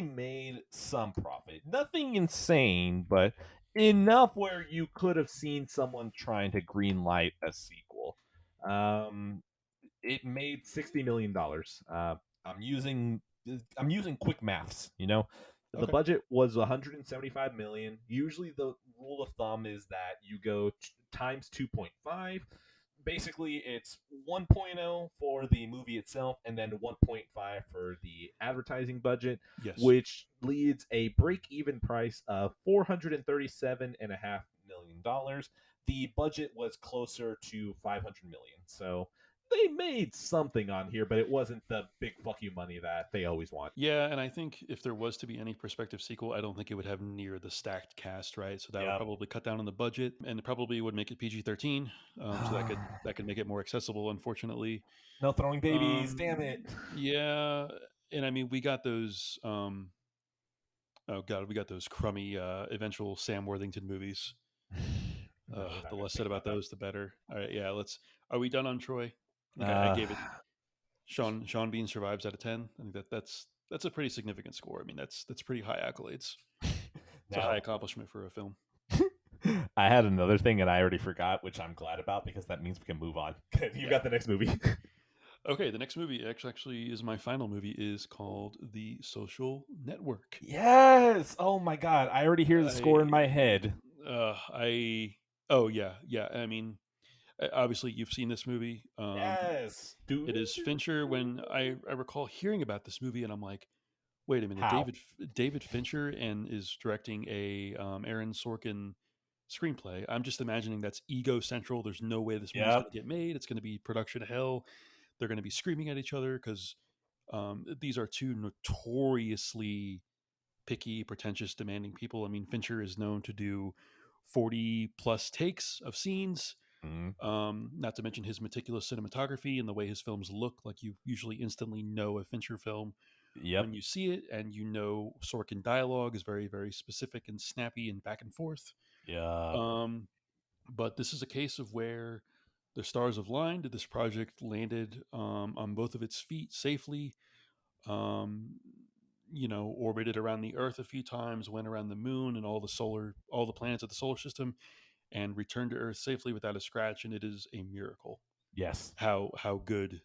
Speaker 1: made some profit. Nothing insane, but enough where you could have seen someone trying to greenlight a sequel. Um, it made $60 million. I'm using I'm using quick maths. The
Speaker 2: okay,
Speaker 1: budget was 175 million. Usually, the rule of thumb is that you go times 2.5. Basically, it's 1.0 for the movie itself, and then 1.5 for the advertising budget,
Speaker 2: yes,
Speaker 1: which leads a break-even price of $437.5 million. The budget was closer to 500 million. So they made something on here, but it wasn't the big fuck you money that they always want.
Speaker 2: yeah. And I think if there was to be any prospective sequel, I don't think it would have near the stacked cast, right? So that would
Speaker 1: Yep.
Speaker 2: probably cut down on the budget, and it probably would make it PG-13. So that could make it more accessible. Unfortunately,
Speaker 1: No throwing babies, damn it.
Speaker 2: yeah. And I mean, we got those. Oh god, we got those crummy eventual Sam Worthington movies.
Speaker 1: No, we're not
Speaker 2: The
Speaker 1: gonna
Speaker 2: less
Speaker 1: think
Speaker 2: said about
Speaker 1: about that.
Speaker 2: those, the better. All right, yeah. Let's. Are we done on Troy? I think I
Speaker 1: Uh,
Speaker 2: gave it. Sean Bean survives out of 10. I think that's a pretty significant score. I mean, that's pretty high accolades. It's a high
Speaker 1: now,
Speaker 2: accomplishment for a film.
Speaker 1: I had another thing and I already forgot, which I'm glad about because that means we can move on. You
Speaker 2: Yeah.
Speaker 1: got the next movie.
Speaker 2: Okay, the next movie actually is my final movie is called The Social Network.
Speaker 1: Yes. Oh my god. I already hear the score
Speaker 2: I
Speaker 1: in my head.
Speaker 2: I oh yeah, yeah. I mean, obviously you've seen this movie.
Speaker 1: Yes.
Speaker 2: It is Fincher. When I recall hearing about this movie, and I'm like, wait a minute,
Speaker 1: How?
Speaker 2: David Fincher and is directing a Aaron Sorkin screenplay. I'm just imagining that's ego central. There's no way this movie's
Speaker 1: Yep.
Speaker 2: going to get made. It's going to be production hell. They're going to be screaming at each other because these are two notoriously picky, pretentious, demanding people. I mean, Fincher is known to do 40 plus takes of scenes.
Speaker 1: Mm,
Speaker 2: Not to mention his meticulous cinematography and the way his films look. Like you usually instantly know a Fincher film
Speaker 1: yep.
Speaker 2: when you see it, and you know Sorkin dialogue is very, very specific and snappy and back and forth.
Speaker 1: Yep.
Speaker 2: Um, but this is a case of where the stars have lined. This project landed on both of its feet safely. Um, orbited around the Earth a few times, went around the moon and all the planets of the solar system, and returned to Earth safely without a scratch. And it is a miracle
Speaker 1: Yes.
Speaker 2: how good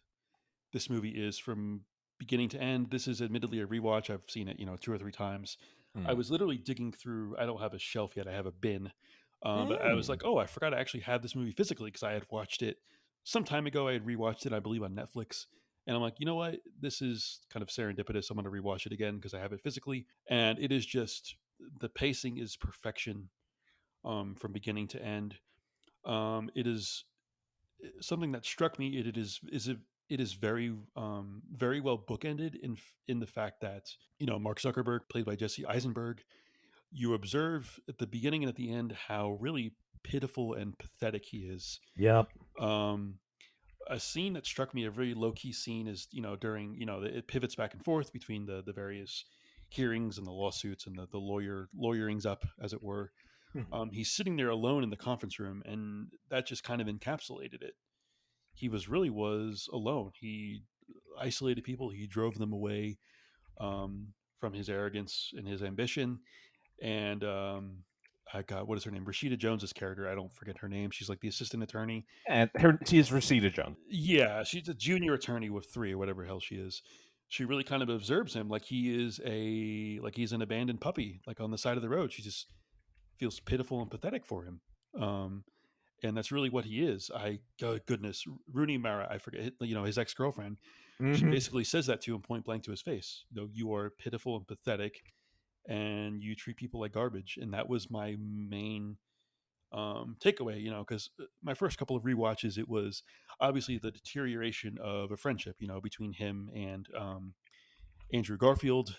Speaker 2: this movie is from beginning to end. This is admittedly a rewatch. I've seen it, two or three times. I
Speaker 1: Mm.
Speaker 2: was literally digging through. I don't have a shelf yet. I have a bin, but I was
Speaker 1: Mm.
Speaker 2: like, oh, I forgot I actually had this movie physically because I had watched it some time ago. I had rewatched it, I believe, on Netflix. And I'm like, you know what? This is kind of serendipitous. I'm going to rewatch it again because I have it physically, and it is just the pacing is perfection from beginning to end. It is something that struck me. It is very very well bookended in the fact that Mark Zuckerberg, played by Jesse Eisenberg, you observe at the beginning and at the end how really pitiful and pathetic he is.
Speaker 1: Yep.
Speaker 2: Um, a scene that struck me, a very low key scene, is during it pivots back and forth between the various hearings and the lawsuits and the lawyerings up, as it were.
Speaker 1: Mhm.
Speaker 2: He's sitting there alone in the conference room, and that just kind of encapsulated it. He was alone. He isolated people. He drove them away from his arrogance and his ambition. And I got, what is her name? Rashida Jones's character. I don't forget her name. She's like the assistant attorney.
Speaker 1: And she is Rosita Jones.
Speaker 2: Yeah, she's a junior attorney with three or whatever hell she is. She really kind of observes him like he's an abandoned puppy, like on the side of the road. She just feels pitiful and pathetic for him. Um, and that's really what he is. Oh, goodness, Rooney Mara, I forget, his ex girlfriend. She
Speaker 1: Mhm.
Speaker 2: basically says that to him point blank to his face. You are pitiful and pathetic, and you treat people like garbage. And that was my main takeaway. Because my first couple of rewatches, it was obviously the deterioration of a friendship. Between him and Andrew Garfield.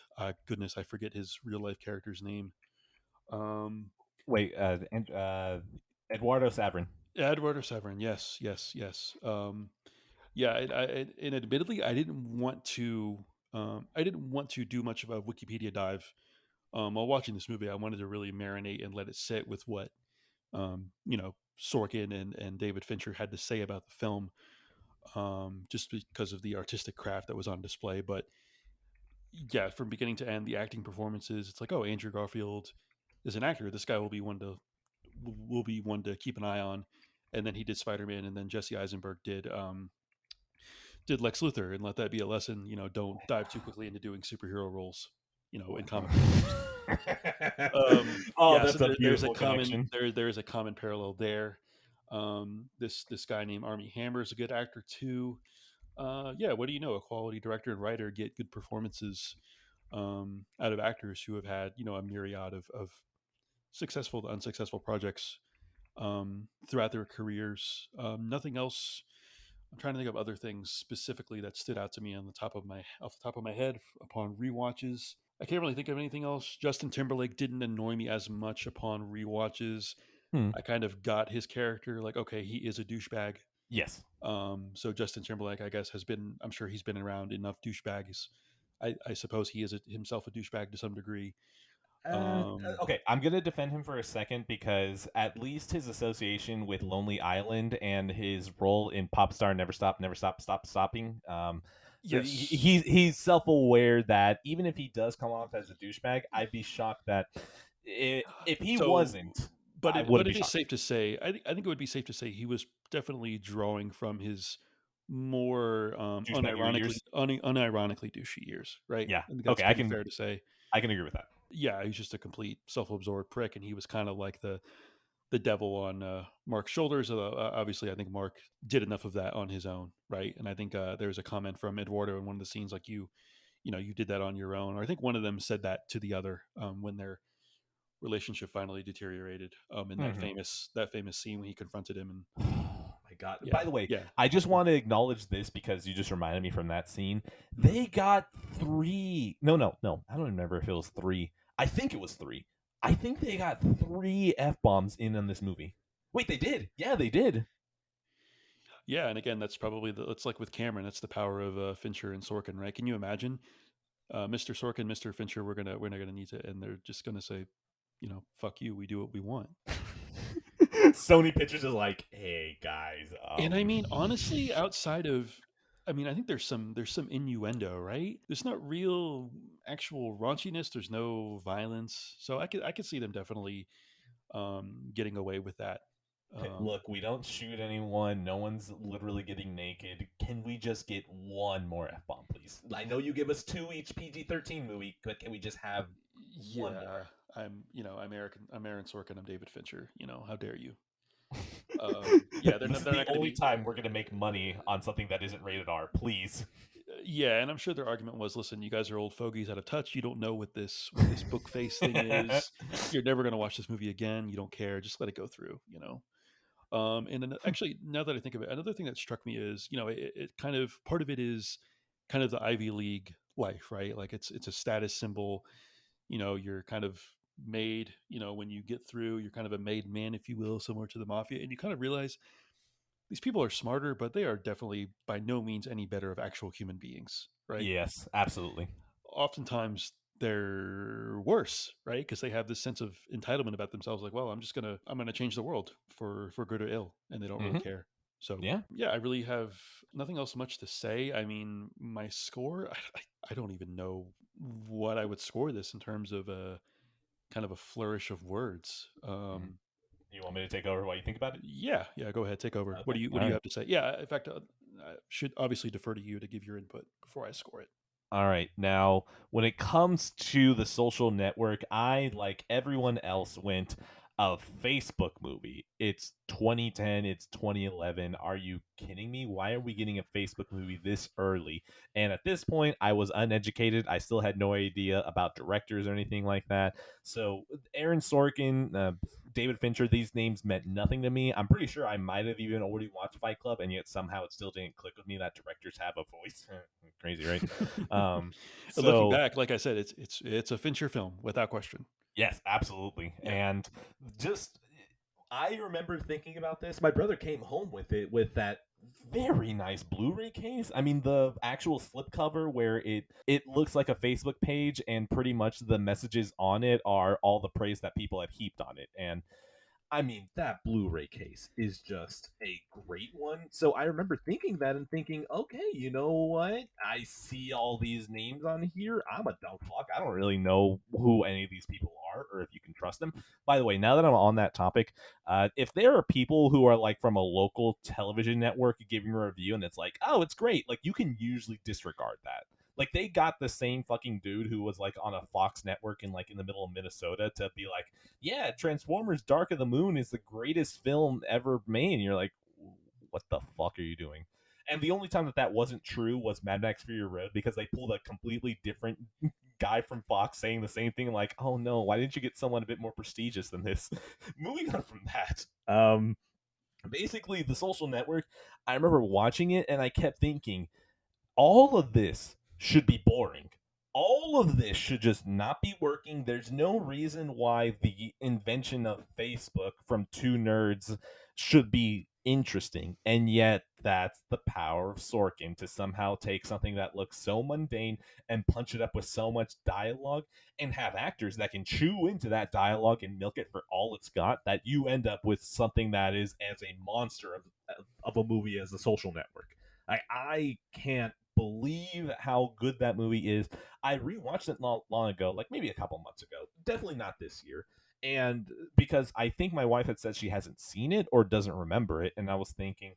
Speaker 2: Goodness, I forget his real life character's name. Um,
Speaker 1: Wait, Eduardo Saverin.
Speaker 2: Edward or Severin. Yes, yes, yes. Yeah, and admittedly, I didn't want to do much of a Wikipedia dive. While watching this movie, I wanted to really marinate and let it sit with what Sorkin and David Fincher had to say about the film, just because of the artistic craft that was on display. But yeah, from beginning to end, the acting performances, it's like, oh, Andrew Garfield is an actor. This guy will be one to keep an eye on. And then he did Spider Man, and then Jesse Eisenberg did Lex Luthor, and let that be a lesson. Don't dive too quickly into doing superhero roles. In comic book films.
Speaker 1: Oh,
Speaker 2: Yeah, so
Speaker 1: that's a
Speaker 2: there's a
Speaker 1: beautiful
Speaker 2: common
Speaker 1: connection.
Speaker 2: there's a common parallel there. This guy named Armie Hammer is a good actor too. Yeah, what do you know? A quality director and writer get good performances out of actors who have had a myriad of successful to unsuccessful projects throughout their careers. Nothing else. I'm trying to think of other things specifically that stood out to me off the top of my head upon rewatches. I can't really think of anything else. Justin Timberlake didn't annoy me as much upon rewatches.
Speaker 1: Hmm.
Speaker 2: I kind of got his character, like, okay, he is a douchebag.
Speaker 1: Yes.
Speaker 2: So Justin Timberlake, I guess, I'm sure he's been around enough douchebags. I suppose he is himself a douchebag to some degree. Um,
Speaker 1: Okay, I'm gonna defend him for a second because at least his association with Lonely Island and his role in Popstar Never Stop, Never Stop, Stop Stopping.
Speaker 2: yes.
Speaker 1: He's self aware that even if he does come off as a douchebag, I'd be shocked that if he
Speaker 2: So,
Speaker 1: wasn't,
Speaker 2: but
Speaker 1: I
Speaker 2: it but
Speaker 1: wouldn't be
Speaker 2: it is
Speaker 1: shocked.
Speaker 2: safe to say. I think it would be safe to say he was definitely drawing from his more
Speaker 1: Douchebaggery years.
Speaker 2: unironically douchey years, right?
Speaker 1: Yeah.
Speaker 2: I think that's
Speaker 1: Okay,
Speaker 2: pretty fair to say.
Speaker 1: I can agree with that.
Speaker 2: Yeah, he's just a complete self-absorbed prick, and he was kind of like the devil on Mark's shoulders. Obviously, I think Mark did enough of that on his own, right? And I think there's a comment from Eduardo in one of the scenes, like you did that on your own. Or I think one of them said that to the other when their relationship finally deteriorated. In
Speaker 1: Mhm.
Speaker 2: that famous scene when he confronted him, and
Speaker 1: Oh my god.
Speaker 2: yeah,
Speaker 1: By the way,
Speaker 2: yeah,
Speaker 1: I just want to acknowledge this because you just reminded me from that scene. They got three. No, no, no. I don't remember if it was three. I think it was three. I think they got three F bombs in on this movie. Wait, they did. Yeah, they did.
Speaker 2: yeah. And again, that's probably it's like with Cameron. That's the power of Fincher and Sorkin, right? Can you imagine, Mr. Sorkin, Mr. Fincher? We're not gonna need to, and they're just gonna say, fuck you. We do what we want.
Speaker 1: Sony Pictures is like, hey guys,
Speaker 2: And I mean, honestly, outside of, I mean, I think there's some innuendo, right? There's not real actual raunchiness. There's no violence, so I could see them definitely getting away with that. Um,
Speaker 1: look, we don't shoot anyone. No one's literally getting naked. Can we just get one more F bomb, please? I know you give us two each PG-13 movie, but can we just have one more?
Speaker 2: yeah, I'm Aaron Sorkin. I'm David Fincher. How dare you? Yeah, they're
Speaker 1: This
Speaker 2: not
Speaker 1: is
Speaker 2: they're
Speaker 1: the
Speaker 2: not going to
Speaker 1: only
Speaker 2: be.
Speaker 1: time we're gonna make money on something that isn't rated R. Please.
Speaker 2: Yeah, and I'm sure their argument was, listen, you guys are old fogies out of touch. You don't know what this book face thing is. You're never going to watch this movie again. You don't care. Just let it go through. And then actually, now that I think of it, another thing that struck me is, it kind of, part of it is kind of the Ivy League life, right? Like it's a status symbol. You're kind of made, when you get through, you're kind of a made man, if you will, similar to the mafia. And you kind of realize these people are smarter, but they are definitely by no means any better of actual human beings, right?
Speaker 1: Yes, absolutely.
Speaker 2: Oftentimes, they're worse, right? Because they have this sense of entitlement about themselves, like, well, I'm gonna change the world for good or ill, and they don't really
Speaker 1: Hmm.
Speaker 2: care. So
Speaker 1: Yeah.
Speaker 2: yeah, I really have nothing else much to say. I mean, my score, I don't even know what I would score this in terms of a kind of a flourish of words.
Speaker 1: Mhm. You want me to take over while you think about it?
Speaker 2: Yeah, go ahead, take over.
Speaker 1: Okay.
Speaker 2: What
Speaker 1: All
Speaker 2: do you
Speaker 1: right.
Speaker 2: have to say? Yeah, in fact, I should obviously defer to you to give your input before I score it.
Speaker 1: All right. Now, when it comes to the social network, I, like everyone else, went a Facebook movie. It's 2010, it's 2011. Are you kidding me? Why are we getting a Facebook movie this early? And at this point, I was uneducated. I still had no idea about directors or anything like that. So, Aaron Sorkin, David Fincher, these names meant nothing to me. I'm pretty sure I might have even already watched Fight Club, and yet somehow it still didn't click with me that directors have a voice. Crazy, right? Um,
Speaker 2: And looking
Speaker 1: so
Speaker 2: back, like I said, it's a Fincher film without question.
Speaker 1: yes, absolutely.
Speaker 2: Yeah.
Speaker 1: And just I remember thinking about this. My brother came home with it with that very nice Blu-ray case. I mean, the actual slipcover where it looks like a Facebook page, and pretty much the messages on it are all the praise that people had heaped on it. And I mean, that Blu-ray case is just a great one. So I remember thinking that and thinking, okay, you know what? I see all these names on here. I'm a dumb fuck. I don't really know who any of these people are or if you can trust them. By the way, now that I'm on that topic, if there are people who are like from a local television network giving a review and it's like, oh, it's great, like you can usually disregard that. Like they got the same fucking dude who was like on a Fox network in like in the middle of Minnesota to be like, yeah, Transformers Dark of the Moon is the greatest film ever made. And you're like, what the fuck are you doing? And the only time that that wasn't true was Mad Max Fury Road because they pulled a completely different guy from Fox saying the same thing. Like, oh no, why didn't you get someone a bit more prestigious than this? Moving on from that, basically the Social Network. I remember watching it and I kept thinking, all of this should be boring. All of this should just not be working. There's no reason why the invention of Facebook from two nerds should be interesting. And yet, that's the power of Sorkin to somehow take something that looks so mundane and punch it up with so much dialogue and have actors that can chew into that dialogue and milk it for all it's got, that you end up with something that is as a monster of a movie as The Social Network. I can't believe how good that movie is. I rewatched it long ago, like maybe a couple months ago. Definitely not this year. And because I think my wife had said she hasn't seen it or doesn't remember it, and I was thinking,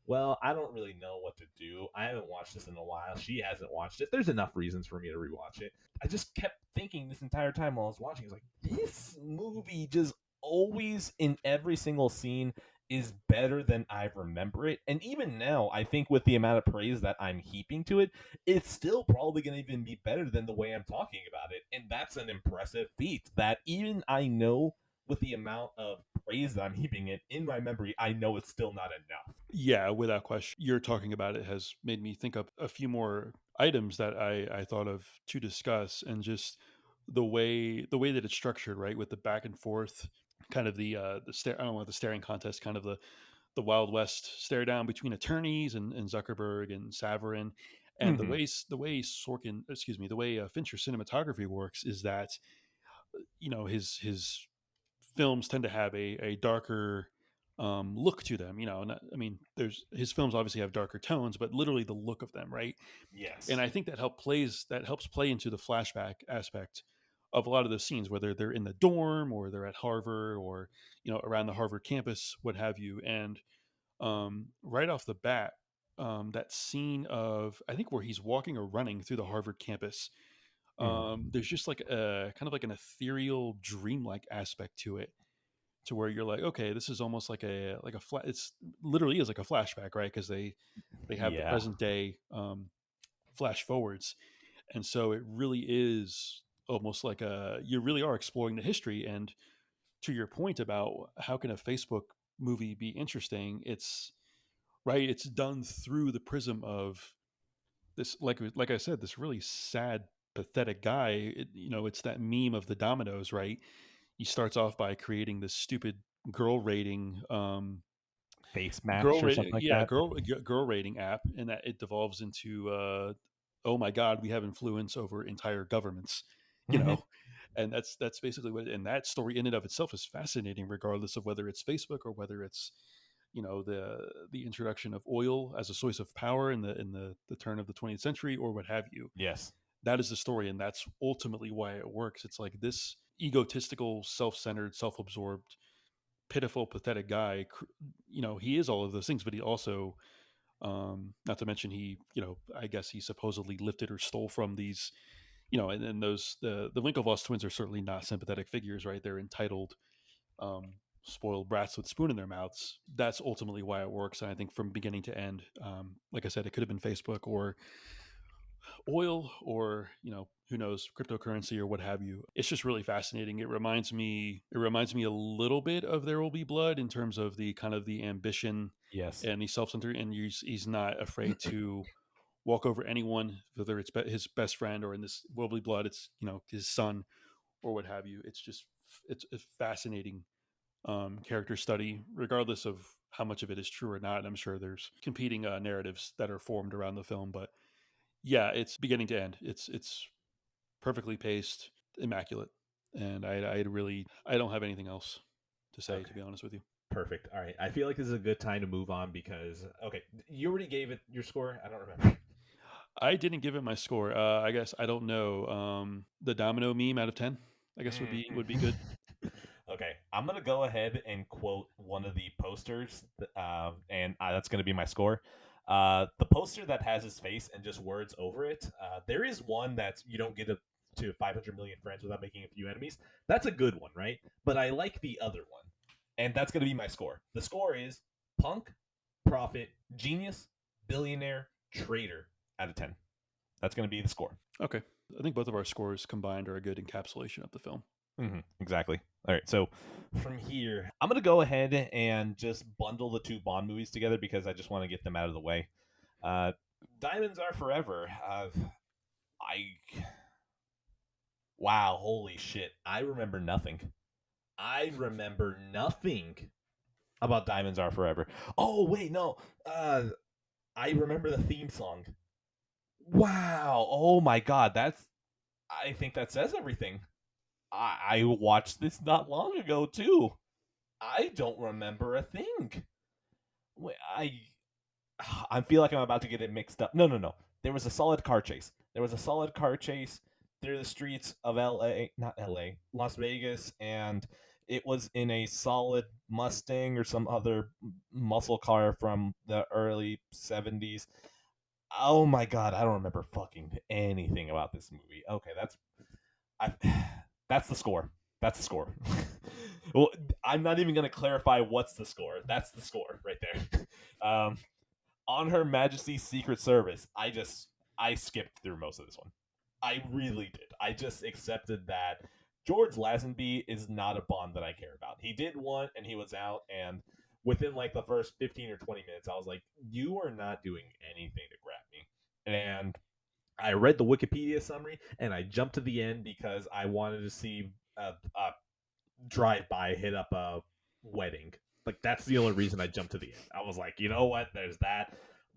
Speaker 1: well, I don't really know what to do. I haven't watched this in a while. She hasn't watched it. There's enough reasons for me to rewatch it. I just kept thinking this entire time while I was watching, I was like, this movie just always in every single scene is better than I remember it. And even now, I think with the amount of praise that I'm heaping to it, it's still probably going to even be better than the way I'm talking about it. And that's an impressive feat that even I know with the amount of praise that I'm heaping it in my memory, I know it's still not enough.
Speaker 2: Yeah, without question. You're talking about it has made me think of a few more items that I thought of to discuss, and just the way that it's structured, right, with the back and forth, kind of the stare. I don't want the staring contest, kind of the Wild West stare down between attorneys and Zuckerberg and Savarin, and
Speaker 1: Mm-hmm.
Speaker 2: the way Sorkin, excuse me, the way Fincher cinematography works is that his films tend to have a darker look to them. I mean, there's his films obviously have darker tones, but literally the look of them, right? And
Speaker 1: Yes.
Speaker 2: I think that helps play into the flashback aspect of a lot of those scenes, whether they're in the dorm or they're at Harvard or around the Harvard campus, what have you. And right off the bat, that scene of I think where he's walking or running through the Harvard campus,
Speaker 1: Mm.
Speaker 2: there's just like a kind of like an ethereal, dreamlike aspect to it, to where you're like, okay, this is almost like a it's literally is like a flashback, right? Because they have the
Speaker 1: Yeah.
Speaker 2: present day flash forwards, and so it really is almost like you really are exploring the history. And to your point about how can a Facebook movie be interesting, it's right, it's done through the prism of this, like I said, this really sad, pathetic guy. It's that meme of the dominoes, right? He starts off by creating this stupid girl rating
Speaker 1: Face match or something like that.
Speaker 2: girl rating app, and that it devolves into oh my god, we have influence over entire governments. you know, and that's basically what. And that story in and of itself is fascinating, regardless of whether it's Facebook or whether it's the introduction of oil as a source of power in the turn of the 20th century or what have you.
Speaker 1: Yes.
Speaker 2: That is the story, and that's ultimately why it works. It's like this egotistical, self-centered, self-absorbed, pitiful, pathetic guy. He is all of those things, but he also, not to mention, I guess he supposedly lifted or stole from these, and those the Winklevoss twins are certainly not sympathetic figures, right? They're entitled, spoiled brats with a spoon in their mouths. That's ultimately why it works. And I think from beginning to end, like I said, it could have been Facebook or oil or who knows, cryptocurrency or what have you. It's just really fascinating. It reminds me a little bit of There Will Be Blood in terms of the kind of the ambition
Speaker 1: Yes.
Speaker 2: and the self-centered, and he's not afraid to walk over anyone, whether it's his best friend or in this Will Be Blood it's his son or what have you. It's a fascinating character study, regardless of how much of it is true or not. And I'm sure there's competing narratives that are formed around the film, but yeah, it's beginning to end. It's perfectly paced, immaculate, and I don't have anything else to say,
Speaker 1: Okay.
Speaker 2: to be honest with you.
Speaker 1: Perfect. All right. I feel like this is a good time to move on because okay, you already gave it your score. I don't remember.
Speaker 2: I didn't give it my score. I guess I don't know. The domino meme out of 10, I guess would be good.
Speaker 1: Okay, I'm gonna go ahead and quote one of the posters, and that's gonna be my score. The poster that has his face and just words over it. There is one that's you don't get to 500 million friends without making a few enemies. That's a good one, right? But I like the other one, and that's gonna be my score. The score is punk, prophet, genius, billionaire, traitor out of 10. That's gonna be the score.
Speaker 2: Okay, I think both of our scores combined are a good encapsulation of the film.
Speaker 1: Exactly. All right. So from here, I'm gonna go ahead and just bundle the two Bond movies together because I just want to get them out of the way. Uh, Diamonds Are Forever. I wow, holy shit! I remember nothing. I remember nothing about Diamonds Are Forever. Oh wait, no. I remember the theme song. Wow. Oh my god. That's. I think that says everything. I watched this not long ago too. I don't remember a thing. Wait, I feel like I'm about to get it mixed up. No, no, no. There was a solid car chase. There was a solid car chase through the streets of LA, not LA, Las Vegas, and it was in a solid Mustang or some other muscle car from the early 70s. Oh my god, I don't remember fucking anything about this movie. Okay, I, that's the score. That's the score. Well, I'm not even going to clarify what's the score. That's the score right there. On Her Majesty's Secret Service, I skipped through most of this one. I really did. I just accepted that George Lazenby is not a Bond that I care about. He did one and he was out, and within like the first 15 or 20 minutes, I was like, you are not doing anything to grab me. And I read the Wikipedia summary and I jumped to the end because I wanted to see a drive by hit up a wedding. Like that's the only reason I jumped to the end. I was like, you know what? There's that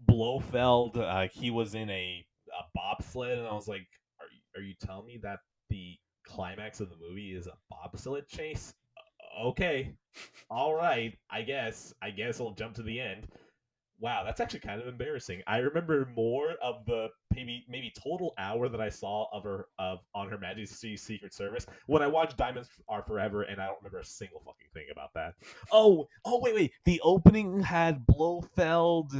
Speaker 1: Blofeld. He was in a bobsled, and I was like, are you telling me that the climax of the movie is a bobsled chase? Okay, all right. I guess I'll jump to the end. Wow, that's actually kind of embarrassing. I remember more of the maybe total hour that I saw of her of on Her Majesty's Secret Service when I watched Diamonds Are Forever, and I don't remember a single fucking thing about that. Wait. The opening had Blofeld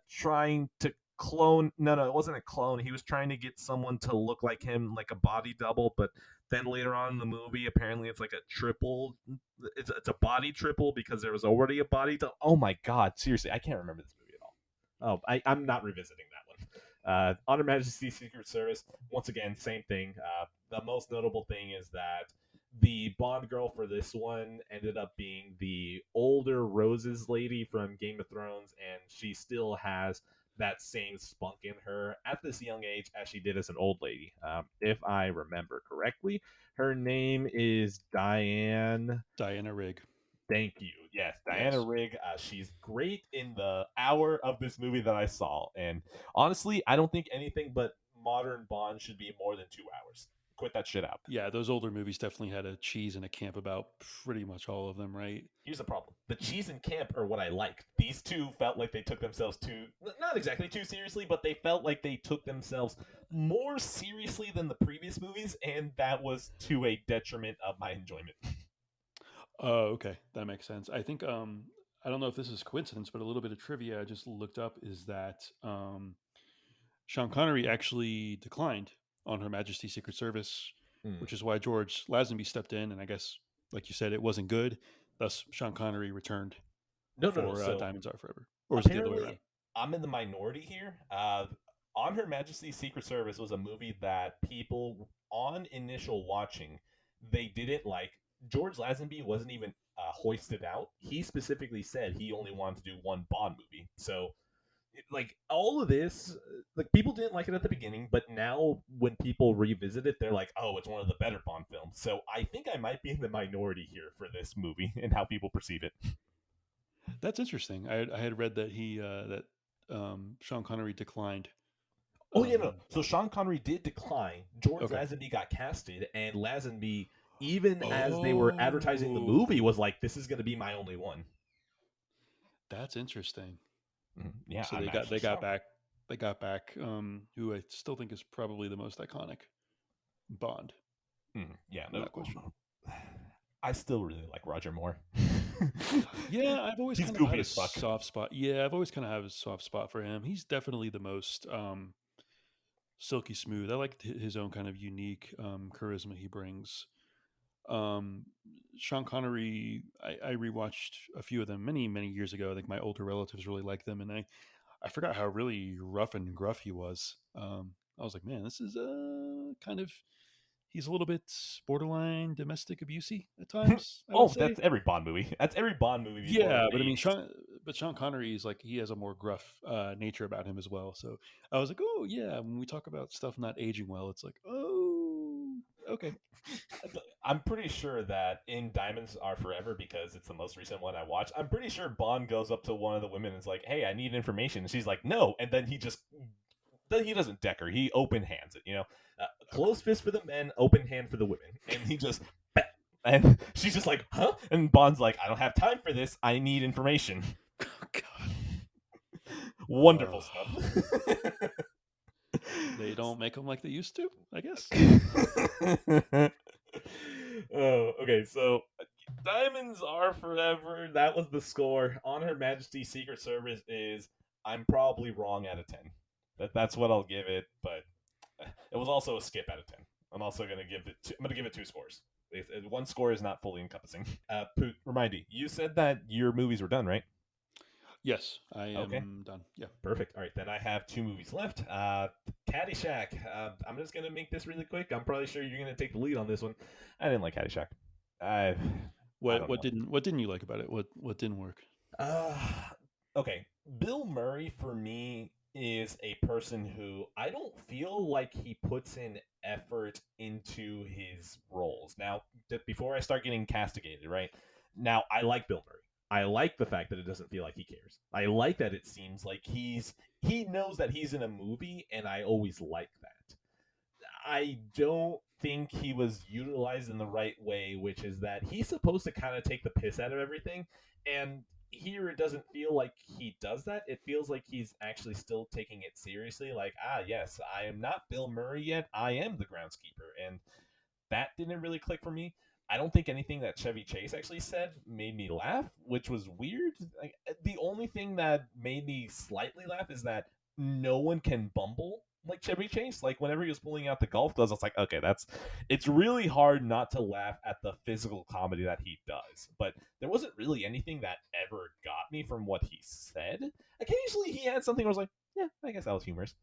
Speaker 1: trying to clone. No, it wasn't a clone. He was trying to get someone to look like him, like a body double, but then later on in the movie, apparently it's like a triple. It's a body triple because there was already a body double. Oh my god, seriously, I can't remember this movie at all. Oh, I'm not revisiting that one. On Her Majesty's Secret Service, once again, same thing. The most notable thing is that the Bond girl for this one ended up being the older Roses lady from Game of Thrones, and she still has that same spunk in her at this young age as she did as an old lady. If I remember correctly, her name is
Speaker 2: Diana Rigg.
Speaker 1: Thank you. Yes, Diana
Speaker 2: Yes.
Speaker 1: Rigg. She's great in the hour of this movie that I saw, and honestly, I don't think anything but modern Bond should be more than 2 hours. quit that shit out.
Speaker 2: Yeah, those older movies definitely had a cheese and a camp about pretty much all of them, right?
Speaker 1: Here's the problem: the cheese and camp are what I liked. These two felt like they took themselves not exactly too seriously, but they felt like they took themselves more seriously than the previous movies, and that was to a detriment of my enjoyment.
Speaker 2: Oh, okay, that makes sense. I think I don't know if this is coincidence, but a little bit of trivia I just looked up is that Sean Connery actually declined on Her Majesty's Secret Service,
Speaker 1: Mm.
Speaker 2: which is why George Lazenby stepped in, and I guess, like you said, it wasn't good. Thus, Sean Connery returned
Speaker 1: No, no, no.
Speaker 2: for
Speaker 1: So
Speaker 2: Diamonds Are Forever, or was it the other way
Speaker 1: apparently,
Speaker 2: around?
Speaker 1: I'm in the minority here. On Her Majesty's Secret Service was a movie that people on initial watching they didn't like. George Lazenby wasn't even hoisted out. He specifically said he only wanted to do one Bond movie. So like all of this, like people didn't like it at the beginning, but now when people revisit it, they're like, "Oh, it's one of the better Bond films." So I think I might be in the minority here for this movie and how people perceive it.
Speaker 2: That's interesting. I had read that Sean Connery declined.
Speaker 1: Oh yeah, no.
Speaker 2: Um,
Speaker 1: So Sean Connery did decline. George
Speaker 2: okay.
Speaker 1: Lazenby got casted, and Lazenby, even as they were advertising the movie,
Speaker 2: Oh,
Speaker 1: was like, "This is going to be my only one."
Speaker 2: that's interesting.
Speaker 1: Yeah,
Speaker 2: So
Speaker 1: I'm
Speaker 2: they
Speaker 1: actually
Speaker 2: got
Speaker 1: shocked.
Speaker 2: back who I still think is probably the most iconic Bond,
Speaker 1: Yeah, no.
Speaker 2: without question.
Speaker 1: I still really like Roger Moore.
Speaker 2: Yeah, I've always
Speaker 1: He's
Speaker 2: kind of
Speaker 1: goofy
Speaker 2: had a
Speaker 1: as fuck.
Speaker 2: soft spot. Yeah, I've always kind of had a soft spot for him. He's definitely the most silky smooth. I like his own kind of unique charisma he brings. Um, Sean Connery, I rewatched a few of them many years ago. I think my older relatives really liked them, and I forgot how really rough and gruff he was. I was like, man, this is kind of he's a little bit borderline domestic abusey at times, I would
Speaker 1: Oh,
Speaker 2: say.
Speaker 1: that's every Bond movie. That's every Bond movie before
Speaker 2: Yeah,
Speaker 1: the
Speaker 2: but I mean,
Speaker 1: 80s.
Speaker 2: Sean Connery is like he has a more gruff nature about him as well. So I was like, oh yeah, when we talk about stuff not aging well, it's like, oh, okay,
Speaker 1: I'm pretty sure that in Diamonds Are Forever, because it's the most recent one I watched, I'm pretty sure Bond goes up to one of the women and is like, "Hey, I need information." And she's like, "No," and then he doesn't deck her. He open hands it.
Speaker 2: okay.
Speaker 1: Closed fist for the men, open hand for the women, and he just. And she's just like, "Huh?" And Bond's like, "I don't have time for this. I need information."
Speaker 2: Oh God.
Speaker 1: Wonderful stuff.
Speaker 2: They don't make them like they used to, I guess.
Speaker 1: Oh, okay. So Diamonds Are Forever. That was the score. On Her Majesty's Secret Service is I'm probably wrong out of 10. That's what I'll give it, but it was also a skip out of 10. I'm also gonna give it. I'm gonna give it two scores. One score is not fully encompassing. Poot, remind me. You said that your movies were done, right?
Speaker 2: Yes, I
Speaker 1: Okay,
Speaker 2: am done. Yeah.
Speaker 1: perfect. All right, then I have two movies left. Caddyshack. I'm just gonna make this really quick. I'm probably sure you're gonna take the lead on this one. I didn't like Caddyshack. I I don't know.
Speaker 2: What didn't you like about it? What didn't work?
Speaker 1: Uh, okay. Bill Murray for me is a person who I don't feel like he puts in effort into his roles. Now, before I start getting castigated, right? Now, I like Bill Murray. I like the fact that it doesn't feel like he cares. I like that it seems like he knows that he's in a movie, and I always like that. I don't think he was utilized in the right way, which is that he's supposed to kind of take the piss out of everything. And here it doesn't feel like he does that. It feels like he's actually still taking it seriously. Like, yes, I am not Bill Murray yet. I am the groundskeeper. And that didn't really click for me. I don't think anything that Chevy Chase actually said made me laugh, which was weird. Like, the only thing that made me slightly laugh is that no one can bumble like Chevy Chase. Like whenever he was pulling out the golf gloves, I was like, okay, it's really hard not to laugh at the physical comedy that he does. But there wasn't really anything that ever got me from what he said. Occasionally he had something where I was like, yeah, I guess that was humorous.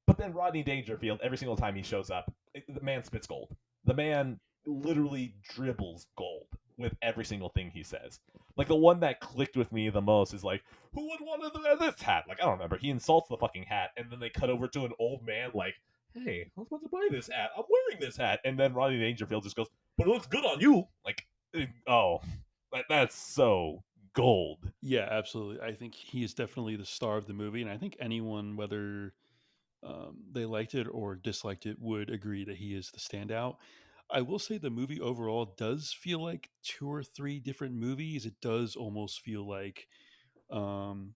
Speaker 1: But then Rodney Dangerfield, every single time he shows up, the man spits gold. The man literally dribbles gold with every single thing he says. Like the one that clicked with me the most is like, "Who would want to wear this hat?" Like I don't remember. He insults the fucking hat, and then they cut over to an old man like, "Hey, I was about to buy this hat. I'm wearing this hat." And then Rodney Dangerfield just goes, "But it looks good on you." Like, oh, that's so gold.
Speaker 2: Yeah, absolutely. I think he is definitely the star of the movie, and I think anyone, whether they liked it or disliked it would agree that he is the standout. I will say the movie overall does feel like two or three different movies. Um,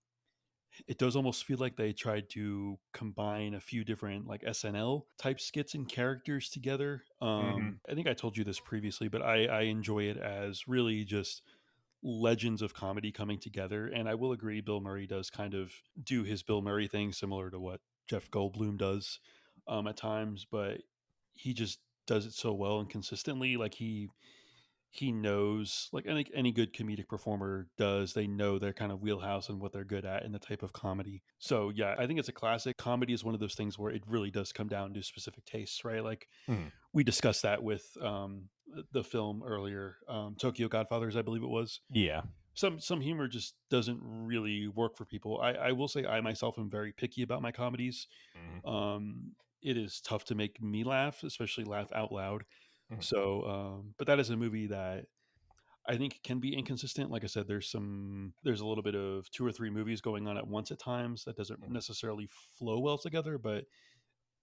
Speaker 2: it does almost feel like they tried to combine a few different like SNL type skits and characters together.
Speaker 1: Hmm.
Speaker 2: I think I told you this previously, but I enjoy it as really just legends of comedy coming together. And I will agree, Bill Murray does kind of do his Bill Murray thing, similar to what Jeff Goldblum does at times, but he just does it so well and consistently. Like he knows, like any good comedic performer does, they know their kind of wheelhouse and what they're good at and the type of comedy. So yeah, I think it's a classic. Comedy is one of those things where it really does come down to specific tastes, right? Like
Speaker 1: Hmm.
Speaker 2: we discussed that with the film earlier, Tokyo Godfathers, I believe it was.
Speaker 1: Yeah.
Speaker 2: Some humor just doesn't really work for people. I will say I myself am very picky about my comedies.
Speaker 1: Hmm.
Speaker 2: um it is tough to make me laugh, especially laugh out loud.
Speaker 1: Hmm.
Speaker 2: So but that is a movie that I think can be inconsistent. Like I said, there's a little bit of two or three movies going on at once at times that doesn't
Speaker 1: Hmm.
Speaker 2: necessarily flow well together, but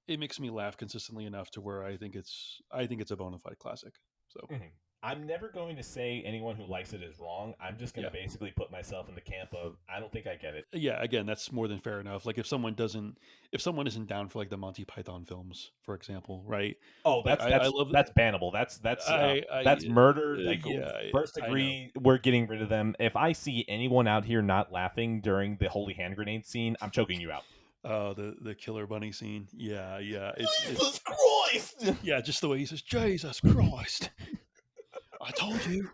Speaker 2: it makes me laugh consistently enough to where I think it's a bona fide classic. So
Speaker 1: Hmm. I'm never going to say anyone who likes it is wrong. I'm just going
Speaker 2: yeah.
Speaker 1: to basically put myself in the camp of I don't think I get it.
Speaker 2: Yeah, again, that's more than fair enough. Like if someone isn't down for like the Monty Python films, for example, right?
Speaker 1: Oh,
Speaker 2: Like
Speaker 1: that's
Speaker 2: I
Speaker 1: that's
Speaker 2: love
Speaker 1: that's bannable.
Speaker 2: I
Speaker 1: That's murder. Like
Speaker 2: yeah,
Speaker 1: first
Speaker 2: I know.
Speaker 1: degree, we're getting rid of them. If I see anyone out here not laughing during the holy hand grenade scene, I'm choking you out.
Speaker 2: Oh, the killer bunny scene. Yeah, yeah.
Speaker 1: Jesus
Speaker 2: It's
Speaker 1: Christ!
Speaker 2: yeah, just the way he says, "Jesus Christ. I told you.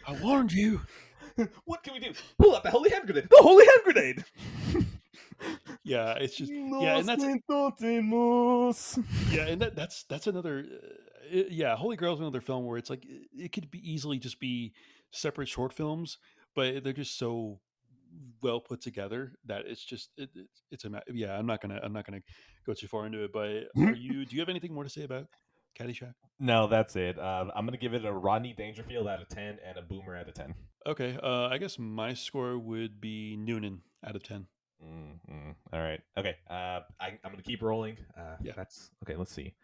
Speaker 2: I warned you."
Speaker 1: What can we do? Pull out the holy hand grenade. The holy hand grenade.
Speaker 2: Yeah, it's just yeah, and
Speaker 1: Nos
Speaker 2: that's
Speaker 1: entonces.
Speaker 2: yeah, and that's another yeah, Holy Grail is another film where it's like it could be easily just be separate short films, but they're just so well put together that it's just yeah, I'm not gonna go too far into it, but do you have anything more to say about Caddyshack?
Speaker 1: No, that's it. I'm gonna give it a Rodney Dangerfield out of 10 and a Boomer out of 10.
Speaker 2: Okay, I guess my score would be Noonan out of 10.
Speaker 1: All right. Okay. I'm gonna keep rolling.
Speaker 2: Yeah.
Speaker 1: That's okay. Let's see.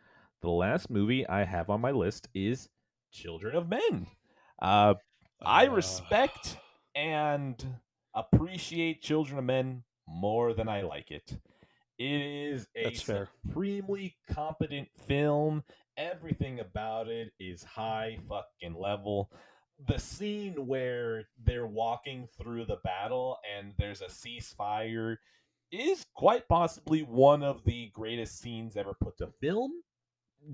Speaker 1: The last movie I have on my list is Children of Men. Uh, I
Speaker 2: Uh,
Speaker 1: respect and appreciate Children of Men more than I like it. It is a
Speaker 2: that's fair.
Speaker 1: supremely competent film. Everything about it is high fucking level. The scene where they're walking through the battle and there's a ceasefire is quite possibly one of the greatest scenes ever put to film,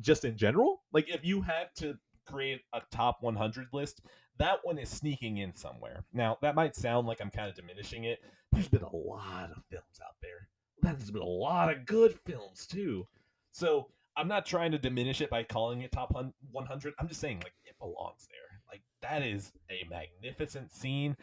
Speaker 1: just in general. Like, if you had to create a top 100 list, that one is sneaking in somewhere. Now, that might sound like I'm kind of diminishing it. There's been a lot of films out there. There's been a lot of good films, too. So, I'm not trying to diminish it by calling it top 100. I'm just saying, like, it belongs there. Like, that is a magnificent scene.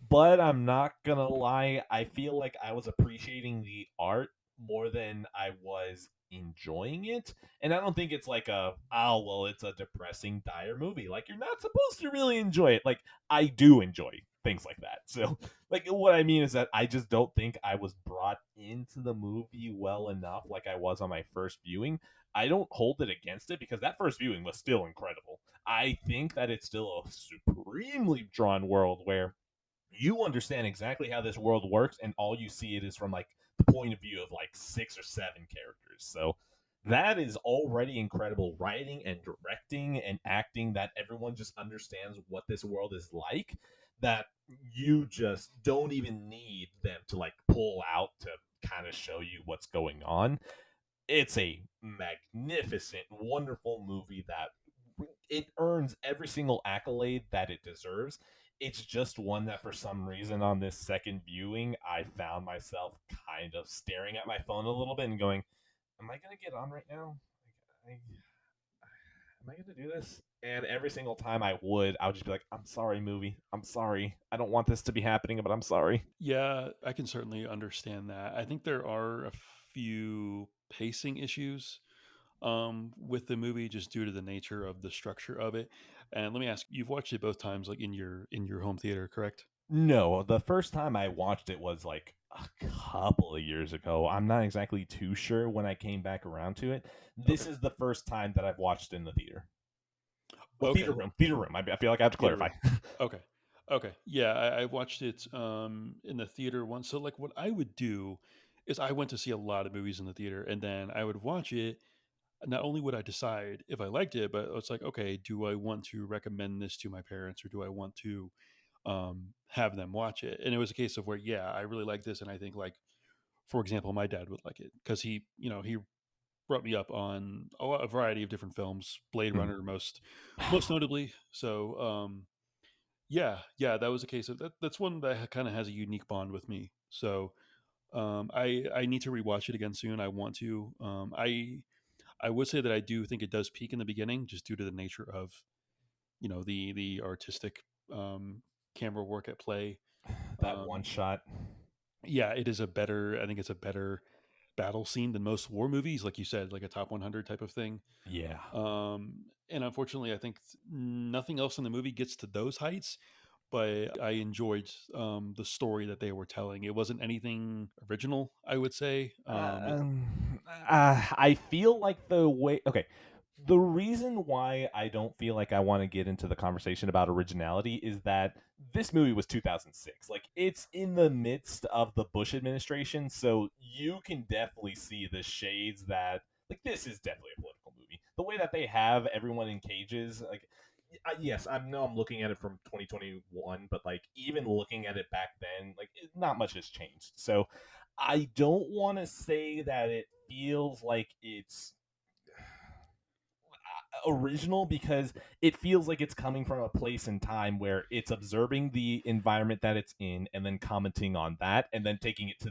Speaker 1: But I'm not gonna lie, I feel like I was appreciating the art more than I was enjoying it. And I don't think it's like it's a depressing, dire movie. Like, you're not supposed to really enjoy it. Like, I do enjoy things like that. So, like, what I mean is that I just don't think I was brought into the movie well enough like I was on my first viewing. I don't hold it against it because that first viewing was still incredible. I think that it's still a supremely drawn world where you understand exactly how this world works, and all you see it is from like the point of view of like 6 or 7 characters. So that is already incredible writing and directing and acting, that everyone just understands what this world is like, that you just don't even need them to like pull out to kind of show you what's going on. It's a magnificent, wonderful movie that it earns every single accolade that it deserves. It's just one that, for some reason, on this second viewing, I found myself kind of staring at my phone a little bit and going, "Am I gonna get on right now? Like, am I gonna do this?" And every single time I would just be like, "I'm sorry, movie. I'm sorry. I don't want this to be happening, but I'm sorry."
Speaker 2: Yeah, I can certainly understand that. I think there are a few pacing issues with the movie just due to the nature of the structure of it. And let me ask, you've watched it both times like in your home theater, correct?
Speaker 1: No, the first time I watched it was like a couple of years ago. I'm not exactly too sure when I came back around to it. This
Speaker 2: Okay.
Speaker 1: is the first time that I've watched in the theater. Well, theater
Speaker 2: Okay.
Speaker 1: room, theater room. I feel like I have to
Speaker 2: Theater
Speaker 1: clarify.
Speaker 2: room. Okay. Okay. Yeah, I watched it in the theater once. So like what I would do is I went to see a lot of movies in the theater and then I would watch it. Not only would I decide if I liked it, but it's like, okay, do I want to recommend this to my parents or do I want to have them watch it? And it was a case of where, yeah, I really like this. And I think like, for example, my dad would like it because he brought me up on a variety of different films, Blade
Speaker 1: Mm.
Speaker 2: Runner most notably. So yeah, yeah, that was a case of that. That's one that kind of has a unique bond with me. So I need to rewatch it again soon. I want to. I would say that I do think it does peak in the beginning, just due to the nature of the artistic um, camera work at play.
Speaker 1: That one
Speaker 2: Um,
Speaker 1: shot.
Speaker 2: yeah, it is a better. I think it's a better battle scene than most war movies, like you said, like a top 100 type of thing.
Speaker 1: Yeah.
Speaker 2: And unfortunately, I think nothing else in the movie gets to those heights. But I enjoyed the story that they were telling. It wasn't anything original, I would say.
Speaker 1: I feel like the way. Okay, the reason why I don't feel like I want to get into the conversation about originality is that this movie was 2006. Like, it's in the midst of the Bush administration, so you can definitely see the shades that. Like, this is definitely a political movie. The way that they have everyone in cages, like, yes, I know I'm looking at it from 2021, but like even looking at it back then, like not much has changed. So I don't want to say that it feels like it's original because it feels like it's coming from a place and time where it's observing the environment that it's in and then commenting on that and then taking it to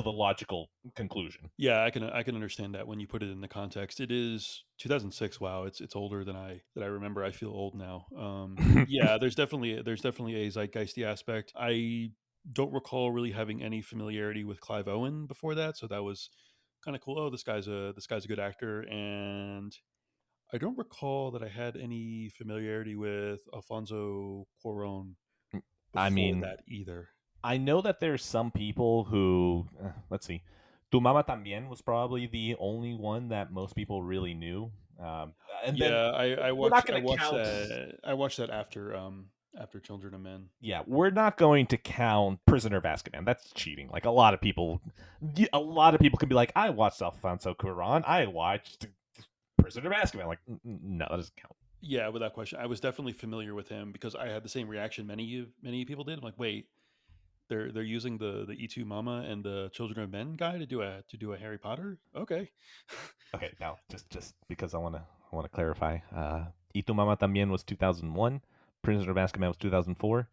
Speaker 1: the logical conclusion.
Speaker 2: Yeah, I can understand that when you put it in the context. It is 2006. Wow, it's older than I remember. I feel old now. Yeah, there's definitely a zeitgeisty aspect. I don't recall really having any familiarity with Clive Owen before that, so that was kind of cool. Oh, this guy's a good actor, and I don't recall that I had any familiarity with Alfonso Cuarón
Speaker 1: I
Speaker 2: before
Speaker 1: mean,
Speaker 2: that either.
Speaker 1: I know that there's some people who, let's see, Tu Mama También was probably the only one that most people really knew. And then
Speaker 2: Yeah, I
Speaker 1: we're not
Speaker 2: watched I
Speaker 1: going to
Speaker 2: watched
Speaker 1: count,
Speaker 2: that I watched that after Children of Men.
Speaker 1: yeah, we're not going to count Prisoner of Azkaban. That's cheating. Like a lot of people can be like, I watched Alfonso Cuarón. I watched Prisoner of Azkaban. Like, no, that doesn't count.
Speaker 2: Yeah, without question. I was definitely familiar with him because I had the same reaction many people did. I'm like, wait, they're using the E2 Mama and the Children of Men guy to do a Harry Potter? Okay.
Speaker 1: Okay, now just because I want to clarify. Y Tu Mama También was 2001. Prisoner of Azkaban was 2004.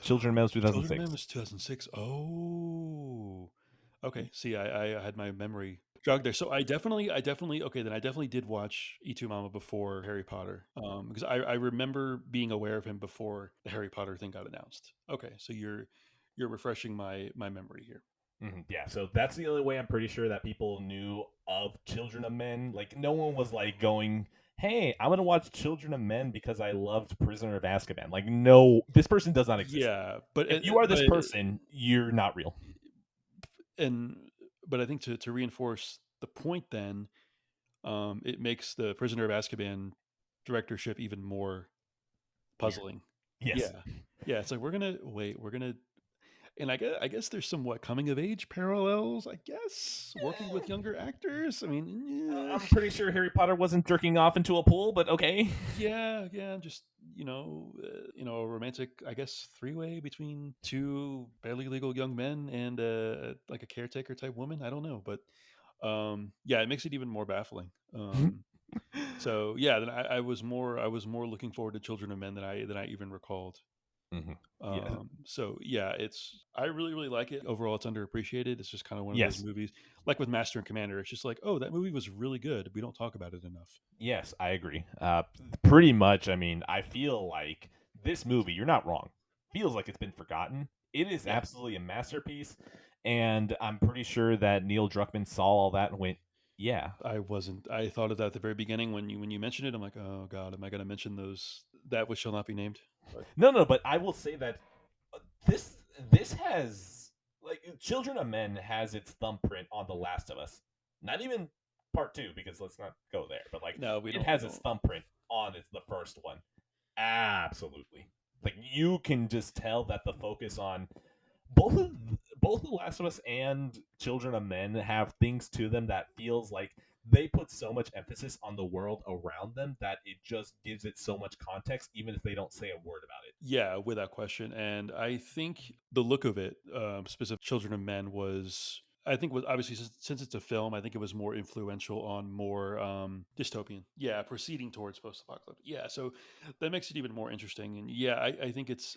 Speaker 1: Children of Men was
Speaker 2: Children of Men
Speaker 1: 2006.
Speaker 2: was 2006. Oh. Okay. See, I had my memory jogged there. So I definitely okay, then I definitely did watch E2 Mama before Harry Potter. Because I remember being aware of him before the Harry Potter thing got announced. Okay, so you're refreshing my memory here.
Speaker 1: Yeah, so that's the only way I'm pretty sure that people knew of Children of Men. Like, no one was like going, "Hey, I'm gonna watch Children of Men because I loved Prisoner of Azkaban." Like, no, this person does not exist.
Speaker 2: Yeah, but
Speaker 1: If you are this
Speaker 2: but
Speaker 1: person, you're not real.
Speaker 2: and but I think to reinforce the point then, it makes the Prisoner of Azkaban directorship even more
Speaker 1: Weird.
Speaker 2: puzzling.
Speaker 1: Yes.
Speaker 2: Yeah. Yeah, it's like we're gonna and I guess there's somewhat coming of age parallels, I guess, working with younger actors. I mean,
Speaker 1: I'm pretty sure Harry Potter wasn't jerking off into a pool, but okay.
Speaker 2: yeah, just a romantic, I guess, three-way between two barely legal young men and like a caretaker type woman. I don't know, but yeah, it makes it even more baffling. So yeah, then I was more looking forward to Children of Men than I even recalled.
Speaker 1: Hmm. Yeah.
Speaker 2: So yeah, I really really like it. Overall, it's underappreciated. It's just kind of one of those
Speaker 1: Yes.
Speaker 2: movies, like with Master and Commander. It's just like, oh, that movie was really good. We don't talk about it enough.
Speaker 1: Yes, I agree. Pretty much. I mean, I feel like this movie, you're not wrong, feels like it's been forgotten. It is
Speaker 2: Yeah,
Speaker 1: absolutely a masterpiece, and I'm pretty sure that Neil Druckmann saw all that and went, "Yeah,
Speaker 2: I wasn't. I thought of that at the very beginning when you mentioned it. I'm like, oh god, am I going to mention those that which shall not be named? But
Speaker 1: no, no." But I will say that this this has like Children of Men has its thumbprint on The Last of Us. Not even part 2, because let's not go there. But like,
Speaker 2: No, we
Speaker 1: it
Speaker 2: don't. We
Speaker 1: has its
Speaker 2: don't.
Speaker 1: thumbprint on the first one. Absolutely. Like, you can just tell that the focus on both of both The Last of Us and Children of Men have things to them that feels like they put so much emphasis on the world around them that it just gives it so much context, even if they don't say a word about it.
Speaker 2: Yeah, without question. And I think the look of it, specific Children of Men, was I think was obviously since it's a film, I think it was more influential on more dystopian. Yeah, proceeding towards post-apocalyptic. Yeah, so that makes it even more interesting. And yeah, I think it's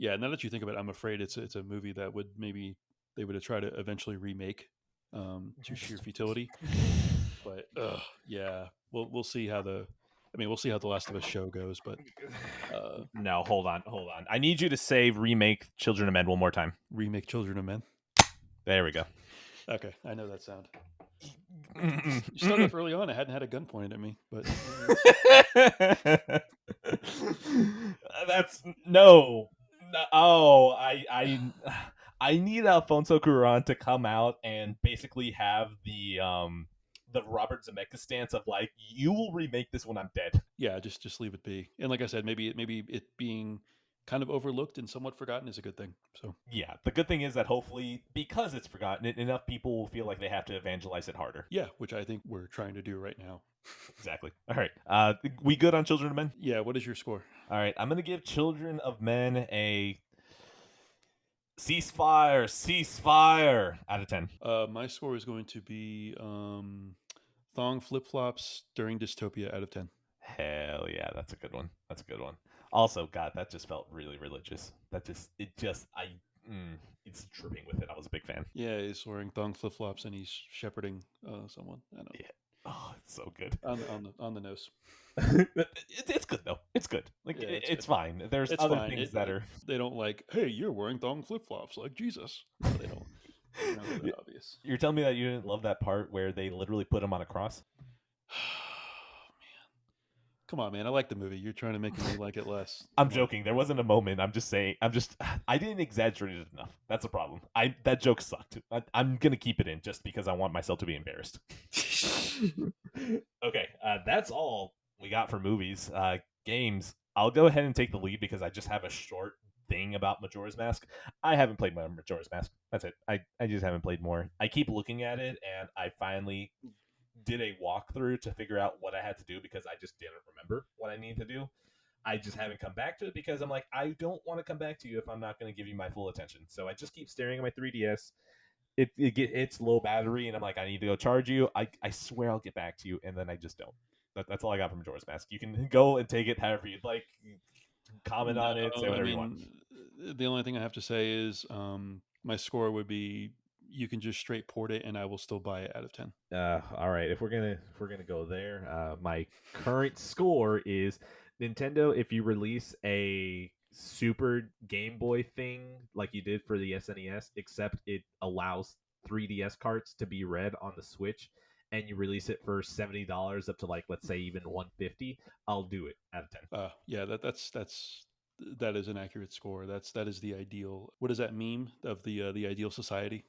Speaker 2: yeah. Now that you think about it, I'm afraid it's a movie that would maybe they would have tried to eventually remake to sheer futility. But yeah, we'll see how the. I mean, we'll see how the Last of Us show goes, but
Speaker 1: No, hold on. I need you to say remake Children of Men one more time.
Speaker 2: remake Children of Men.
Speaker 1: There we go.
Speaker 2: Okay, I know that sound. You started off early on. I hadn't had a gun pointed at me, but
Speaker 1: That's no. Oh, I need Alfonso Cuarón to come out and basically have the Robert Zemeckis stance of like, you will remake this when I'm dead.
Speaker 2: yeah, just leave it be. And like I said, maybe it being kind of overlooked and somewhat forgotten is a good thing. So
Speaker 1: Yeah, the good thing is that hopefully, because it's forgotten, enough people will feel like they have to evangelize it harder.
Speaker 2: yeah, which I think we're trying to do right now.
Speaker 1: Exactly. All right. We good on Children of Men?
Speaker 2: Yeah, what is your score?
Speaker 1: All right. I'm gonna give Children of Men a ceasefire out of 10.
Speaker 2: My score is going to be thong flip flops during dystopia out of 10.
Speaker 1: Hell yeah, that's a good one. That's a good one. Also, God, that just felt really religious. It's dripping with it. I was a big fan.
Speaker 2: Yeah, he's wearing thong flip flops and he's shepherding someone. I know.
Speaker 1: Yeah. Oh, it's so good.
Speaker 2: On the nose.
Speaker 1: It's good though. It's good. Like
Speaker 2: Yeah,
Speaker 1: it's
Speaker 2: good.
Speaker 1: fine. There's
Speaker 2: It's
Speaker 1: other
Speaker 2: fine.
Speaker 1: things that are.
Speaker 2: They don't like, hey, you're wearing thong flip flops like Jesus. No, they don't. They're not that obvious.
Speaker 1: You're telling me that you didn't love that part where they literally put him on a cross?
Speaker 2: Come on, man. I like the movie. You're trying to make me like it less.
Speaker 1: I'm
Speaker 2: Come on.
Speaker 1: joking. There wasn't a moment. I'm just saying. I didn't exaggerate it enough. That's a problem. That joke sucked. I'm gonna keep it in just because I want myself to be embarrassed. Okay, that's all we got for movies. Games. I'll go ahead and take the lead because I just have a short thing about Majora's Mask. I haven't played my Majora's Mask. That's it. I just haven't played more. I keep looking at it, and I finally did a walkthrough to figure out what I had to do because I just didn't remember what I need to do. I just haven't come back to it because I'm like, I don't want to come back to you if I'm not going to give you my full attention. So I just keep staring at my 3DS. It's low battery, and I'm like, I need to go charge you. I swear I'll get back to you, and then I just don't. That's all I got from Majora's Mask. You can go and take it however you'd like. Comment on it, say whatever you want.
Speaker 2: The only thing I have to say is my score would be you can just straight port it and I will still buy it out of 10.
Speaker 1: All right, if we're gonna go there, my current score is Nintendo. If you release a Super Game Boy thing like you did for the SNES, except it allows 3DS carts to be read on the Switch, and you release it for $70 up to like let's say even 150, I'll do it out of 10.
Speaker 2: Yeah, that is an accurate score. That is the ideal. What is that meme of the ideal society?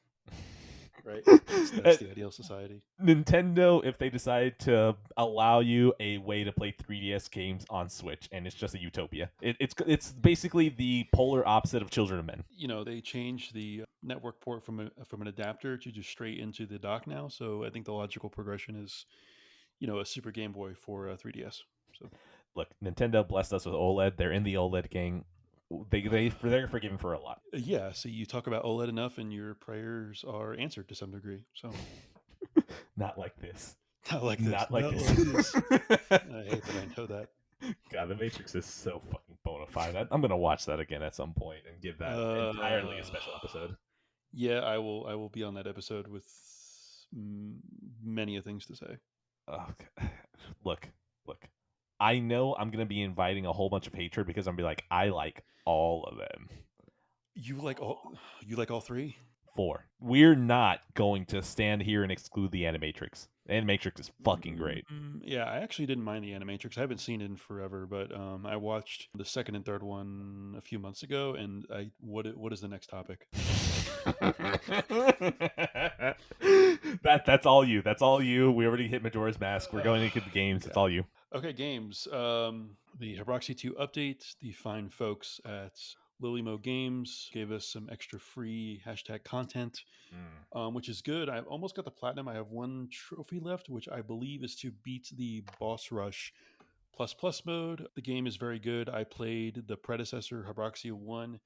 Speaker 2: Right, that's the ideal society.
Speaker 1: Nintendo, if they decide to allow you a way to play 3DS games on Switch, and it's just a utopia. It's basically the polar opposite of Children of Men.
Speaker 2: You know, they changed the network port from an adapter to just straight into the dock now. So I think the logical progression is, a Super Game Boy for 3DS. So
Speaker 1: Look, Nintendo blessed us with OLED. They're in the OLED gang. They're forgiven for a lot.
Speaker 2: Yeah, so you talk about OLED enough, and your prayers are answered to some degree. So
Speaker 1: Not like this.
Speaker 2: not like this.
Speaker 1: Not like
Speaker 2: Not
Speaker 1: this.
Speaker 2: like this. I hate that I know that.
Speaker 1: God, The Matrix is so fucking bona fide. I'm gonna watch that again at some point and give that entirely a special episode.
Speaker 2: Yeah, I will be on that episode with many things to say.
Speaker 1: Okay. Look. I know I'm gonna be inviting a whole bunch of hatred because I'm gonna be like, I like all of them.
Speaker 2: You like all three?
Speaker 1: 4. We're not going to stand here and exclude the Animatrix. Animatrix is fucking great.
Speaker 2: Yeah, I actually didn't mind the Animatrix. I haven't seen it in forever, but I watched the second and third one a few months ago, and what is the next topic?
Speaker 1: That's all you. That's all you. We already hit Majora's Mask. We're going to get the games. It's all you.
Speaker 2: Okay, games. The Habroxia 2 update. The fine folks at Lilimo Games gave us some extra free hashtag content, which is good. I've almost got the platinum. I have one trophy left, which I believe is to beat the boss rush plus mode. The game is very good. I played the predecessor Habroxia 1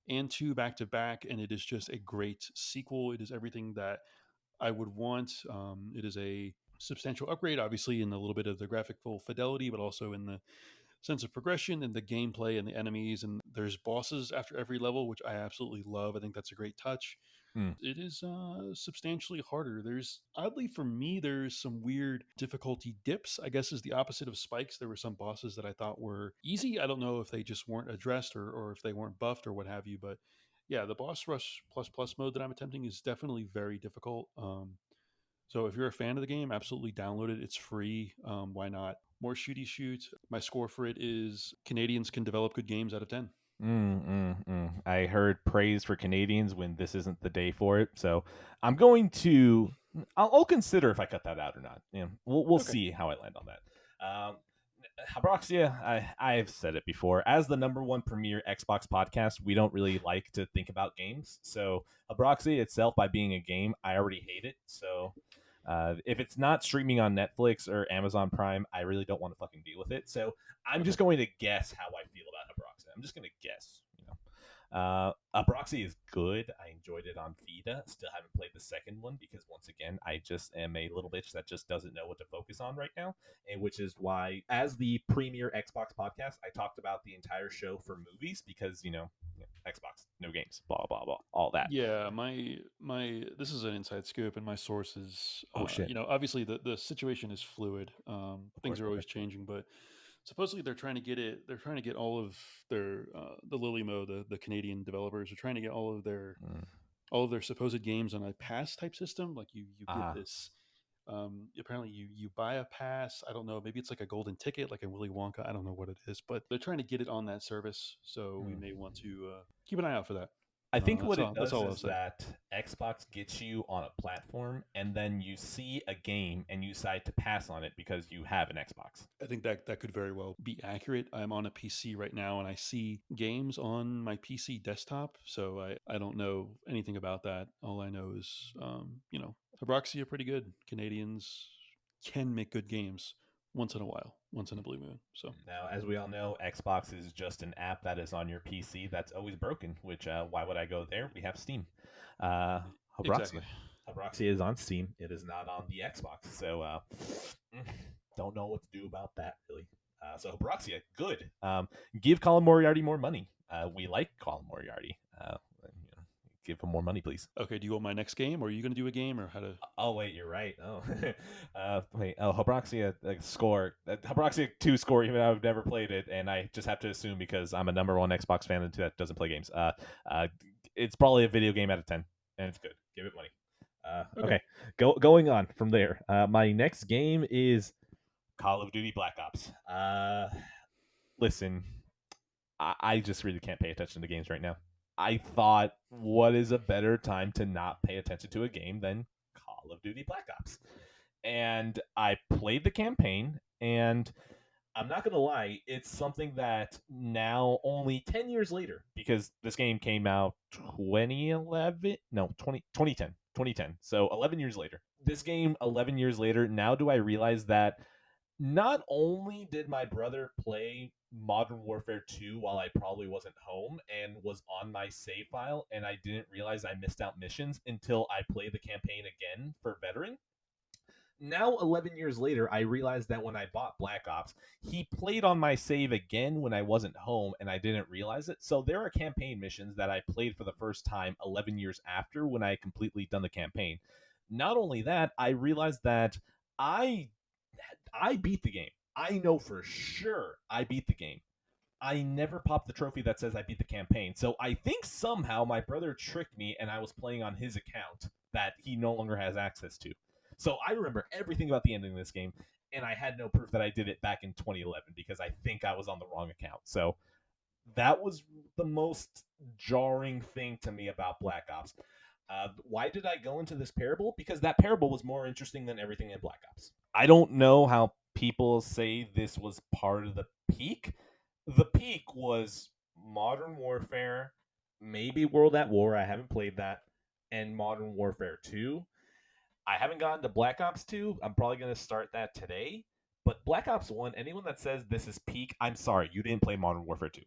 Speaker 2: and 2 back to back, and it is just a great sequel. It is everything that I would want. It is a substantial upgrade, obviously, in a little bit of the graphical fidelity, but also in the sense of progression and the gameplay and the enemies. And there's bosses after every level, which I absolutely love. I think that's a great touch. It is substantially harder. There's, oddly for me, there's some weird difficulty dips, I guess is the opposite of spikes. There were some bosses that I thought were easy. I don't know if they just weren't addressed or if they weren't buffed or what have you, but yeah, the boss rush plus mode that I'm attempting is definitely very difficult. So if you're a fan of the game, absolutely download it. It's free. Why not? More shooty shoot. My score for it is Canadians can develop good games out of 10.
Speaker 1: I heard praise for Canadians when this isn't the day for it, so I'm going to. I'll consider if I cut that out or not. Yeah, we'll
Speaker 2: Okay.
Speaker 1: see how I land on that. Habroxia, I've said it before. As the #1 premier Xbox podcast, we don't really like to think about games. So Habroxia itself, by being a game, I already hate it. So if it's not streaming on Netflix or Amazon Prime, I really don't want to fucking deal with it. So I'm just going to guess how I feel about Habroxia. I'm just going to guess. Habroxia is good. I enjoyed it on Vita. Still haven't played the second one because, once again, I just am a little bitch that just doesn't know what to focus on right now. And which is why, as the premier Xbox podcast, I talked about the entire show for movies because, Xbox, no games, blah, blah, blah, all that.
Speaker 2: Yeah, my this is an inside scoop, and my sources.
Speaker 1: Oh, shit.
Speaker 2: Obviously the situation is fluid. Things are always
Speaker 1: Okay.
Speaker 2: changing, but supposedly they're trying to get it. They're trying to get all of their the Lilimo, the Canadian developers are trying to get all of their supposed games on a pass type system. Like you get this. Apparently you buy a pass. I don't know. Maybe it's like a golden ticket, like in Willy Wonka. I don't know what it is, but they're trying to get it on that service. So we may want to keep an eye out for that.
Speaker 1: I think what it
Speaker 2: That's
Speaker 1: does
Speaker 2: all I'll
Speaker 1: is
Speaker 2: say.
Speaker 1: that Xbox gets you on a platform, and then you see a game and you decide to pass on it because you have an Xbox.
Speaker 2: I think that could very well be accurate. I'm on a PC right now, and I see games on my PC desktop, so I don't know anything about that. All I know is, Habroxia pretty good. Canadians can make good games once in a while, once in a blue moon. So
Speaker 1: Now, as we all know, Xbox is just an app that is on your PC that's always broken, which why would I go there? We have Steam. Habroxia.
Speaker 2: exactly.
Speaker 1: Habroxia is on Steam. It is not on the Xbox. So don't know what to do about that, really. So Habroxia, good. Give Colin Moriarty more money. We like Colin Moriarty. Give him more money, please.
Speaker 2: Okay, do you want my next game, or are you going to do a game, or how to?
Speaker 1: Oh wait, you're right. Oh, wait. Oh, Habroxia score. Habroxia 2 score. Even though I've never played it, and I just have to assume because I'm a #1 Xbox fan that doesn't play games. It's probably a video game out of 10, and it's good. Give it money. Okay. Going on from there. My next game is Call of Duty Black Ops. Listen, I just really can't pay attention to games right now. I thought, what is a better time to not pay attention to a game than Call of Duty Black Ops? And I played the campaign, and I'm not going to lie, it's something that now, only 10 years later, because this game came out 2011, no, 2010. So 11 years later. This game, 11 years later, now do I realize that not only did my brother play Modern Warfare 2 while I probably wasn't home and was on my save file, and I didn't realize I missed out missions until I played the campaign again for Veteran. Now, 11 years later, I realized that when I bought Black Ops, he played on my save again when I wasn't home and I didn't realize it. So there are campaign missions that I played for the first time 11 years after when I completely done the campaign. Not only that, I realized that I beat the game. I know for sure I beat the game. I never popped the trophy that says I beat the campaign. So I think somehow my brother tricked me and I was playing on his account that he no longer has access to. So I remember everything about the ending of this game, and I had no proof that I did it back in 2011 because I think I was on the wrong account. So that was the most jarring thing to me about Black Ops. Why did I go into this parable? Because that parable was more interesting than everything in Black Ops. I don't know how people say this was part of the peak. The peak was Modern Warfare, maybe World at War. I haven't played that, and Modern Warfare 2. I haven't gotten to Black Ops 2. I'm probably going to start that today. But Black Ops 1, anyone that says this is peak, I'm sorry, you didn't play Modern Warfare 2.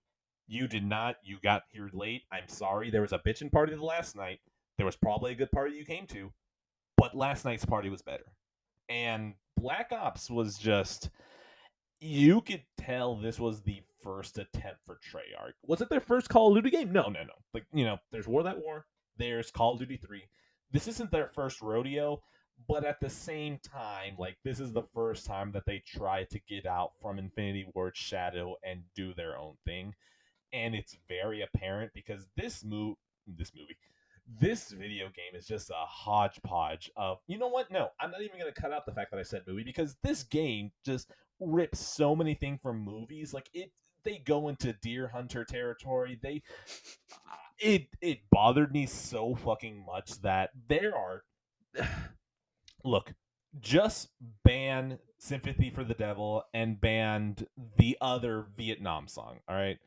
Speaker 1: You did not. You got here late. I'm sorry. There was a bitchin' party the last night. There was probably a good party you came to, but last night's party was better. And Black Ops was just, you could tell this was the first attempt for Treyarch. Was it their first Call of Duty game? No, no, no. Like, there's World at War, there's Call of Duty 3. This isn't their first rodeo, but at the same time, like, this is the first time that they try to get out from Infinity Ward's shadow and do their own thing. And it's very apparent because this video game is just a hodgepodge of, you know what? No, I'm not even going to cut out the fact that I said movie, because this game just rips so many things from movies. Like, they go into Deer Hunter territory. It bothered me so fucking much that there are look, just ban Sympathy for the Devil and ban the other Vietnam song, all right?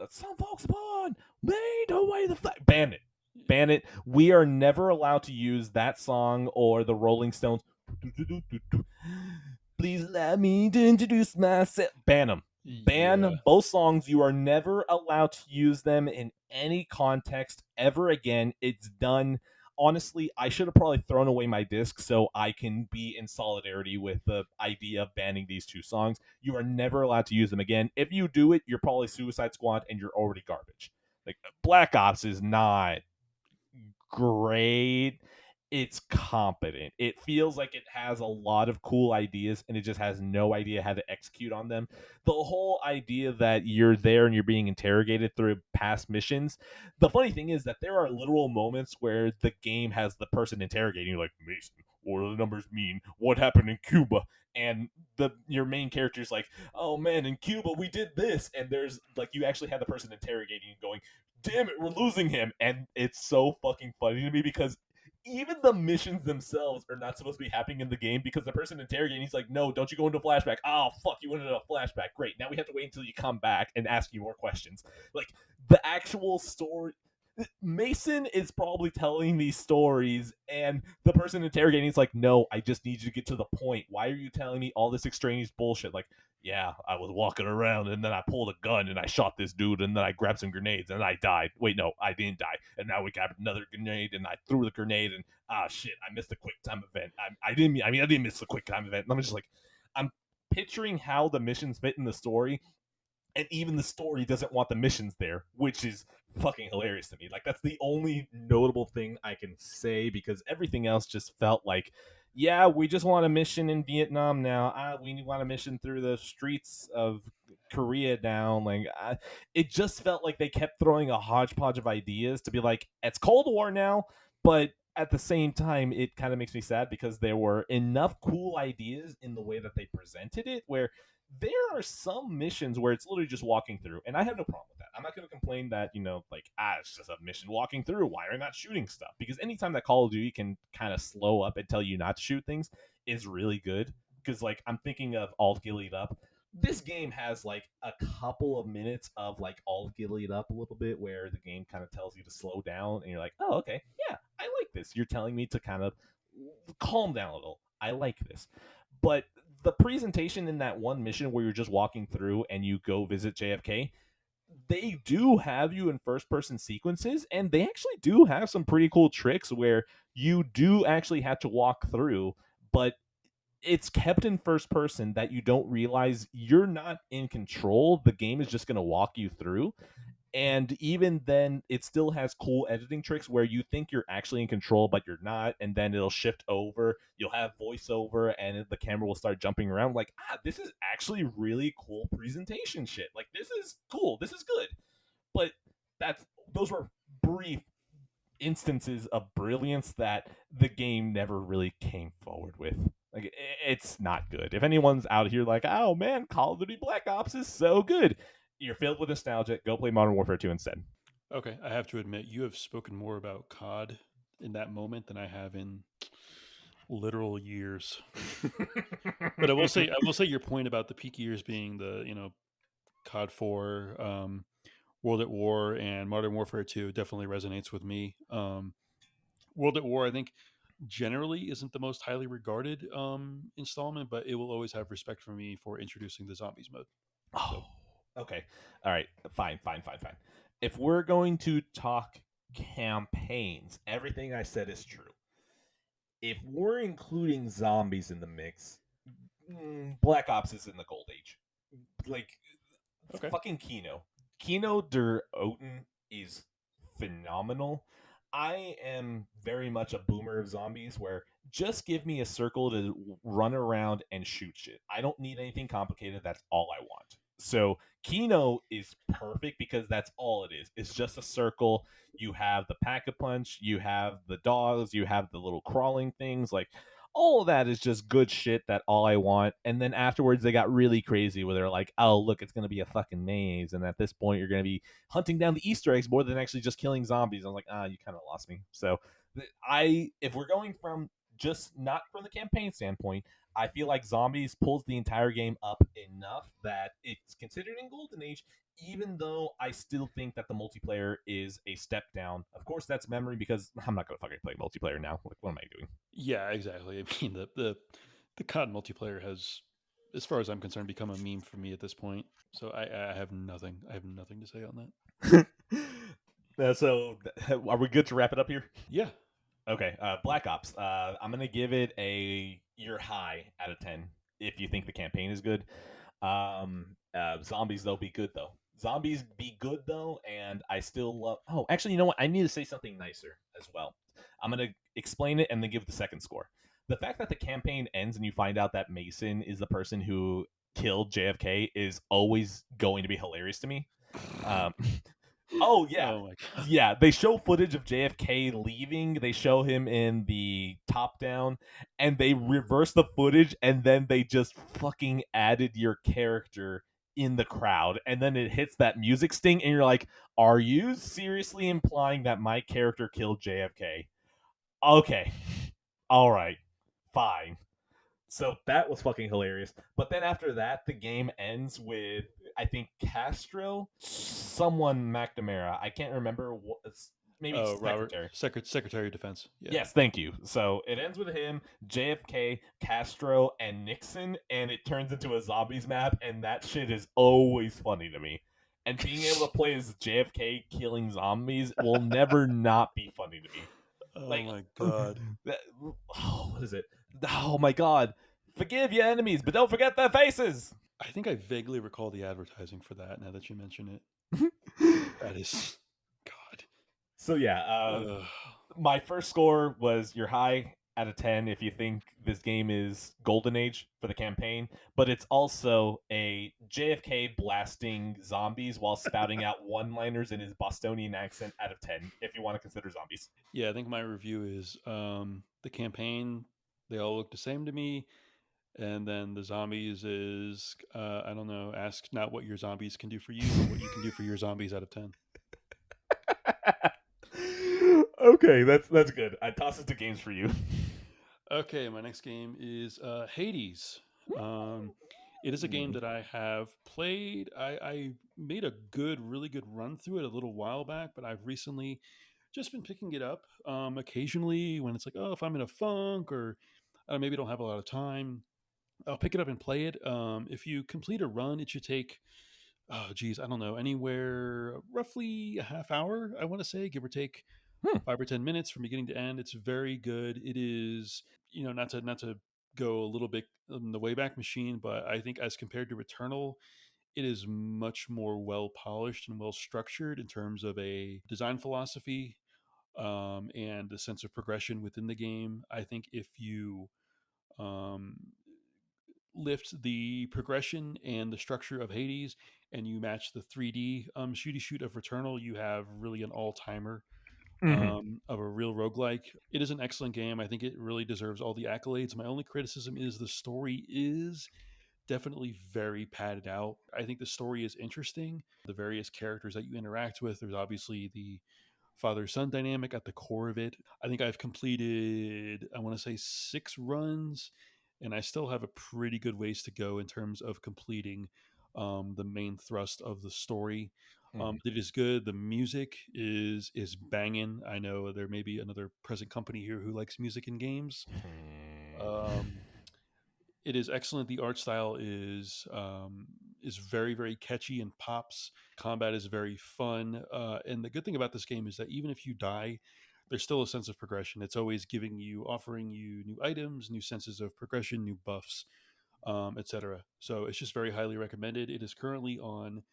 Speaker 1: Some folks upon made away the flag. Ban it. Ban it. We are never allowed to use that song or the Rolling Stones. Please allow me to introduce myself. Ban them. Ban both songs. You are never allowed to use them in any context ever again. It's done. Honestly, I should have probably thrown away my disc so I can be in solidarity with the idea of banning these two songs. You are never allowed to use them again. If you do it, you're probably Suicide Squad and you're already garbage. Like, Black Ops is not great. It's competent. It feels like it has a lot of cool ideas and it just has no idea how to execute on them. The whole idea that you're there and you're being interrogated through past missions. The funny thing is that there are literal moments where the game has the person interrogating you, like, Mason, what do the numbers mean? What happened in Cuba? And your main character's like, oh man, in Cuba we did this, and there's like, you actually have the person interrogating you going, damn it, we're losing him. And it's so fucking funny to me because even the missions themselves are not supposed to be happening in the game, because the person interrogating, he's like, no, don't you go into a flashback. Oh, fuck, you went into a flashback. Great. Now we have to wait until you come back and ask you more questions. Like, the actual story. Mason is probably telling these stories, and the person interrogating is like, no, I just need you to get to the point. Why are you telling me all this extraneous bullshit? Like, yeah, I was walking around and then I pulled a gun and I shot this dude and then I grabbed some grenades and I died. Wait, no, I didn't die. And now we grabbed another grenade and I threw the grenade and shit, I missed the quick time event. I didn't miss the quick time event. And I'm just like, I'm picturing how the missions fit in the story, and even the story doesn't want the missions there, which is fucking hilarious to me. Like, that's the only notable thing I can say, because everything else just felt like, yeah, we just want a mission in Vietnam now. We want a mission through the streets of Korea now. Like, it just felt like they kept throwing a hodgepodge of ideas to be like, it's Cold War now, but at the same time, it kind of makes me sad because there were enough cool ideas in the way that they presented it where there are some missions where it's literally just walking through, and I have no problem with that. I'm not going to complain that, like, it's just a mission walking through. Why are you not shooting stuff? Because anytime that Call of Duty can kind of slow up and tell you not to shoot things is really good. Because, like, I'm thinking of Alt Gillied Up. This game has, like, a couple of minutes of, like, Alt Gillied Up a little bit where the game kind of tells you to slow down, and you're like, oh, okay, yeah, I like this. You're telling me to kind of calm down a little. I like this. But the presentation in that one mission where you're just walking through and you go visit JFK, they do have you in first person sequences, and they actually do have some pretty cool tricks where you do actually have to walk through, but it's kept in first person that you don't realize you're not in control. The game is just going to walk you through. And even then, it still has cool editing tricks where you think you're actually in control, but you're not. And then it'll shift over. You'll have voiceover, and the camera will start jumping around. Like, this is actually really cool presentation shit. Like, this is cool. This is good. But those were brief instances of brilliance that the game never really came forward with. Like, it's not good. If anyone's out here like, oh man, Call of Duty Black Ops is so good, you're filled with nostalgia. Go play Modern Warfare 2 instead.
Speaker 2: Okay, I have to admit, you have spoken more about COD in that moment than I have in literal years. But I will say your point about the peak years being the COD 4, World at War, and Modern Warfare 2 definitely resonates with me. World at War, I think, generally isn't the most highly regarded installment, but it will always have respect for me for introducing the zombies mode.
Speaker 1: Oh,
Speaker 2: So
Speaker 1: okay. All right. Fine, fine, fine, fine. If we're going to talk campaigns, everything I said is true. If we're including zombies in the mix, Black Ops is in the gold age. Like,
Speaker 2: okay,
Speaker 1: fucking Kino. Kino der Oten is phenomenal. I am very much a boomer of zombies where just give me a circle to run around and shoot shit. I don't need anything complicated. That's all I want. So Kino is perfect because that's all it is. It's just a circle. You have the pack a punch, you have the dogs, you have the little crawling things. Like, all of that is just good shit that all I want. And then afterwards they got really crazy where they're like, oh look, it's gonna be a fucking maze, and at this point you're gonna be hunting down the Easter eggs more than actually just killing zombies. I'm like, you kind of lost me. So if we're going from just not from the campaign standpoint, I feel like zombies pulls the entire game up enough that it's considered in golden age, even though I still think that the multiplayer is a step down. Of course, that's memory because I'm not going to fucking play multiplayer now. Like, what am I doing?
Speaker 2: yeah, exactly. I mean, the COD multiplayer has, as far as I'm concerned, become a meme for me at this point. So I have nothing. I have nothing to say on that.
Speaker 1: So, are we good to wrap it up here?
Speaker 2: Yeah.
Speaker 1: Okay, Black Ops. I'm gonna give it a year high out of 10 if you think the campaign is good. Zombies though be good though. Zombies be good though, and I still love. Oh, actually, you know what? I need to say something nicer as well. I'm gonna explain it and then give the second score. The fact that the campaign ends and you find out that Mason is the person who killed JFK is always going to be hilarious to me. Um, Oh yeah.
Speaker 2: Oh my god.
Speaker 1: Yeah, they show footage of JFK leaving. They show him in the top down and they reverse the footage and then they just fucking added your character in the crowd and then it hits that music sting and you're like, "Are you seriously implying that my character killed JFK?" Okay. All right. Fine. So that was fucking hilarious. But then after that, the game ends with I think Castro, someone McNamara. I can't remember what. Maybe
Speaker 2: Oh, Robert,
Speaker 1: secretary.
Speaker 2: Secretary of Defense. Yeah.
Speaker 1: Yes, thank you. So it ends with him, JFK, Castro, and Nixon, and it turns into a zombies map, and that shit is always funny to me. And being able to play as JFK killing zombies will never not be funny to me.
Speaker 2: Oh
Speaker 1: Like,
Speaker 2: my god.
Speaker 1: what is it? Oh my god! Forgive your enemies, but don't forget their faces.
Speaker 2: I think I vaguely recall the advertising for that now that you mention it. That is God.
Speaker 1: So yeah,
Speaker 2: Ugh.
Speaker 1: my first score was your high out of 10 if you think this game is golden age for the campaign, but it's also a JFK blasting zombies while spouting out one-liners in his Bostonian accent out of 10 if you want to consider zombies.
Speaker 2: Yeah, I think my review is the campaign. They all look the same to me, and then the zombies is I don't know. Ask not what your zombies can do for you, but what you can do for your zombies out of 10.
Speaker 1: Okay, that's good. I toss it to games for you.
Speaker 2: Okay, my next game is Hades. Um, it is a game that I have played. I made a really good run through it a little while back, but I've recently just been picking it up occasionally when it's like, oh, if I'm in a funk or maybe don't have a lot of time, I'll pick it up and play it. If you complete a run, it should take, oh, geez, I don't know, anywhere roughly a half hour, I want to say, give or take
Speaker 1: Hmm.
Speaker 2: 5 or 10 minutes from beginning to end. It's very good. It is, not to go a little bit in the Wayback Machine, but I think as compared to Returnal, it is much more well polished and well structured in terms of a design philosophy and the sense of progression within the game. I think if you um, lift the progression and the structure of Hades and you match the 3D shooty shoot of Returnal, you have really an all timer.
Speaker 1: Hmm.
Speaker 2: of a real roguelike. It is an excellent game. I think it really deserves all the accolades. My only criticism is the story is definitely very padded out. I think the story is interesting. The various characters that you interact with, there's obviously the father son dynamic at the core of it. I think I've completed, I want to say, 6 runs, and I still have a pretty good ways to go in terms of completing the main thrust of the story. It is good. The music is banging. I know there may be another present company here who likes music in games. Um, it is excellent. The art style is very very catchy and pops. Combat is very fun, and the good thing about this game is that even if you die, there's still a sense of progression. It's always giving you, offering you new items, new senses of progression, new buffs, etc. So it's just very highly recommended. It is currently on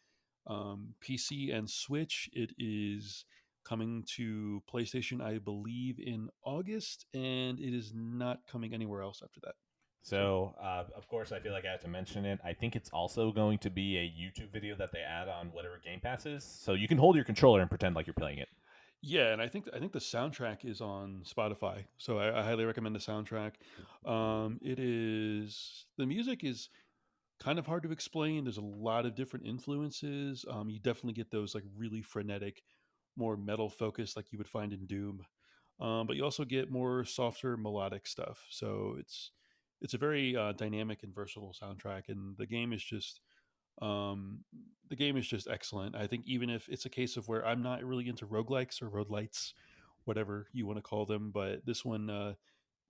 Speaker 2: PC and Switch. It is coming to PlayStation, I believe, in August, and it is not coming anywhere else after that. So
Speaker 1: So, of course, I feel like I have to mention it. I think it's also going to be a YouTube video that they add on whatever Game Pass is, so you can hold your controller and pretend like you're playing it.
Speaker 2: yeah, and I think the soundtrack is on Spotify, so I highly recommend the soundtrack. It is the music is kind of hard to explain. There's a lot of different influences. You definitely get those like really frenetic, more metal focused, like you would find in Doom. But you also get more softer melodic stuff. So it's a very dynamic and versatile soundtrack, and um, the game is just excellent. I think even if it's a case of where I'm not really into roguelikes or roguelites, whatever you want to call them, but this one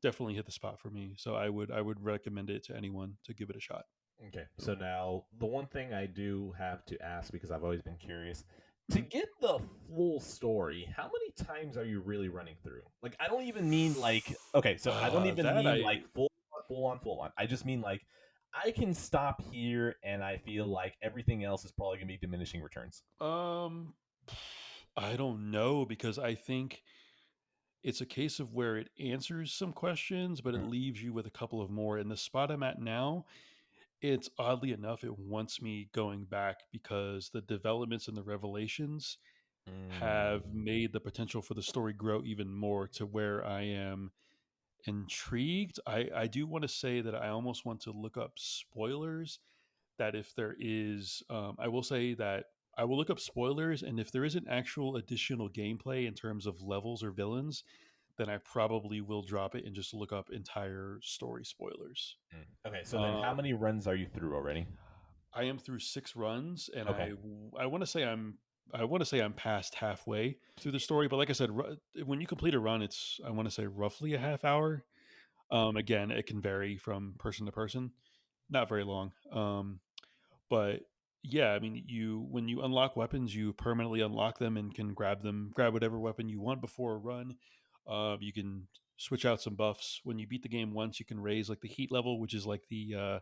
Speaker 2: definitely hit the spot for me. So I would recommend it to anyone to give it a shot.
Speaker 1: Okay. So now the one thing I do have to ask because I've always been curious to
Speaker 2: Mhm.
Speaker 1: get the full story, how many times are you really running through? Like I don't even mean like okay, so I don't even
Speaker 2: That
Speaker 1: mean
Speaker 2: I
Speaker 1: like full on. I just mean like I can stop here and I feel like everything else is probably going to be diminishing returns.
Speaker 2: um I don't know because I think it's a case of where it answers some questions, but it leaves you with a couple of more. And the spot I'm at now, it's oddly enough, it wants me going back because the developments and the revelations have
Speaker 1: Mm.
Speaker 2: made the potential for the story grow even more to where I am intrigued. I do want to say that I almost want to look up spoilers. That if there is, I will say that I will look up spoilers, and if there is an actual additional gameplay in terms of levels or villains, then I probably will drop it and just look up entire story spoilers.
Speaker 1: Mm. Okay, so then how
Speaker 2: Um,
Speaker 1: many runs are you through already?
Speaker 2: I am through 6 runs, and
Speaker 1: Okay.
Speaker 2: I want to say I'm past halfway through the story. But like I said, when you complete a run, it's I want to say roughly a half hour. Again, it can vary from person to person. Not very long. But yeah, I mean, you when you unlock weapons, you permanently unlock them and can grab whatever weapon you want before a run. You can switch out some buffs. When you beat the game once, you can raise like the heat level, which is like the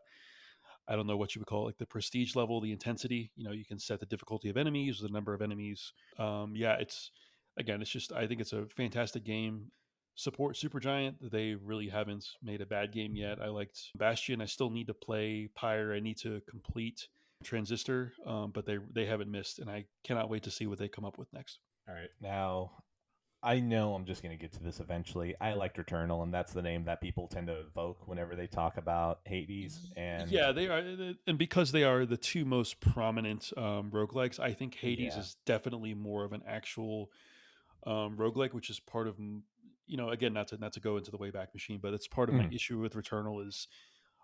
Speaker 2: I don't know what you would call it, like the prestige level, the intensity. You know, you can set the difficulty of enemies, the number of enemies. Yeah, it's again, it's just I think it's a fantastic game. Support Supergiant. They really haven't made a bad game yet. I liked Bastion. I still need to play Pyre. I need to complete Transistor, but they haven't missed, and I cannot wait to see what they come up with next.
Speaker 1: All right. Now, I know I'm just going to get to this eventually. I liked Returnal, and that's the name that people tend to evoke whenever they talk about Hades. And
Speaker 2: Yeah, they are, and because they are the two most prominent roguelikes, I think Hades
Speaker 1: yeah.
Speaker 2: is definitely more of an actual roguelike, which is part of again not to go into the Wayback Machine, but it's part of my
Speaker 1: Mm,
Speaker 2: issue with Returnal is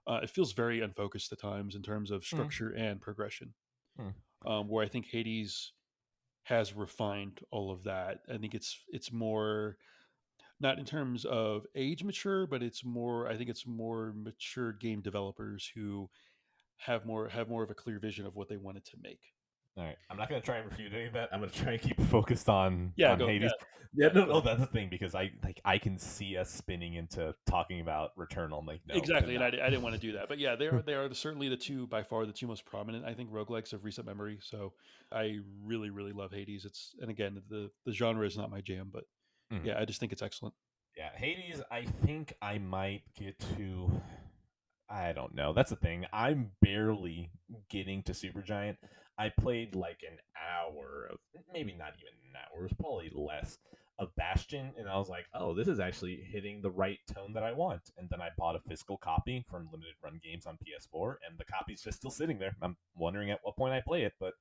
Speaker 2: it feels very unfocused at times in terms of
Speaker 1: mm,
Speaker 2: structure and progression.
Speaker 1: mm.
Speaker 2: Where I think Hades has refined all of that. I think it's more not in terms of age mature, but it's more I think it's more mature game developers who have more of a clear vision of what they wanted to make.
Speaker 1: All right. I'm not going to try and refute any of that. I'm going to try and keep it focused on
Speaker 2: Yeah,
Speaker 1: Hades. Yeah,
Speaker 2: yeah,
Speaker 1: no,
Speaker 2: go
Speaker 1: no,
Speaker 2: ahead.
Speaker 1: that's the thing because I can see us spinning into talking about Returnal. I'm like, no,
Speaker 2: Exactly, and
Speaker 1: cannot.
Speaker 2: I didn't want to do that, but yeah, they are certainly the two by far the two most prominent I think roguelikes of recent memory. So I really really love Hades. It's and again the genre is not my jam, but
Speaker 1: Mhm.
Speaker 2: yeah, I just think it's excellent.
Speaker 1: Yeah, Hades. I think I might get to. I don't know. That's the thing. I'm barely getting to Supergiant. I played like an hour of, maybe not even an hour. It was probably less of Bastion, and I was like, oh, this is actually hitting the right tone that I want. And then I bought a physical copy from Limited Run Games on PS4, and the copy's just still sitting there. I'm wondering at what point I play it, but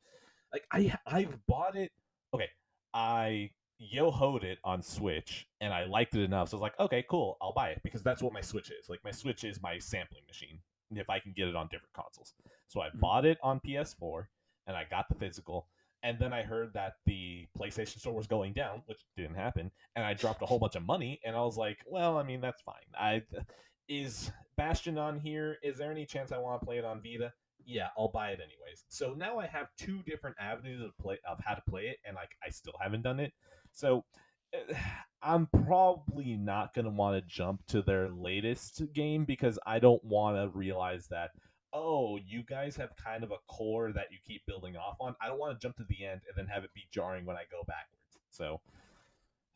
Speaker 1: like I've bought it. Okay, I yo-hoed it on Switch, and I liked it enough. So I was like, okay, cool, I'll buy it because that's what my Switch is. Like my Switch is my sampling machine if I can get it on different consoles. So I
Speaker 2: Mhm.
Speaker 1: bought it on PS4, and I got the physical. And then I heard that the PlayStation Store was going down, which didn't happen, and I dropped a whole bunch of money. And I was like, well, I mean, that's fine. I is Bastion on here? Is there any chance I want to play it on Vita? Yeah, I'll buy it anyways. So now I have two different avenues of how to play it, and like I still haven't done it. So I'm probably not gonna want to jump to their latest game because I don't want to realize that, oh, you guys have kind of a core that you keep building off on. I don't want to jump to the end and then have it be jarring when I go backwards. So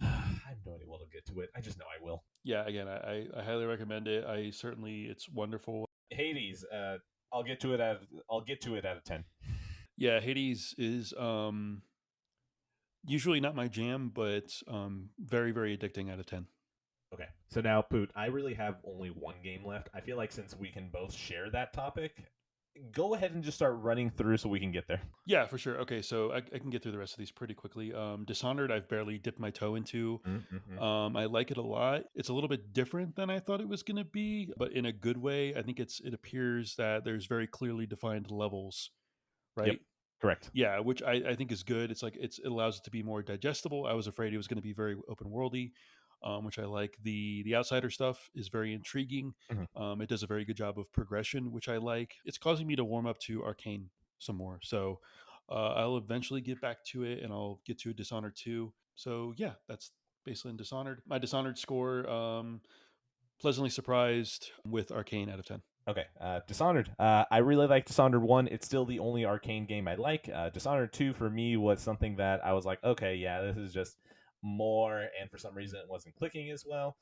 Speaker 1: I have no idea when to get to it. I just know I will.
Speaker 2: Yeah, again, I highly recommend it. It's wonderful.
Speaker 1: Hades, I'll get to it at I'll get to it at a 10.
Speaker 2: Yeah, Hades is usually not my jam, but very, very addicting out of 10.
Speaker 1: Okay. So now, Poot, I really have only one game left. I feel like since we can both share that topic, go ahead and just start running through so we can get there.
Speaker 2: Yeah, for sure. Okay, so I can get through the rest of these pretty quickly. Dishonored, I've barely dipped my toe into.
Speaker 1: Mm-hmm.
Speaker 2: I like it a lot. It's a little bit different than I thought it was going to be, but in a good way. I think it appears that there's very clearly defined levels,
Speaker 1: Yep.
Speaker 2: right?
Speaker 1: Correct.
Speaker 2: Yeah, which I think is good. It's like it allows it to be more digestible. I was afraid it was going to be very open worldy, which I like. The outsider stuff is very intriguing.
Speaker 1: Mm-hmm.
Speaker 2: It does a very good job of progression, which I like. It's causing me to warm up to Arcane some more. So I'll eventually get back to it, and I'll get to Dishonored 2. So yeah, that's basically in Dishonored. My Dishonored score, pleasantly surprised with Arcane out of 10.
Speaker 1: Okay, Dishonored. I really like Dishonored 1. It's still the only Arcane game I like. Dishonored 2 for me was something that I was like, okay, yeah, this is just more, and for some reason it wasn't clicking as well.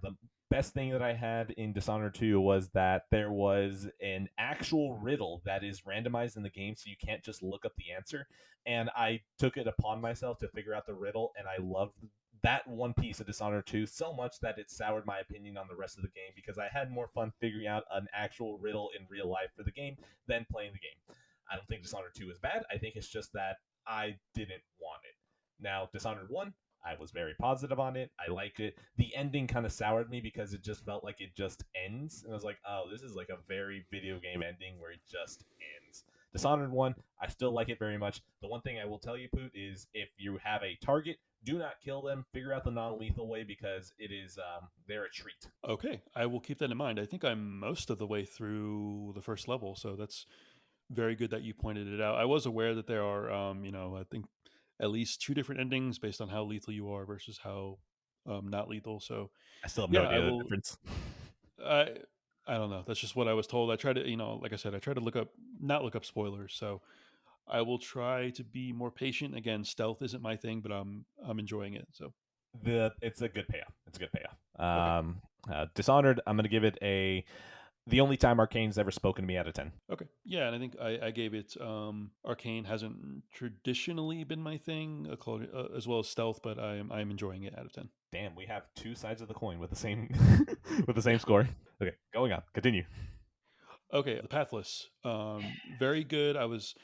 Speaker 1: The best thing that I had in Dishonored 2 was that there was an actual riddle that is randomized in the game, so you can't just look up the answer. And I took it upon myself to figure out the riddle, and I loved that one piece of Dishonored 2 so much that it soured my opinion on the rest of the game because I had more fun figuring out an actual riddle in real life for the game than playing the game. I don't think Dishonored 2 is bad. I think it's just that I didn't want it. Now, Dishonored 1, I was very positive on it. I liked it. The ending kind of soured me because it just felt like it just ends. And I was like, oh, this is like a very video game ending where it just ends. Dishonored 1, I still like it very much. The one thing I will tell you, Poot, is if you have a target, do not kill them. Figure out the non-lethal way because it is they're a treat.
Speaker 2: Okay, I will keep that in mind. I think I'm most of the way through the first level, so that's very good that you pointed it out. I was aware that there are, I think at least two different endings based on how lethal you are versus how not lethal. So
Speaker 1: I still have no
Speaker 2: yeah, I
Speaker 1: idea the
Speaker 2: will.
Speaker 1: difference.
Speaker 2: I I don't know. That's just what I was told. I try to, like I said, I try to not look up spoilers. So I will try to be more patient. Again, stealth isn't my thing, but I'm enjoying it. So
Speaker 1: It's a good payoff. It's a good payoff.
Speaker 2: okay.
Speaker 1: Dishonored, I'm gonna give it a the only time Arcane's ever spoken to me out of 10.
Speaker 2: Okay. Yeah, and I think I gave it Arcane hasn't traditionally been my thing, as well as stealth, but I'm enjoying it out of 10.
Speaker 1: Damn, we have two sides of the coin with the same with the
Speaker 2: Yeah.
Speaker 1: same score. Okay, going on. Continue.
Speaker 2: Okay, the Pathless. Very good. I was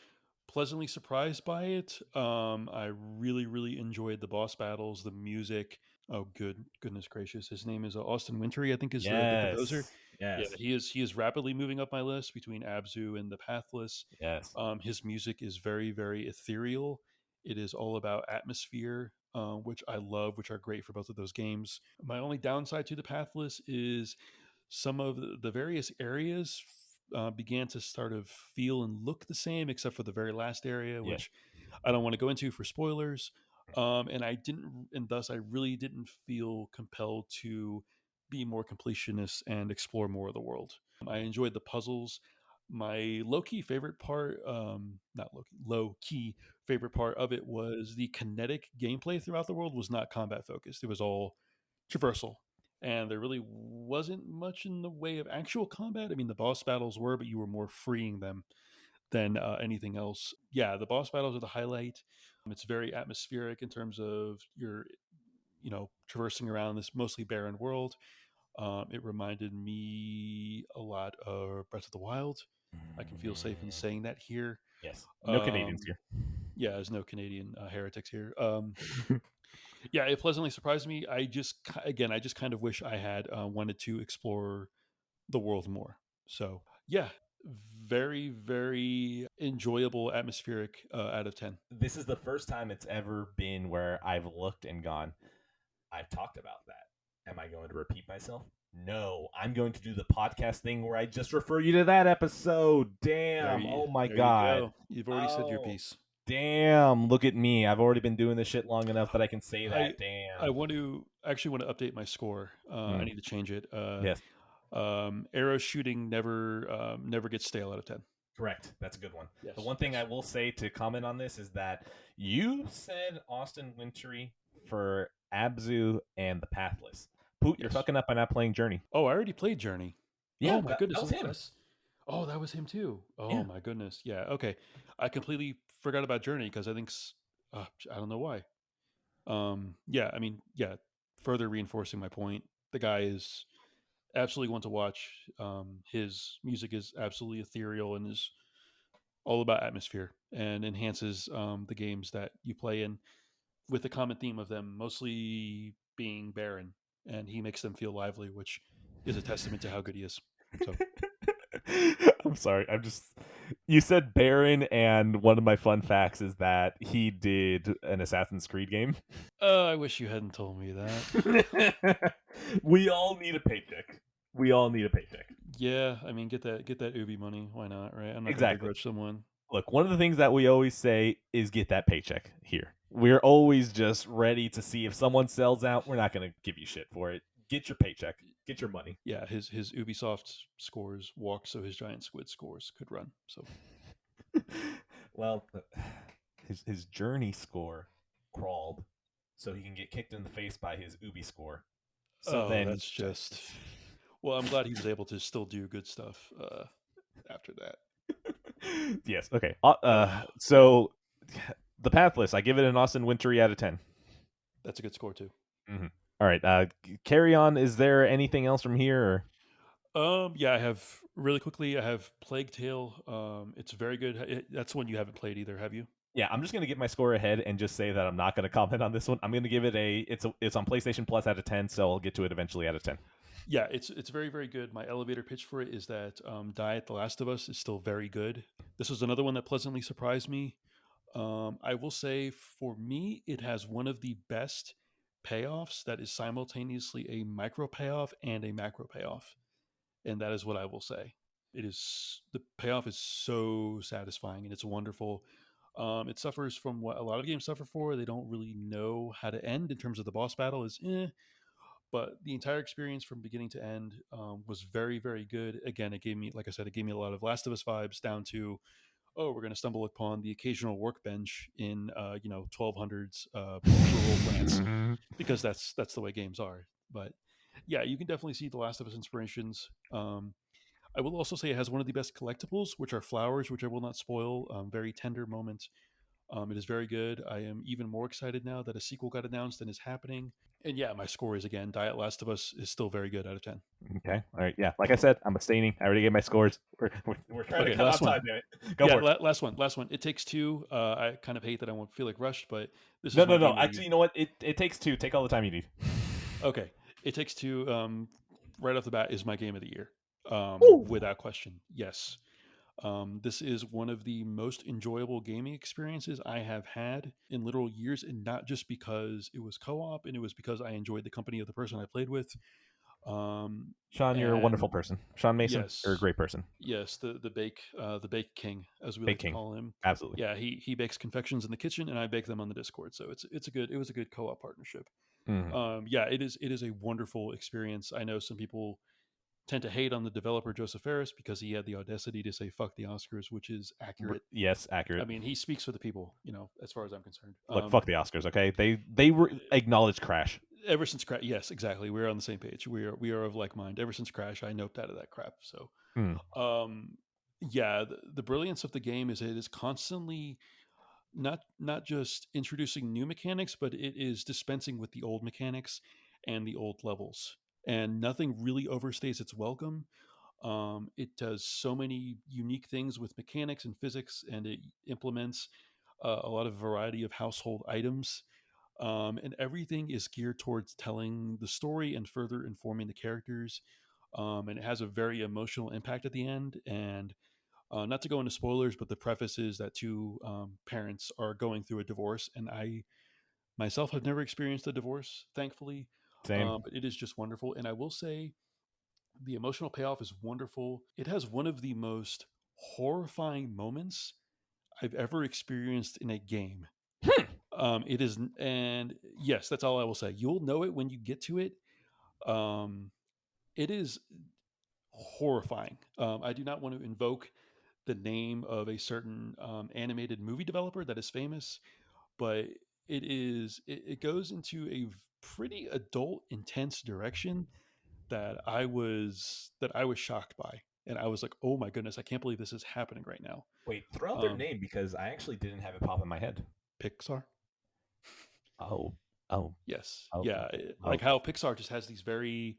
Speaker 2: pleasantly surprised by it. I really, really enjoyed the boss battles, the music. Oh, goodness gracious! His name is Austin Wintory, I think, is the composer.
Speaker 1: Yes.
Speaker 2: Yeah,
Speaker 1: Yes.
Speaker 2: he is rapidly moving up my list between Abzu and the Pathless.
Speaker 1: Yes.
Speaker 2: His music is very, very ethereal. It is all about atmosphere, which I love, which are great for both of those games. My only downside to the Pathless is some of the various areas began to sort of feel and look the same, except for the very last area,
Speaker 1: Yeah.
Speaker 2: which I don't want to go into for spoilers. And I didn't, and thus I really didn't feel compelled to be more completionist and explore more of the world. I enjoyed the puzzles. My low key favorite part, not low key, low key favorite part of it was the kinetic gameplay throughout the world was not combat focused. It was all traversal, and there really wasn't much in the way of actual combat. I mean, the boss battles were, but you were more freeing them than anything else. Yeah, the boss battles are the highlight. It's very atmospheric in terms of traversing around this mostly barren world. It reminded me a lot of Breath of the Wild. I can feel safe in saying that here.
Speaker 1: Yes. No Canadians
Speaker 2: Um,
Speaker 1: here.
Speaker 2: yeah, there's no Canadian heretics here. Yeah, it pleasantly surprised me. I just kind of wish I had wanted to explore the world more. So yeah, very very enjoyable, atmospheric. Out of 10.
Speaker 1: This is the first time it's ever been where I've looked and gone, I've talked about that. Am I going to repeat myself? No, I'm going to do the podcast thing where I just refer you to that episode. Damn. Oh my
Speaker 2: There you
Speaker 1: God.
Speaker 2: go. You've already said your
Speaker 1: Oh,
Speaker 2: piece.
Speaker 1: damn. Look at me. I've already been doing this shit long enough that I can say
Speaker 2: I
Speaker 1: that.
Speaker 2: I
Speaker 1: Damn.
Speaker 2: want to actually want to update my score. I
Speaker 1: Mm,
Speaker 2: need to change it.
Speaker 1: yes,
Speaker 2: Arrow shooting never gets stale out of 10.
Speaker 1: correct. That's a good one. The
Speaker 2: Yes,
Speaker 1: one thing I
Speaker 2: yes,
Speaker 1: will say to comment on this is that you said Austin Wintory for Abzu and the Pathless. Poot, you're
Speaker 2: yes.
Speaker 1: fucking up by not playing Journey.
Speaker 2: Oh, I already played Journey.
Speaker 1: Yeah,
Speaker 2: Oh my
Speaker 1: that
Speaker 2: goodness,
Speaker 1: was him.
Speaker 2: that's oh, that was him too.
Speaker 1: Yeah.
Speaker 2: Oh my goodness. Yeah. Okay. I completely forgot about Journey because I think I don't know why. Yeah. I mean, yeah. Further reinforcing my point, the guy is absolutely one to watch. His music is absolutely ethereal and is all about atmosphere and enhances the games that you play in, with the common theme of them mostly being barren, and he makes them feel lively, which is a testament to how good he is. So,
Speaker 1: I'm sorry. I'm just. You said Baron, and one of my fun facts is that he did an Assassin's Creed game.
Speaker 2: I wish you hadn't told me that.
Speaker 1: We all need a paycheck. We all need a paycheck.
Speaker 2: Yeah, I mean, get that Ubi money. Why not, right? I'm not gonna
Speaker 1: Exactly.
Speaker 2: begrudge someone.
Speaker 1: Look, one of the things that we always say is get that paycheck here. We're always just ready to see if someone sells out. We're not going to give you shit for it. Get your paycheck. Get your money.
Speaker 2: Yeah, his Ubisoft scores walk so his giant squid scores could run. So,
Speaker 1: Well, his journey score crawled, so he can get kicked in the face by his Ubi score. So
Speaker 2: oh,
Speaker 1: then,
Speaker 2: that's just. Well, I'm glad he was able to still do good stuff after that.
Speaker 1: yes, okay.
Speaker 2: Yeah,
Speaker 1: So the Pathless, I give it an Austin Wintory out of 10.
Speaker 2: that's a good score too.
Speaker 1: Mm-hmm. All right, carry on. Is there anything else from here? Or?
Speaker 2: Yeah, I have really quickly. I have Plague Tale. It's very good. That's one you haven't played either, have you?
Speaker 1: Yeah, I'm just gonna get my score ahead and just say that I'm not gonna comment on this one. I'm gonna give it it's on PlayStation Plus out of 10, so I'll get to it eventually out of 10.
Speaker 2: Yeah, it's very very good. My elevator pitch for it is that Diet The Last of Us is still very good. This was another one that pleasantly surprised me. I will say for me, it has one of the best payoffs that is simultaneously a micro payoff and a macro payoff, and that is what I will say. It is the payoff is so satisfying and it's wonderful. It suffers from what a lot of games suffer for. They don't really know how to end in terms of the boss battle is but the entire experience from beginning to end was very very good. Again, it gave me, like I said, it gave me a lot of Last of Us vibes, down to, oh, we're going to stumble upon the occasional workbench in 1200s rural France, because that's the way games are. But yeah, you can definitely see the Last of Us inspirations. I will also say it has one of the best collectibles, which are flowers, which I will not spoil. Very tender moment. It is very good. I am even more excited now that a sequel got announced and is happening. And yeah, my score is, again, Diet Last of Us is still very good out of 10.
Speaker 1: Okay, all right, yeah. Like I said, I'm abstaining. I already gave my scores. We're trying to
Speaker 2: Okay,
Speaker 1: cut
Speaker 2: last
Speaker 1: off
Speaker 2: one.
Speaker 1: time, damn it. Go
Speaker 2: Yeah,
Speaker 1: for it.
Speaker 2: last one. It Takes Two. I kind of hate that I won't feel like rushed, but this
Speaker 1: No,
Speaker 2: is my
Speaker 1: no, no.
Speaker 2: game of the
Speaker 1: Actually,
Speaker 2: year.
Speaker 1: you know what? It takes two. Take all the time you need.
Speaker 2: Okay, It Takes Two. Right off the bat is my game of the year,
Speaker 1: Woo!
Speaker 2: without question. Yes. This is one of the most enjoyable gaming experiences I have had in literal years, and not just because it was co-op, and it was because I enjoyed the company of the person I played with.
Speaker 1: Sean, you're a wonderful
Speaker 2: And
Speaker 1: person. Sean Mason, you're a
Speaker 2: yes,
Speaker 1: great person.
Speaker 2: yes, the bake king, as we
Speaker 1: Big
Speaker 2: like to
Speaker 1: King,
Speaker 2: call him.
Speaker 1: absolutely.
Speaker 2: Yeah, he bakes confections in the kitchen, and I bake them on the Discord. So it was a good co-op partnership.
Speaker 1: Mm.
Speaker 2: Yeah, it is a wonderful experience. I know some people tend to hate on the developer Joseph Ferris because he had the audacity to say "fuck the Oscars," which is accurate.
Speaker 1: Yes,
Speaker 2: I
Speaker 1: accurate.
Speaker 2: mean, he speaks for the people, as far as I'm concerned.
Speaker 1: Look, fuck the Oscars. Okay, they were acknowledged Crash.
Speaker 2: Ever since Crash, yes, exactly, we're on the same page. We are of like mind. Ever since Crash, I noped out of that crap. So,
Speaker 1: Mm.
Speaker 2: um, yeah, the brilliance of the game is it is constantly not just introducing new mechanics, but it is dispensing with the old mechanics and the old levels. And nothing really overstays its welcome. It does so many unique things with mechanics and physics, and it implements a lot of variety of household items. And everything is geared towards telling the story and further informing the characters. And it has a very emotional impact at the end. And not to go into spoilers, but the preface is that two parents are going through a divorce, and I myself have never experienced a divorce, thankfully.
Speaker 1: Same.
Speaker 2: But it is just wonderful, and I will say the emotional payoff is wonderful. It has one of the most horrifying moments I've ever experienced in a game.
Speaker 1: Hmm.
Speaker 2: It is, and yes, that's all I will say. You'll know it when you get to it. Um, it is horrifying. I do not want to invoke the name of a certain animated movie developer that is famous, but it goes into a pretty adult, intense direction that I was shocked by, and I was like, oh my goodness, I can't believe this is happening right now.
Speaker 1: Wait, throw out their
Speaker 2: Um,
Speaker 1: name because I actually didn't have it pop in my head.
Speaker 2: Pixar.
Speaker 1: Oh, oh,
Speaker 2: Yes,
Speaker 1: oh,
Speaker 2: yeah, like
Speaker 1: okay.
Speaker 2: how Pixar just has these very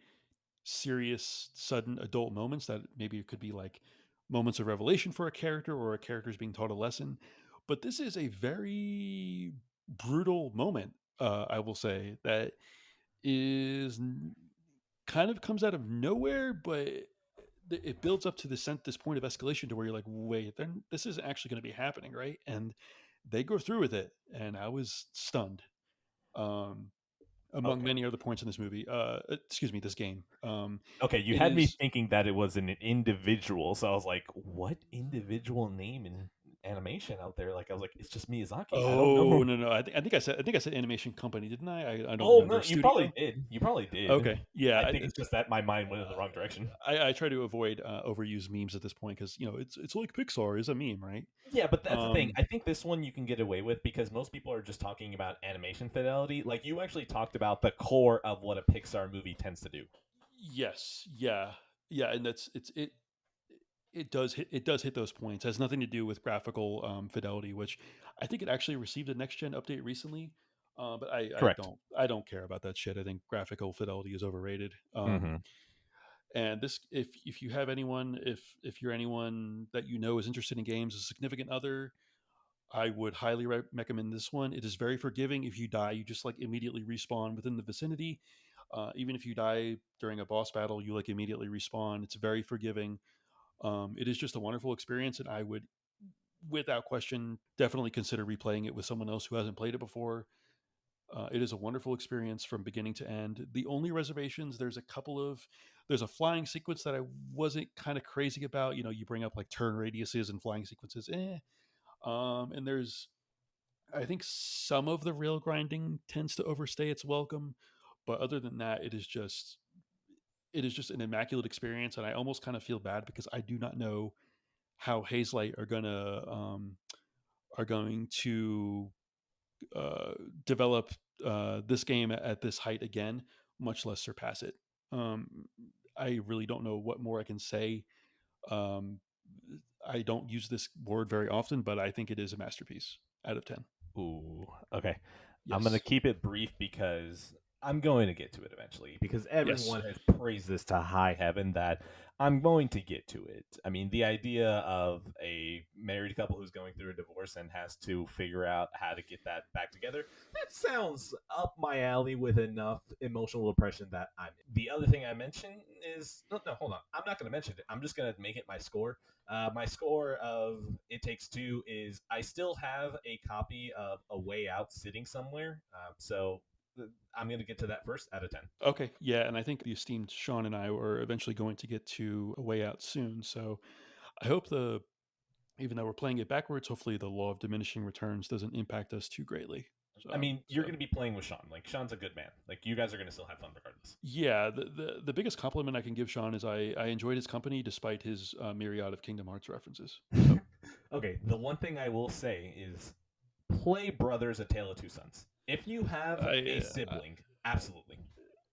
Speaker 2: serious, sudden adult moments that maybe it could be like moments of revelation for a character or a character's being taught a lesson. But this is a very brutal moment, I will say, that is kind of comes out of nowhere, but it builds up to this point of escalation to where you're like, wait, then this is actually going to be happening, right? And they go through with it, and I was stunned. Um, Among
Speaker 1: Okay.
Speaker 2: many other points in this movie, excuse me, this game.
Speaker 1: Okay, you
Speaker 2: It
Speaker 1: had me
Speaker 2: is.
Speaker 1: thinking that it was an individual, so I was like, "What individual name in animation out there?" Like, I was like, "It's just Miyazaki." I don't
Speaker 2: Oh
Speaker 1: know.
Speaker 2: no, no, I think I said animation company, didn't I don't
Speaker 1: Oh
Speaker 2: remember.
Speaker 1: no, you probably
Speaker 2: Studio.
Speaker 1: did. You probably did.
Speaker 2: Okay, yeah.
Speaker 1: I think it's just that my mind went in the wrong direction.
Speaker 2: I try to avoid overused memes at this point because it's like Pixar is a meme, right?
Speaker 1: Yeah, but that's the thing.
Speaker 2: Um,
Speaker 1: I think this one you can get away with because most people are just talking about animation fidelity. Like you actually talked about the core of what a Pixar movie tends to do.
Speaker 2: yes, yeah, yeah, and it does hit those points. It has nothing to do with graphical fidelity, which I think it actually received a next gen update recently. But I
Speaker 1: Correct.
Speaker 2: don't care about that shit. I think graphical fidelity is overrated.
Speaker 1: Mm-hmm.
Speaker 2: And this, if you have anyone, if you're anyone that you know is interested in games, a significant other, I would highly recommend this one. It is very forgiving. If you die, you just like immediately respawn within the vicinity. Even if you die during a boss battle, you like immediately respawn. It's very forgiving. It is just a wonderful experience, and I would, without question, definitely consider replaying it with someone else who hasn't played it before. It is a wonderful experience from beginning to end. The only reservations, there's a flying sequence that I wasn't kind of crazy about. You bring up like turn radiuses and flying sequences, and I think some of the rail grinding tends to overstay its welcome, but other than that, it is just an immaculate experience, and I almost kind of feel bad because I do not know how Hazelight are going to uh, develop this game at this height again, much less surpass it. Um, I really don't know what more I can say. Um, I don't use this word very often, but I think it is a masterpiece out of 10.
Speaker 1: Ooh, okay. I'm gonna
Speaker 2: Yes.
Speaker 1: keep it brief because I'm going to get to it eventually. Because
Speaker 2: Yes.
Speaker 1: everyone has praised this to high heaven that I'm going to get to it. I mean, the idea of a married couple who's going through a divorce and has to figure out how to get that back together, that sounds up my alley with enough emotional oppression that I'm in. The other thing I mentioned is no, hold on. I'm not gonna mention it. I'm just gonna make it my score. My score of It Takes Two is I still have a copy of A Way Out sitting somewhere. So I'm going to get to that first out of 10.
Speaker 2: Okay. Yeah, and I think the esteemed Sean and I are eventually going to get to a way out soon. So I hope even though we're playing it backwards, hopefully the law of diminishing returns doesn't impact us too greatly.
Speaker 1: I
Speaker 2: So,
Speaker 1: mean, you're going to be playing with Sean. Like, Sean's a good man. Like, you guys are going to still have fun regardless.
Speaker 2: yeah, the biggest compliment I can give Sean is I enjoyed his company despite his myriad of Kingdom Hearts references. So
Speaker 1: Okay, the one thing I will say is play Brothers A Tale of Two Sons. If you have a
Speaker 2: I
Speaker 1: sibling, absolutely.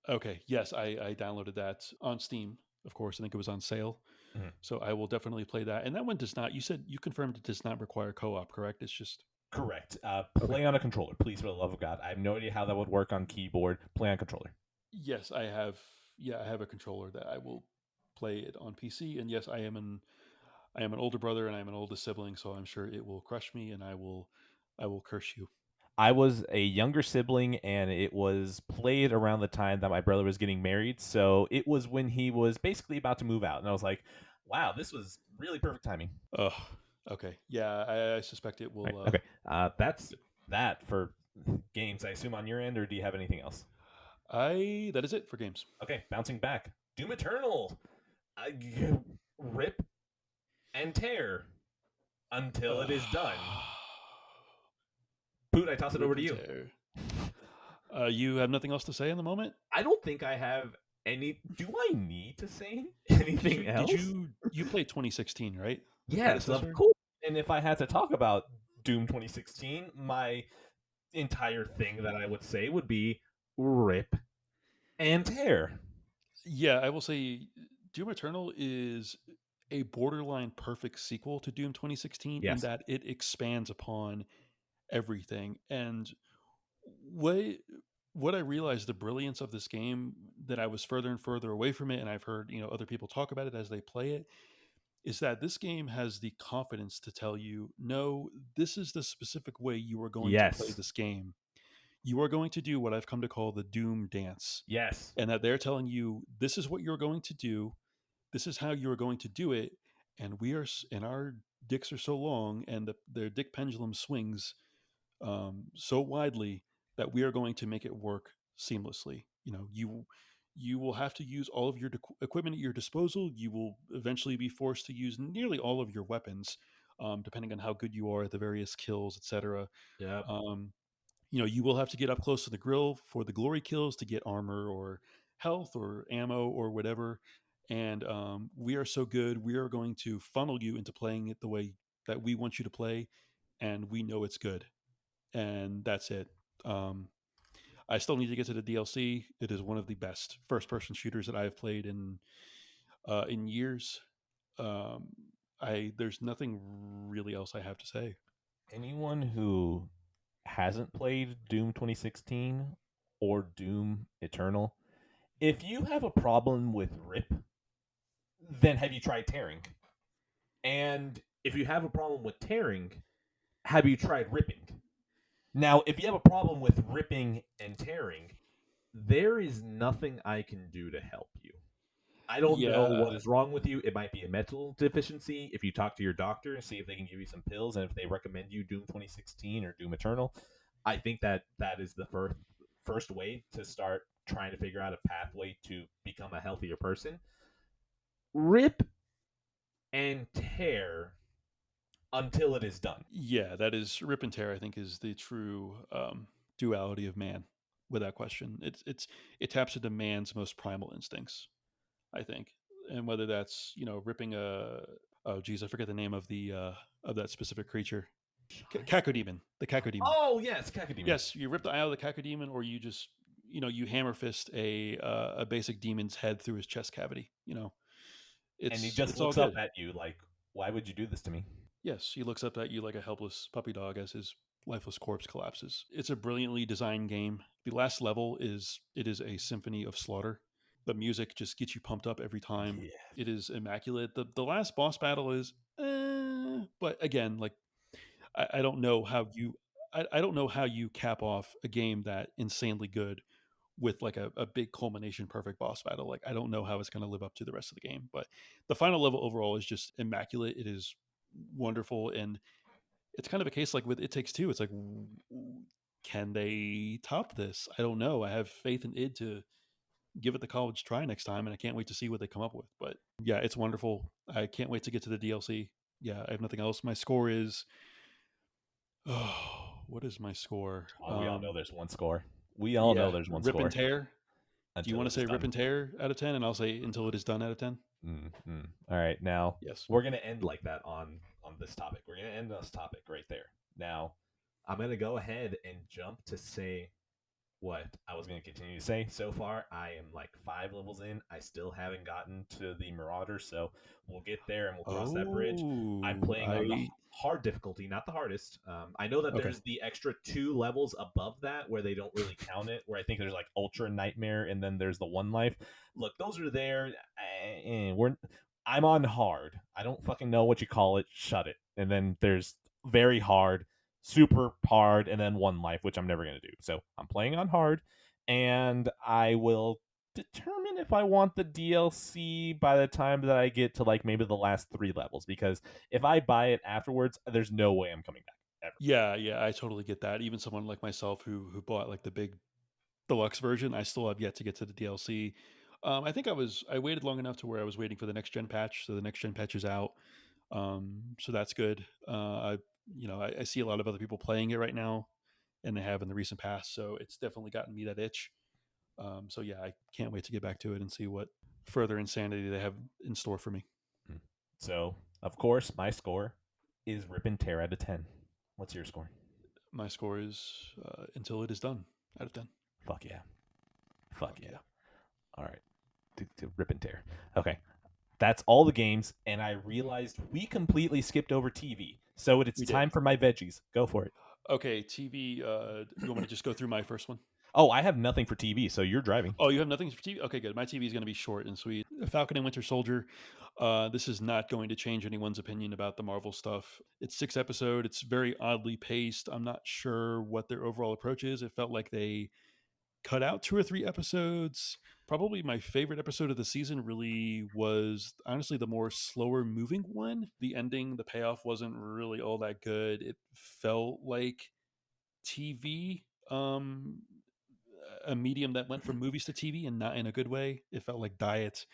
Speaker 2: okay, yes, I downloaded that on Steam. Of course, I think it was on sale,
Speaker 1: Mhm.
Speaker 2: so I will definitely play that. And that one does not. You said you confirmed it does not require co-op, correct? It's just
Speaker 1: Correct.
Speaker 2: Okay.
Speaker 1: Play on a controller, please, for the love of God. I have no idea how that would work on keyboard. Play on controller.
Speaker 2: Yes, I have. Yeah, I have a controller that I will play it on PC. And yes, I am an older brother and I am an oldest sibling, so I'm sure it will crush me, and I will curse you.
Speaker 1: I was a younger sibling, and it was played around the time that my brother was getting married. So it was when he was basically about to move out, and I was like, "Wow, this was really perfect timing."
Speaker 2: Ugh. Okay. Yeah, I suspect it
Speaker 1: Right.
Speaker 2: will.
Speaker 1: Okay. That's that for games. I assume on your end, or do you have anything else?
Speaker 2: I that is it for games.
Speaker 1: Okay, bouncing back. Doom Eternal. Rip and tear until it is done. Poot, I toss it over
Speaker 2: Rip
Speaker 1: to
Speaker 2: and
Speaker 1: you.
Speaker 2: tear. You have nothing else to say in the moment?
Speaker 1: I don't think I have any. Do I need to say anything else?
Speaker 2: You played 2016, right? The
Speaker 1: Yes, of
Speaker 2: predecessor?
Speaker 1: course. And if I had to talk about Doom 2016, my entire thing that I would say would be rip and tear.
Speaker 2: Yeah, I will say Doom Eternal is a borderline perfect sequel to Doom 2016 in
Speaker 1: Yes.
Speaker 2: that it expands upon everything. And what what I realized the brilliance of this game, that I was further and further away from it, and I've heard, other people talk about it as they play it, is that this game has the confidence to tell you, no, this is the specific way you are going to play
Speaker 1: Yes.
Speaker 2: this game. You are going to do what I've come to call the Doom dance.
Speaker 1: Yes.
Speaker 2: And that they're telling you, this is what you're going to do, this is how you are going to do it, and and our dicks are so long, and their dick pendulum swings so widely that we are going to make it work seamlessly. You will have to use all of your equipment at your disposal. You will eventually be forced to use nearly all of your weapons, depending on how good you are at the various kills, etc.
Speaker 1: Yep.
Speaker 2: Um, you will have to get up close to the grill for the glory kills to get armor or health or ammo or whatever. And we are so good, we are going to funnel you into playing it the way that we want you to play, and we know it's good, and that's it. Um, I still need to get to the DLC. It is one of the best first-person shooters that I have played in years. Um, I There's nothing really else I have to say.
Speaker 1: Anyone who hasn't played Doom 2016 or Doom Eternal, if you have a problem with rip, then have you tried tearing? And if you have a problem with tearing, have you tried ripping? Now, if you have a problem with ripping and tearing, there is nothing I can do to help you. I don't know
Speaker 2: Yeah,
Speaker 1: what is wrong with you. It might be a mental deficiency. If you talk to your doctor and see if they can give you some pills, and if they recommend you Doom 2016 or Doom Eternal, I think that is the first way to start trying to figure out a pathway to become a healthier person. Rip and tear until it is done.
Speaker 2: yeah, that is rip and tear. I think is the true duality of man, without question. It taps into man's most primal instincts, I think, and whether that's ripping a oh geez, I forget the name of that specific creature, cacodemon, the cacodemon.
Speaker 1: Oh yes, Cacodemon.
Speaker 2: Yes, you rip the eye out of the cacodemon, or you just you hammer fist a basic demon's head through his chest cavity.
Speaker 1: And he just
Speaker 2: it's all
Speaker 1: looks up
Speaker 2: good.
Speaker 1: at you like, "Why would you do this to me?"
Speaker 2: Yes, he looks up at you like a helpless puppy dog as his lifeless corpse collapses. It's a brilliantly designed game. The last level is a symphony of slaughter. The music just gets you pumped up every time.
Speaker 1: Yeah.
Speaker 2: It is immaculate. The last boss battle is, but again, like I don't know how you I don't know how you cap off a game that insanely good with like a big culmination perfect boss battle. Like I don't know how it's going to live up to the rest of the game, but the final level overall is just immaculate. It is wonderful, and it's kind of a case like with It Takes Two. It's like, can they top this? I don't know. I have faith in id to give it the college try next time, and I can't wait to see what they come up with. But yeah, it's wonderful. I can't wait to get to the DLC. Yeah, I have nothing else. My score is, oh, what is my score?
Speaker 1: Oh, we all know there's one score. We all know there's one
Speaker 2: Rip and
Speaker 1: score
Speaker 2: tear. Do you
Speaker 1: until
Speaker 2: want
Speaker 1: it
Speaker 2: to
Speaker 1: is
Speaker 2: say rip
Speaker 1: done.
Speaker 2: and tear out of 10? And I'll say until it is done out of 10.
Speaker 1: All right, now
Speaker 2: Yes.
Speaker 1: we're gonna end like that on this topic. We're gonna end this topic right there. Now, I'm gonna go ahead and jump to say what I was going to continue to say. So far, I am like 5 levels in. I still haven't gotten to the Marauder, so we'll get there and we'll cross that bridge. I'm
Speaker 2: Oh,
Speaker 1: playing on the hard difficulty, not the hardest. I know that
Speaker 2: okay.
Speaker 1: there's the extra 2 levels above that where they don't really count it, where I think there's like Ultra Nightmare and then there's the one life. Look, those are there. I'm on hard. I don't fucking know what you call it. Shut it. And then there's very hard, super hard, and then one life, which I'm never going to do. So I'm playing on hard, and I will determine if I want the DLC by the time that I get to like maybe the last 3 levels, because if I buy it afterwards, there's no way I'm coming back ever.
Speaker 2: Yeah, I totally get that. Even someone like myself who bought like the big deluxe version, I still have yet to get to the DLC. I think I waited long enough to where I was waiting for the next gen patch, so the next gen patch is out. So that's good. I see a lot of other people playing it right now, and they have in the recent past, so it's definitely gotten me that itch. So yeah, I can't wait to get back to it and see what further insanity they have in store for me.
Speaker 1: So, of course, my score is rip and tear out of 10. What's your score?
Speaker 2: My score is until it is done out of 10.
Speaker 1: Fuck yeah. Fuck yeah. All right. To rip and tear. Okay. That's all the games, and I realized we completely skipped over TV. So it's time for my veggies. Go for it.
Speaker 2: Okay, TV. You want me to just go through my first one?
Speaker 1: Oh, I have nothing for TV, so you're driving.
Speaker 2: Oh, you have nothing for TV? Okay, good. My TV is going to be short and sweet. Falcon and Winter Soldier. This is not going to change anyone's opinion about the Marvel stuff. It's 6 episodes. It's very oddly paced. I'm not sure what their overall approach is. It felt like they cut out 2 or 3 episodes. Probably my favorite episode of the season really was honestly the more slower moving one. The ending, the payoff wasn't really all that good. It felt like TV, a medium that went from movies to TV and not in a good way. It felt like diet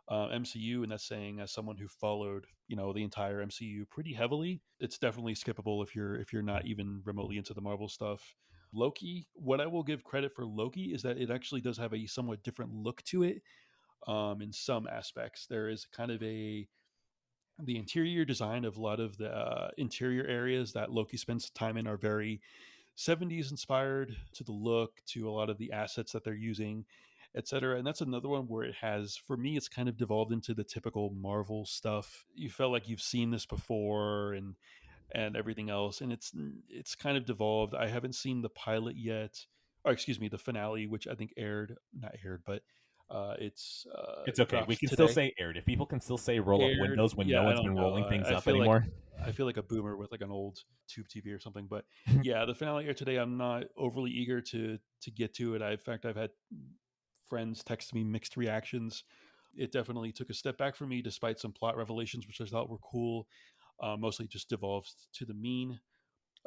Speaker 2: MCU, and that's saying as someone who followed the entire MCU pretty heavily. It's definitely skippable if you're not even remotely into the Marvel stuff. Loki, what I will give credit for Loki is that it actually does have a somewhat different look to it. In some aspects, there is kind of the interior design of a lot of the interior areas that Loki spends time in are very 70s inspired to the look, to a lot of the assets that they're using, etc. And that's another one where it has, for me, it's kind of devolved into the typical Marvel stuff. You felt like you've seen this before and everything else, and it's kind of devolved. I haven't seen the pilot yet, or excuse me, the finale, which I think not aired, but
Speaker 1: It's okay. We
Speaker 2: dropped
Speaker 1: can still
Speaker 2: today.
Speaker 1: say aired. If people can still say roll up
Speaker 2: Aired,
Speaker 1: windows when
Speaker 2: yeah,
Speaker 1: no
Speaker 2: I
Speaker 1: one's
Speaker 2: don't
Speaker 1: been
Speaker 2: know.
Speaker 1: rolling things
Speaker 2: I
Speaker 1: up
Speaker 2: feel like
Speaker 1: anymore.
Speaker 2: I feel like a boomer with like an old tube TV or something. But yeah, the finale aired today. I'm not overly eager to get to it. In fact, I've had friends text me mixed reactions. It definitely took a step back for me, despite some plot revelations, which I thought were cool. Mostly just devolved to the mean.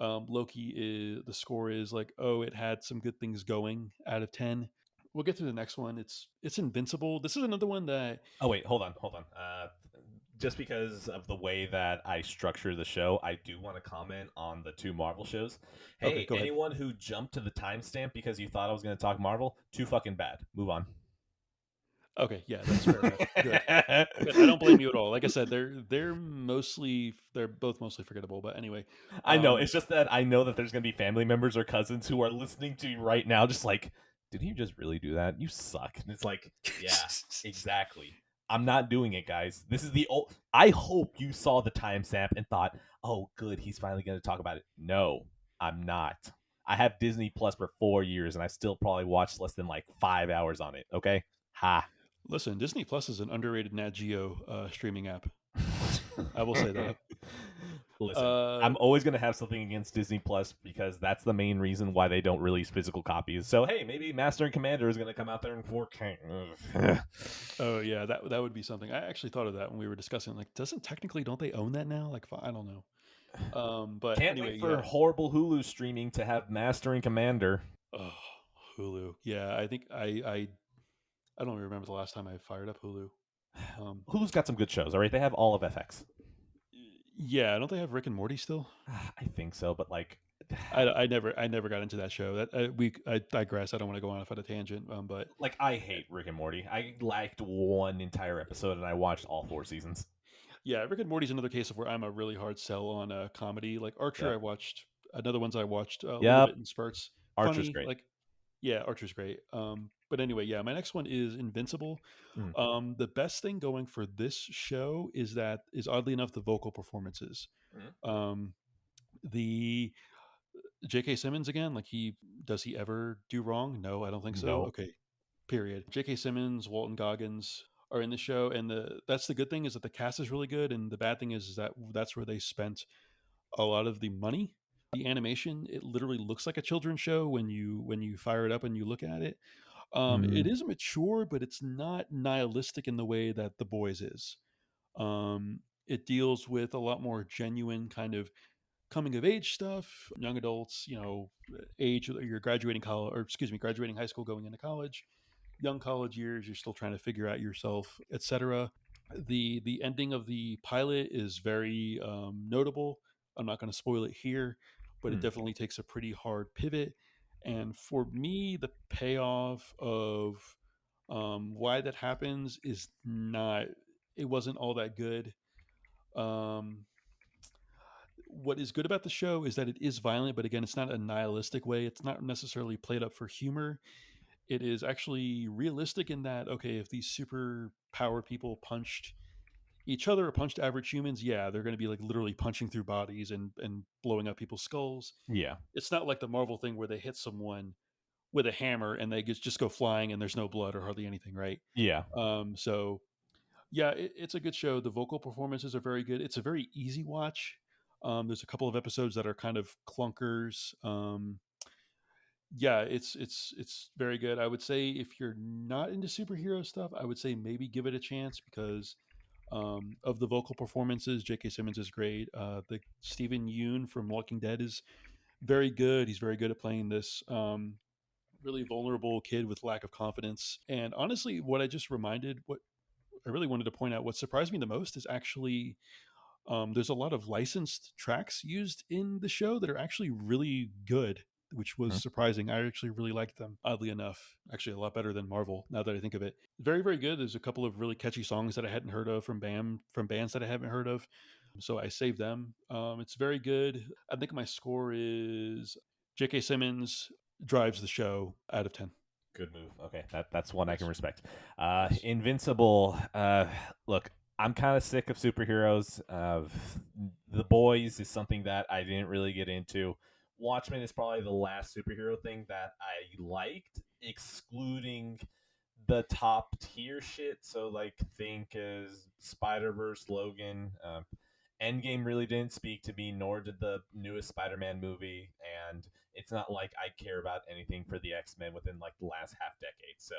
Speaker 2: Loki is the score is like, oh, it had some good things going out of 10. We'll get to the next one. It's Invincible. This is another one that
Speaker 1: Oh wait, hold on. Just because of the way that I structure the show, I do want to comment on the 2 Marvel shows.
Speaker 2: okay,
Speaker 1: Hey,
Speaker 2: go ahead.
Speaker 1: anyone who jumped to the timestamp because you thought I was going to talk Marvel, too fucking bad. Move on.
Speaker 2: Okay, yeah, that's fair enough. Good. Good. I don't blame you at all. Like I said, they're both mostly forgettable. But anyway,
Speaker 1: I know. It's just that I know that there's going to be family members or cousins who are listening to you right now, just like, did he just really do that? You suck. And it's like, yeah, exactly. I'm not doing it, guys. This is the old. I hope you saw the timestamp and thought, oh, good, he's finally going to talk about it. No, I'm not. I have Disney Plus for 4 years, and I still probably watched less than like 5 hours on it. Okay, ha.
Speaker 2: listen, Disney Plus is an underrated Nat Geo streaming app. I will say that.
Speaker 1: Listen, I'm always going to have something against Disney Plus because that's the main reason why they don't release physical copies. So, hey, maybe Master and Commander is going to come out there in 4K.
Speaker 2: Oh yeah, that would be something. I actually thought of that when we were discussing. Like, don't they own that now? Like, I don't know. But
Speaker 1: Can't
Speaker 2: anyway,
Speaker 1: wait for
Speaker 2: yeah.
Speaker 1: horrible Hulu streaming to have Master and Commander.
Speaker 2: Oh, Hulu. Yeah, I think I don't remember the last time I fired up Hulu.
Speaker 1: Hulu's got some good shows, all right? They have all of FX.
Speaker 2: Yeah, don't they have Rick and Morty still?
Speaker 1: I think so, but like,
Speaker 2: I never got into that show. That I digress. I don't want to go off on a tangent. But
Speaker 1: like I hate Rick and Morty. I liked one entire episode and I watched all 4 seasons.
Speaker 2: yeah, Rick and Morty's another case of where I'm a really hard sell on a comedy. Like Archer,
Speaker 1: Yep.
Speaker 2: I watched. Another ones I watched a little
Speaker 1: Yep.
Speaker 2: bit in spurts.
Speaker 1: Archer's
Speaker 2: Funny,
Speaker 1: great.
Speaker 2: like Yeah, Archer's great. But anyway, yeah, my next one is Invincible.
Speaker 1: Mm.
Speaker 2: The best thing going for this show is oddly enough the vocal performances.
Speaker 1: Mm.
Speaker 2: Um, the J.K. Simmons again, like he ever do wrong? No, I don't think so.
Speaker 1: No.
Speaker 2: Okay, period. J.K. Simmons, Walton Goggins are in the show, and that's the good thing is that the cast is really good, and the bad thing is that that's where they spent a lot of the money. The animation, it literally looks like a children's show when you fire it up and you look at it. It
Speaker 1: Mm.
Speaker 2: is mature, but it's not nihilistic in the way that The Boys is. It deals with a lot more genuine kind of coming of age stuff, young adults, age you're graduating college, or excuse me, graduating high school, going into college, young college years, you're still trying to figure out yourself, etc. The ending of the pilot is very notable. I'm not going to spoil it here, but it
Speaker 1: Mm.
Speaker 2: definitely takes a pretty hard pivot. And for me, the payoff of why that happens is not. It wasn't all that good. Um, what is good about the show is that it is violent, but again, it's not a nihilistic way. It's not necessarily played up for humor. It is actually realistic in that, okay, if these super power people punched each other or punched average humans, yeah, they're going to be like literally punching through bodies and blowing up people's skulls.
Speaker 1: Yeah.
Speaker 2: It's not like the Marvel thing where they hit someone with a hammer and they just go flying and there's no blood or hardly anything, right?
Speaker 1: Yeah.
Speaker 2: So yeah, it's a good show. The vocal performances are very good. It's a very easy watch. There's a couple of episodes that are kind of clunkers. Yeah, it's very good. I would say if you're not into superhero stuff, I would say maybe give it a chance because of the vocal performances. J.K. Simmons is great. The Stephen Yeun from Walking Dead is very good. He's very good at playing this really vulnerable kid with lack of confidence. And honestly, what I really wanted to point out, what surprised me the most is actually there's a lot of licensed tracks used in the show that are actually really good, which was
Speaker 1: Mm.
Speaker 2: surprising. I actually really liked them, oddly enough. Actually, a lot better than Marvel, now that I think of it. Very, very good. There's a couple of really catchy songs that I hadn't heard of from bands that I haven't heard of. So I saved them. It's very good. I think my score is J.K. Simmons drives the show out of 10.
Speaker 1: Good move. Okay, that's one I can
Speaker 2: Yes.
Speaker 1: respect.
Speaker 2: Yes.
Speaker 1: Invincible. Look, I'm kind of sick of superheroes. The Boys is something that I didn't really get into. Watchmen is probably the last superhero thing that I liked, excluding the top tier shit. So like, think as Spider Verse, Logan. Endgame really didn't speak to me, nor did the newest Spider-Man movie, and it's not like I care about anything for the X-Men within like the last half decade. So,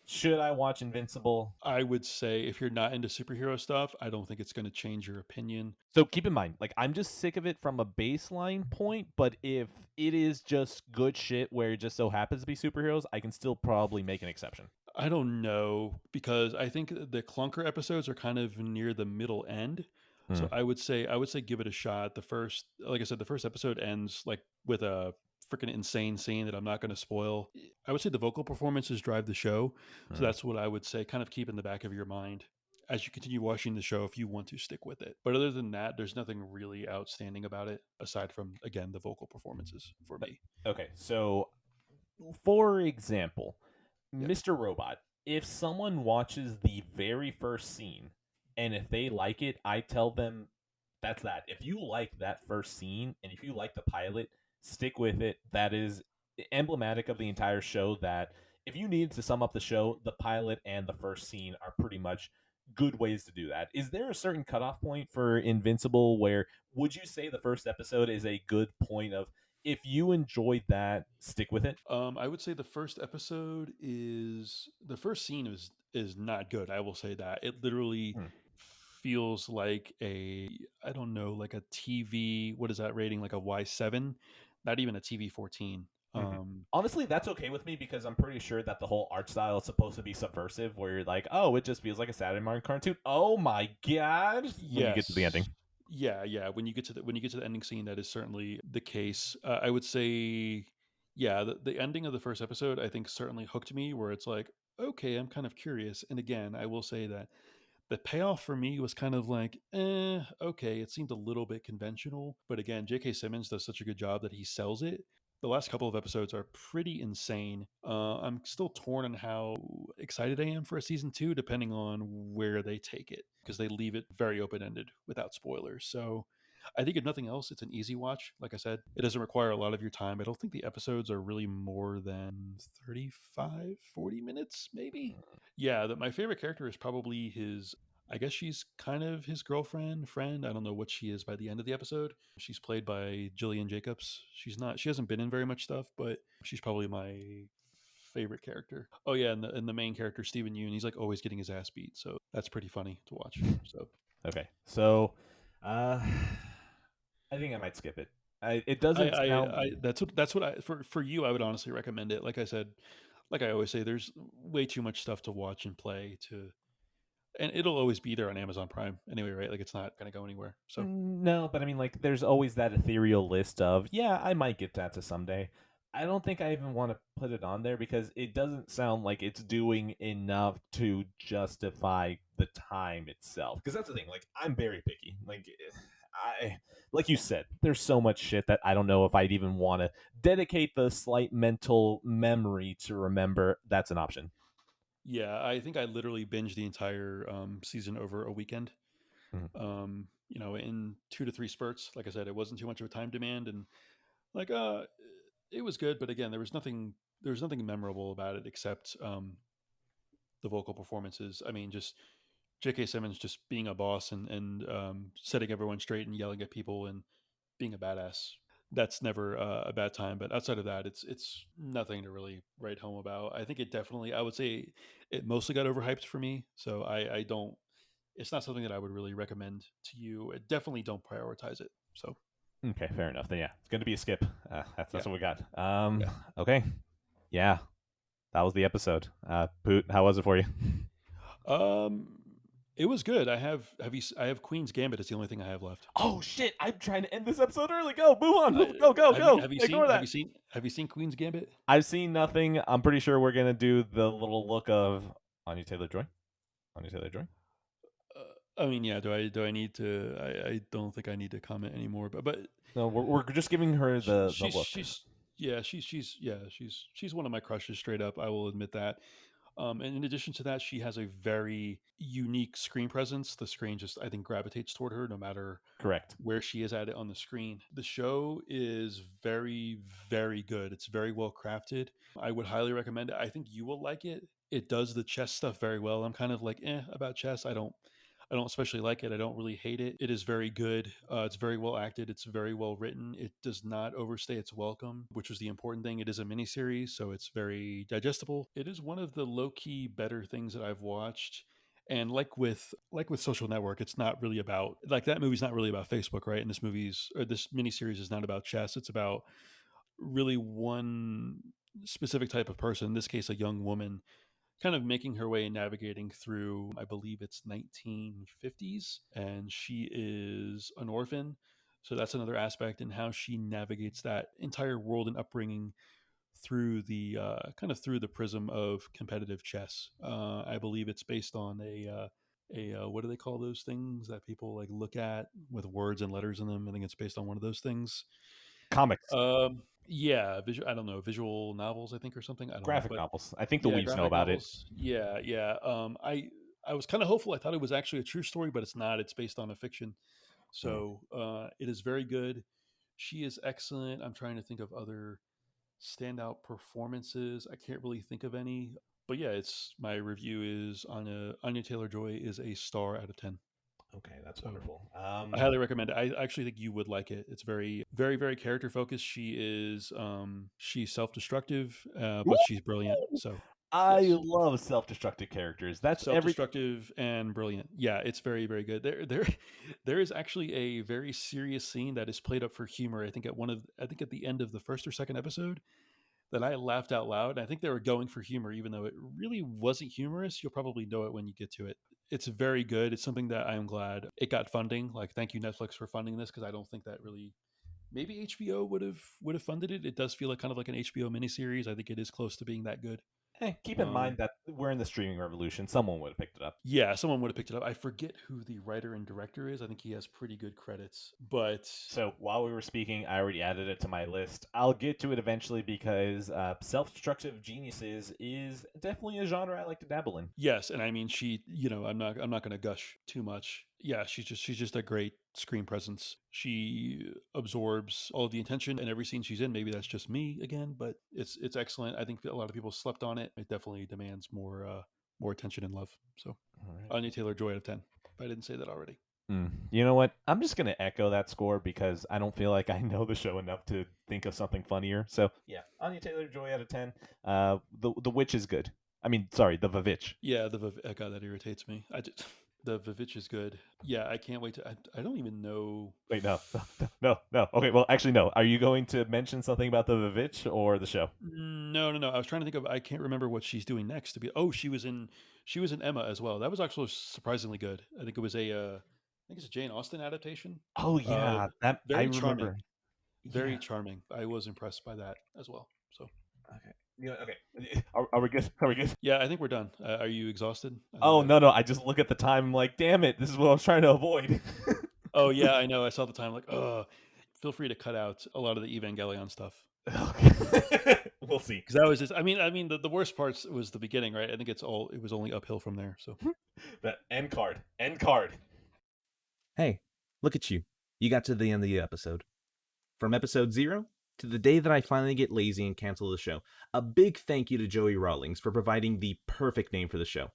Speaker 1: should I watch Invincible?
Speaker 2: I would say if you're not into superhero stuff, I don't think it's going to change your opinion.
Speaker 1: So keep in mind, like I'm just sick of it from a baseline point, but if it is just good shit where it just so happens to be superheroes, I can still probably make an exception.
Speaker 2: I don't know because I think the clunker episodes are kind of near the middle end.
Speaker 1: Hmm.
Speaker 2: So I would say give it a shot. Like I said, the first episode ends like with a freaking insane scene that I'm not going to spoil. I would say the vocal performances drive the show. So
Speaker 1: Hmm.
Speaker 2: that's what I would say. Kind of keep in the back of your mind as you continue watching the show if you want to stick with it. But other than that, there's nothing really outstanding about it aside from again the vocal performances for me.
Speaker 1: Okay, so for example,
Speaker 2: Yep.
Speaker 1: Mr. Robot, if someone watches the very first scene and if they like it, I tell them that's that. If you like that first scene and if you like the pilot, stick with it. That is emblematic of the entire show that if you need to sum up the show, the pilot and the first scene are pretty much good ways to do that. Is there a certain cutoff point for Invincible where would you say the first episode is a good point of if you enjoyed that, stick with it?
Speaker 2: I would say the first scene is not good. I will say that it literally
Speaker 1: Hmm.
Speaker 2: feels like I don't know, like a TV. What is that rating? Like a Y7, not even a TV 14.
Speaker 1: Mhm. Honestly, that's okay with me because I'm pretty sure that the whole art style is supposed to be subversive, where you're like, oh, it just feels like a Saturday morning cartoon. Oh my god! When you get to the ending.
Speaker 2: Yes, yeah, yeah. When you get to the ending scene, that is certainly the case. I would say, yeah, the ending of the first episode, I think, certainly hooked me. Where it's like, okay, I'm kind of curious. And again, I will say that the payoff for me was kind of like, okay, it seemed a little bit conventional. But again, J.K. Simmons does such a good job that he sells it. The last couple of episodes are pretty insane. I'm still torn on how excited I am for a season 2, depending on where they take it, because they leave it very open ended without spoilers. So I think if nothing else, it's an easy watch. Like I said, it doesn't require a lot of your time. I don't think the episodes are really more than 35, 40 minutes, maybe. Yeah, my favorite character is probably his. I guess she's kind of his girlfriend, friend. I don't know what she is by the end of the episode. She's played by Jillian Jacobs. She hasn't been in very much stuff, but she's probably my favorite character. Oh yeah, and the main character, Stephen Yoon, he's like always getting his ass beat, so that's pretty funny to watch. So
Speaker 1: Okay, so I think I might skip it. It doesn't sound.
Speaker 2: that's what I for you, I would honestly recommend it. Like I said, like I always say, there's way too much stuff to watch and play to, and it'll always be there on Amazon Prime anyway, right? Like it's not gonna go anywhere. So
Speaker 1: No, but I mean, like, there's always that ethereal list of, yeah, I might get that to someday. I don't think I even want to put it on there because it doesn't sound like it's doing enough to justify the time itself. Because that's the thing, like, I'm very picky. Like, like you said, there's so much shit that I don't know if I'd even want to dedicate the slight mental memory to remember that's an option.
Speaker 2: yeah, I think I literally binged the entire season over a weekend.
Speaker 1: Mhm.
Speaker 2: In 2 to 3 spurts. Like I said, it wasn't too much of a time demand, and like it was good. But again, there was nothing memorable about it except the vocal performances. I mean, just J.K. Simmons just being a boss and setting everyone straight and yelling at people and being a badass. That's never a bad time. But outside of that, it's nothing to really write home about. I think it definitely, I would say, it mostly got overhyped for me. So I don't. It's not something that I would really recommend to you. Definitely don't prioritize it. So
Speaker 1: Okay, fair enough. Then yeah, it's going to be a skip. That's
Speaker 2: yeah,
Speaker 1: what we got.
Speaker 2: yeah.
Speaker 1: Okay, yeah, that was the episode. Poot, how was it for you?
Speaker 2: Um, it was good. I have Queen's Gambit. It's the only thing I have left.
Speaker 1: Oh shit! I'm trying to end this episode early. Go, move on,
Speaker 2: Uh,
Speaker 1: go, go, go.
Speaker 2: have you
Speaker 1: Ignore
Speaker 2: seen
Speaker 1: that.
Speaker 2: have you seen Queen's Gambit?
Speaker 1: I've seen nothing. I'm pretty sure we're gonna do the little look of Anya Taylor Joy. Anya Taylor Joy.
Speaker 2: I mean, yeah. Do I need to? I don't think I need to comment anymore. But
Speaker 1: No, we're just giving her the look.
Speaker 2: she's one of my crushes straight up. I will admit that. And in addition to that, she has a very unique screen presence. The screen just, I think, gravitates toward her no matter
Speaker 1: Correct.
Speaker 2: where she is at it on the screen. The show is very, very good. It's very well crafted. I would highly recommend it. I think you will like it. It does the chess stuff very well. I'm kind of like about chess. I don't especially like it. I don't really hate it. It is very good. It's very well acted. It's very well written. It does not overstay its welcome, which was the important thing. It is a miniseries, so it's very digestible. It is one of the low key better things that I've watched. And like with Social Network, it's not really about like that movie's not really about Facebook, right? And this miniseries is not about chess. It's about really one specific type of person. In this case, a young woman kind of making her way and navigating through, I believe it's 1950s, and she is an orphan. So that's another aspect in how she navigates that entire world and upbringing through the through the prism of competitive chess. I believe it's based on a what do they call those things that people like look at with words and letters in them? I think it's based on one of those things.
Speaker 1: Comics,
Speaker 2: Yeah, I don't know, visual novels, I think, or something. I don't know,
Speaker 1: graphic
Speaker 2: but
Speaker 1: novels. I think the
Speaker 2: yeah,
Speaker 1: Weebs know
Speaker 2: graphic
Speaker 1: about it.
Speaker 2: novels. Yeah, yeah. I was kind of hopeful. I thought it was actually a true story, but it's not. It's based on a fiction.
Speaker 1: Mm.
Speaker 2: So it is very good. She is excellent. I'm trying to think of other standout performances. I can't really think of any. But yeah, it's my review is on Anya Taylor Joy is a star out of 10.
Speaker 1: Okay, that's
Speaker 2: So
Speaker 1: wonderful.
Speaker 2: I highly recommend it. I actually think you would like it. It's very, very, very character focused. She's self destructive, but she's brilliant. So
Speaker 1: I
Speaker 2: yes,
Speaker 1: love self-destructive characters. That's
Speaker 2: self
Speaker 1: every.
Speaker 2: destructive and brilliant. Yeah, it's very, very good. There is actually a very serious scene that is played up for humor. I think at the end of the first or second episode that I laughed out loud. I think they were going for humor, even though it really wasn't humorous. You'll probably know it when you get to it. It's very good. It's something that I'm glad it got funding. Like, thank you Netflix for funding this because I don't think that really maybe HBO would have funded it. It does feel like kind of like an HBO miniseries. I think it is close to being that good.
Speaker 1: Keep in mind that we're in the streaming revolution. Someone would have picked it up.
Speaker 2: Yeah, someone would have picked it up. I forget who the writer and director is. I think he has pretty good credits. But
Speaker 1: So while we were speaking, I already added it to my list. I'll get to it eventually because self-destructive geniuses is definitely a genre I like to dabble in.
Speaker 2: yes, and I mean she, I'm not going to gush too much. Yeah, she's just a great screen presence. She absorbs all of the attention in every scene she's in. Maybe that's just me again, but it's excellent. I think a lot of people slept on it. It definitely demands more attention and love. So, Anya Taylor-Joy out of 10. If I didn't say that already.
Speaker 1: You know what? I'm just gonna echo that score because I don't feel like I know the show enough to think of something funnier. So yeah, Anya Taylor-Joy out of 10. The witch is good. I mean, sorry, the Vavitch.
Speaker 2: Yeah, God, that irritates me. The Vavitch is good. Yeah, I can't wait to. I don't even know.
Speaker 1: Wait, no. Okay, well, actually, no. Are you going to mention something about the Vavitch or the show?
Speaker 2: No. I was trying to think of. I can't remember what she's doing next. She was in Emma as well. That was actually surprisingly good. I think it was I think it's a Jane Austen adaptation.
Speaker 1: Oh yeah, that
Speaker 2: very
Speaker 1: I remember.
Speaker 2: Charming. Very
Speaker 1: Yeah.
Speaker 2: charming. I was impressed by that as well. So.
Speaker 1: Okay. Yeah, okay. Are we good? Are we good?
Speaker 2: Yeah, I think we're done. Are you exhausted?
Speaker 1: Oh no, I just look at the time. I'm like, damn it, this is what I was trying to avoid.
Speaker 2: Oh yeah, I know. I saw the time. Like, feel free to cut out a lot of the Evangelion stuff.
Speaker 1: Okay. We'll see.
Speaker 2: Because that was just. I mean, the worst parts was the beginning, right? I think it was only uphill from there. So
Speaker 1: that end card.
Speaker 3: Hey, look at you. You got to the end of the episode. From episode 0 to the day that I finally get lazy and cancel the show, a big thank you to Joey Rawlings for providing the perfect name for the show.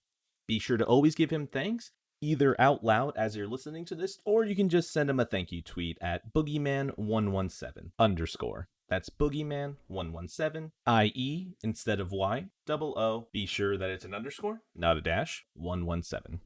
Speaker 3: Be sure to always give him thanks, either out loud as you're listening to this, or you can just send him a thank you tweet at boogeyman117_. That's boogeyman117, IE instead of Y, double O. Be sure that it's an underscore, not a dash, 117.